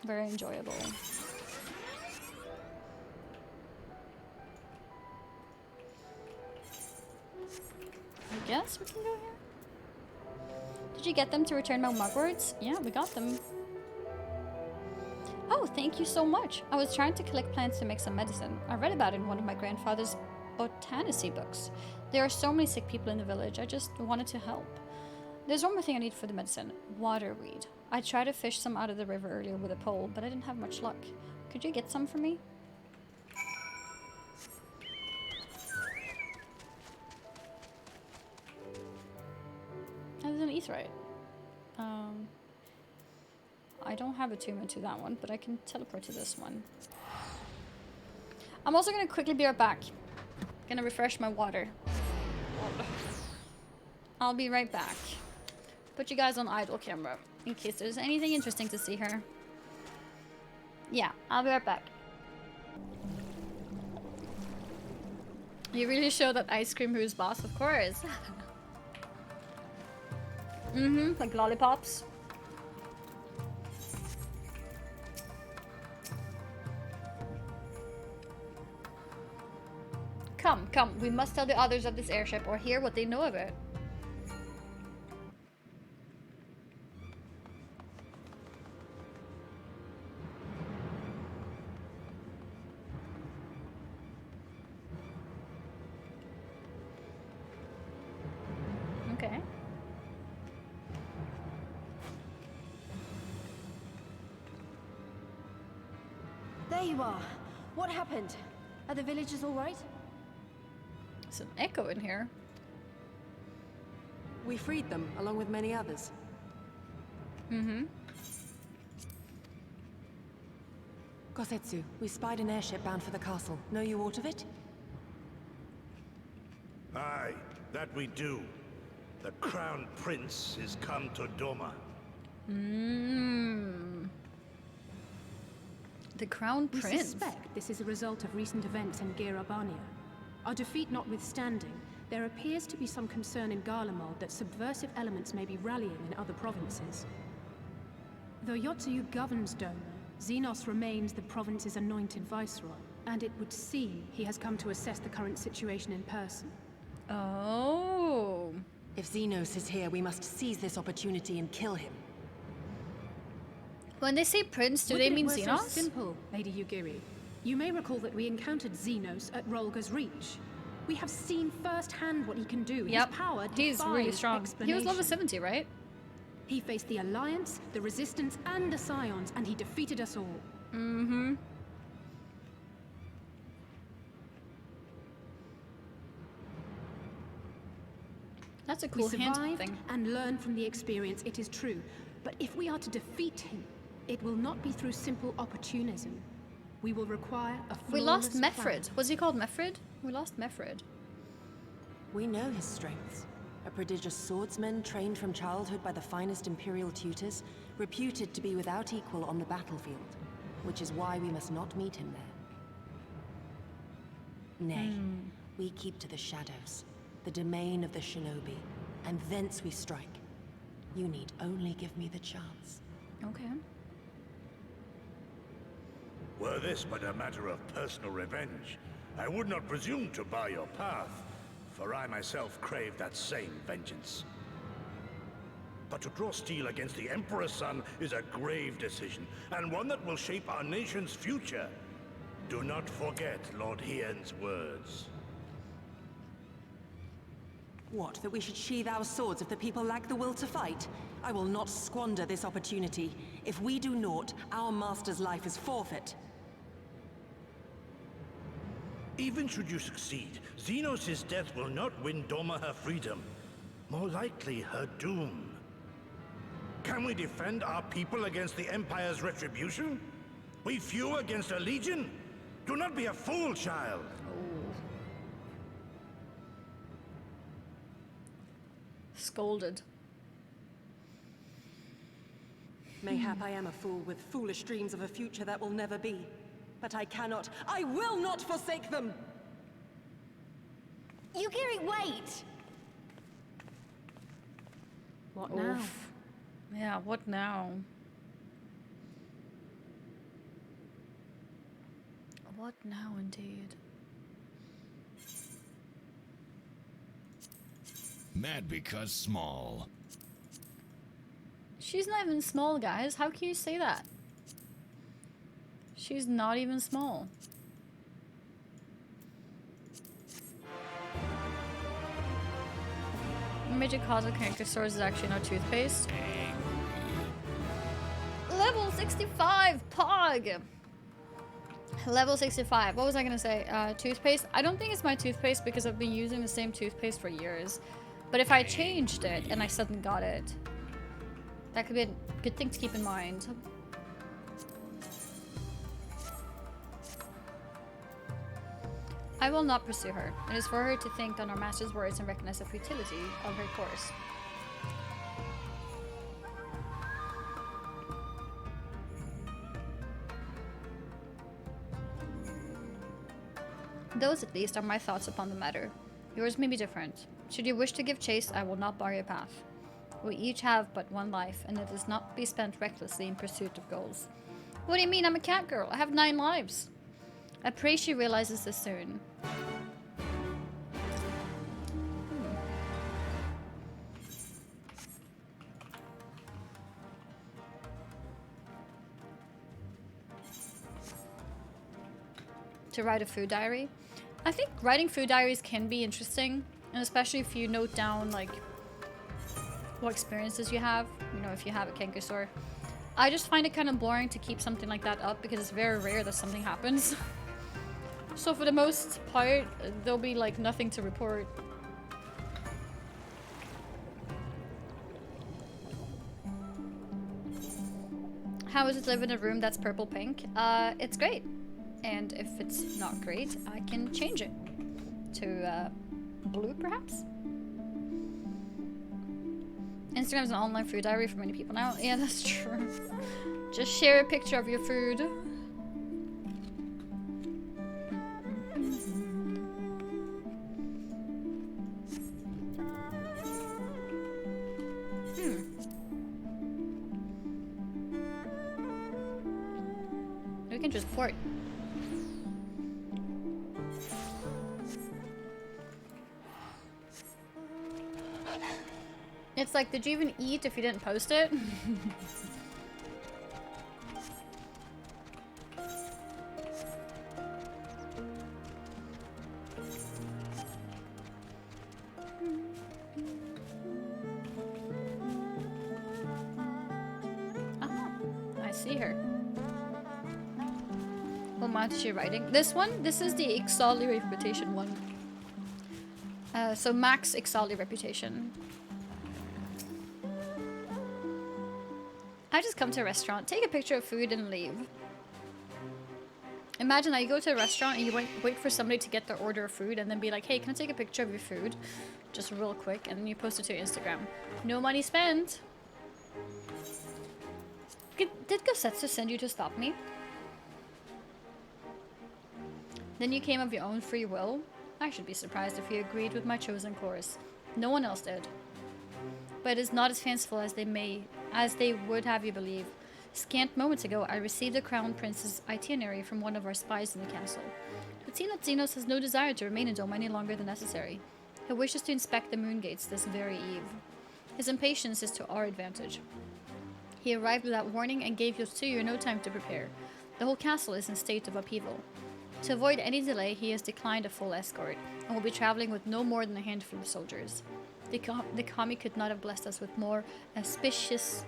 Very enjoyable. I guess we can go here. Did you get them to return my mugworts? Yeah, we got them. Oh, thank you so much. I was trying to collect plants to make some medicine. I read about it in one of my grandfather's botanicy books. There are so many sick people in the village. I just wanted to help. There's one more thing I need for the medicine. Waterweed. I tried to fish some out of the river earlier with a pole, but I didn't have much luck. Could you get some for me? There's an aetheryte. I don't have attunement to that one, but I can teleport to this one. I'm also gonna quickly be right back. Gonna refresh my water. I'll be right back. Put you guys on idle camera in case there's anything interesting to see here. Yeah, I'll be right back. You really show that ice cream who's boss, of course. Like lollipops. Come, come, we must tell the others of this airship or hear what they know of it. Okay. There you are. What happened? Are the villagers all right? There's an echo in here. We freed them, along with many others. Kosetsu, we spied an airship bound for the castle. Know you aught of it? Aye, that we do. The Crown Prince is come to Doma. The Crown We Prince. suspect this is a result of recent events in Girabania. Our defeat notwithstanding, there appears to be some concern in Garlemald that subversive elements may be rallying in other provinces. Though Yotsuyu governs Doma, Xenos remains the province's anointed viceroy, and it would seem he has come to assess the current situation in person. Oh. If Xenos is here, we must seize this opportunity and kill him. When they say prince, do they mean Wouldn't it Xenos? were so simple, Lady Yugiri. You may recall that we encountered Xenos at Rolga's Reach. We have seen firsthand what he can do. Yep. His power He's really defies strong. He was level explanation. 70, right? He faced the Alliance, the Resistance, and the Scions, and he defeated us all. That's a cool we hand survived thing. and learned from the experience, it is true. But if we are to defeat him, it will not be through simple opportunism. We will require a flawless We lost plan. Mefrid. Was he called Mefrid? We lost Mefrid. We know his strengths. A prodigious swordsman trained from childhood by the finest Imperial tutors, reputed to be without equal on the battlefield, which is why we must not meet him there. Nay, we keep to the shadows, the domain of the shinobi, and thence we strike. You need only give me the chance. Okay. Were this but a matter of personal revenge, I would not presume to bar your path, for I myself crave that same vengeance. But to draw steel against the Emperor's son is a grave decision, and one that will shape our nation's future. Do not forget Lord Hien's words. What, that we should sheathe our swords if the people lack the will to fight? I will not squander this opportunity. If we do naught, our master's life is forfeit. Even should you succeed, Xenos' death will not win Doma her freedom. More likely, her doom. Can we defend our people against the Empire's retribution? We few against a legion? Do not be a fool, child. Scolded. Mayhap I am a fool with foolish dreams of a future that will never be. But I will not forsake them! Yugiri, wait! What now? Yeah, what now? What now, indeed? Mad because small. She's not even small, guys. How can you say that? She's not even small. The major cause of canker sores is actually not toothpaste. Level 65, Pog! Level 65. What was I gonna say? Toothpaste? I don't think it's my toothpaste because I've been using the same toothpaste for years. But if I changed it and I suddenly got it, that could be a good thing to keep in mind. I will not pursue her. It is for her to think on our master's words and recognize the futility of her course. Those, at least, are my thoughts upon the matter. Yours may be different. Should you wish to give chase, I will not bar your path. We each have but one life, and it does not be spent recklessly in pursuit of goals. What do you mean? I'm a cat girl. I have 9 lives. I pray she realizes this soon. To write a food diary. I think writing food diaries can be interesting, and especially if you note down like what experiences you have, you know, if you have a canker sore. I just find it kind of boring to keep something like that up because it's very rare that something happens. So for the most part, there'll be like nothing to report. How is it to live in a room that's purple pink? It's great. And if it's not great, I can change it to blue, perhaps? Instagram's an online food diary for many people now. Yeah, that's true. Just share a picture of your food. We can just port. It's like, did you even eat if you didn't post it? I see her. What amount is she writing? This one? This is the Ixali reputation one. So max Ixali reputation. I just come to a restaurant, take a picture of food and leave. Imagine that you go to a restaurant and you wait for somebody to get their order of food and then be like, hey, can I take a picture of your food? Just real quick, and then you post it to your Instagram. No money spent. Did Gosetsu send you to stop me? Then you came of your own free will? I should be surprised if you agreed with my chosen course. No one else did. But it is not as fanciful as they would have you believe. Scant moments ago, I received the Crown Prince's itinerary from one of our spies in the castle. It seems that Xenos has no desire to remain in Dome any longer than necessary. He wishes to inspect the moon gates this very eve. His impatience is to our advantage. He arrived without warning and gave you no time to prepare. The whole castle is in a state of upheaval. To avoid any delay, he has declined a full escort, and will be traveling with no more than a handful of soldiers. The kami could not have blessed us with more auspicious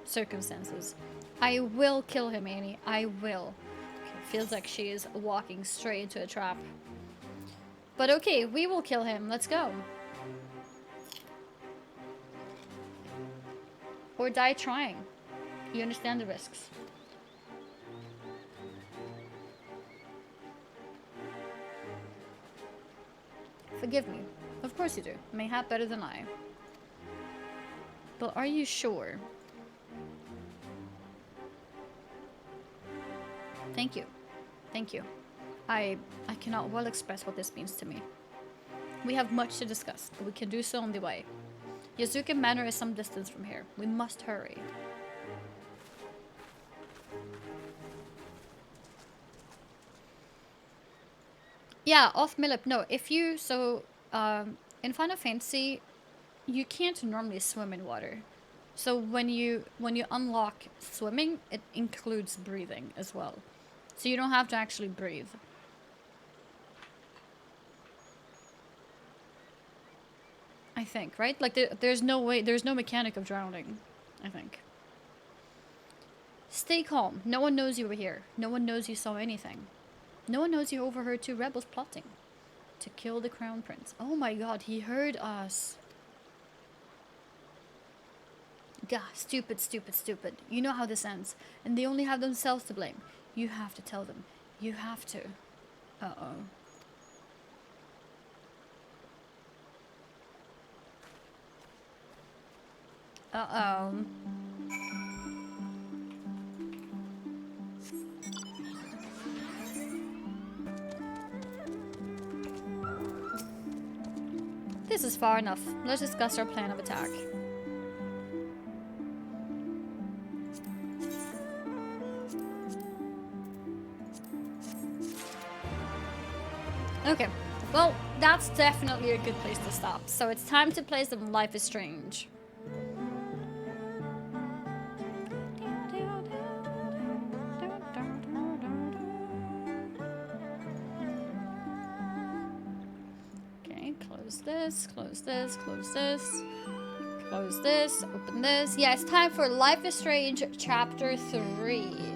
circumstances. I will kill him, Annie. I will. Okay, feels like she is walking straight into a trap. But okay, we will kill him. Let's go. Or die trying. You understand the risks. Forgive me. Of course you do. Mayhap better than I. But are you sure? Thank you. Thank you. I cannot well express what this means to me. We have much to discuss, but we can do so on the way. Yazuka Manor is some distance from here. We must hurry. Yeah, off Millip. No, if you... So, in Final Fantasy, you can't normally swim in water. So when you unlock swimming, it includes breathing as well. So you don't have to actually breathe. I think, right? Like there's no way, there's no mechanic of drowning, I think. Stay calm. No one knows you were here. No one knows you saw anything. No one knows you overheard 2 rebels plotting to kill the crown prince. Oh my god, he heard us. Gah, stupid, stupid, stupid. You know how this ends. And they only have themselves to blame. You have to tell them. You have to. Uh-oh. Uh-oh. This is far enough. Let's discuss our plan of attack. Okay, well, that's definitely a good place to stop. So it's time to play some Life is Strange. Okay, close this, close this, close this, close this, open this. Yeah, it's time for Life is Strange Chapter 3.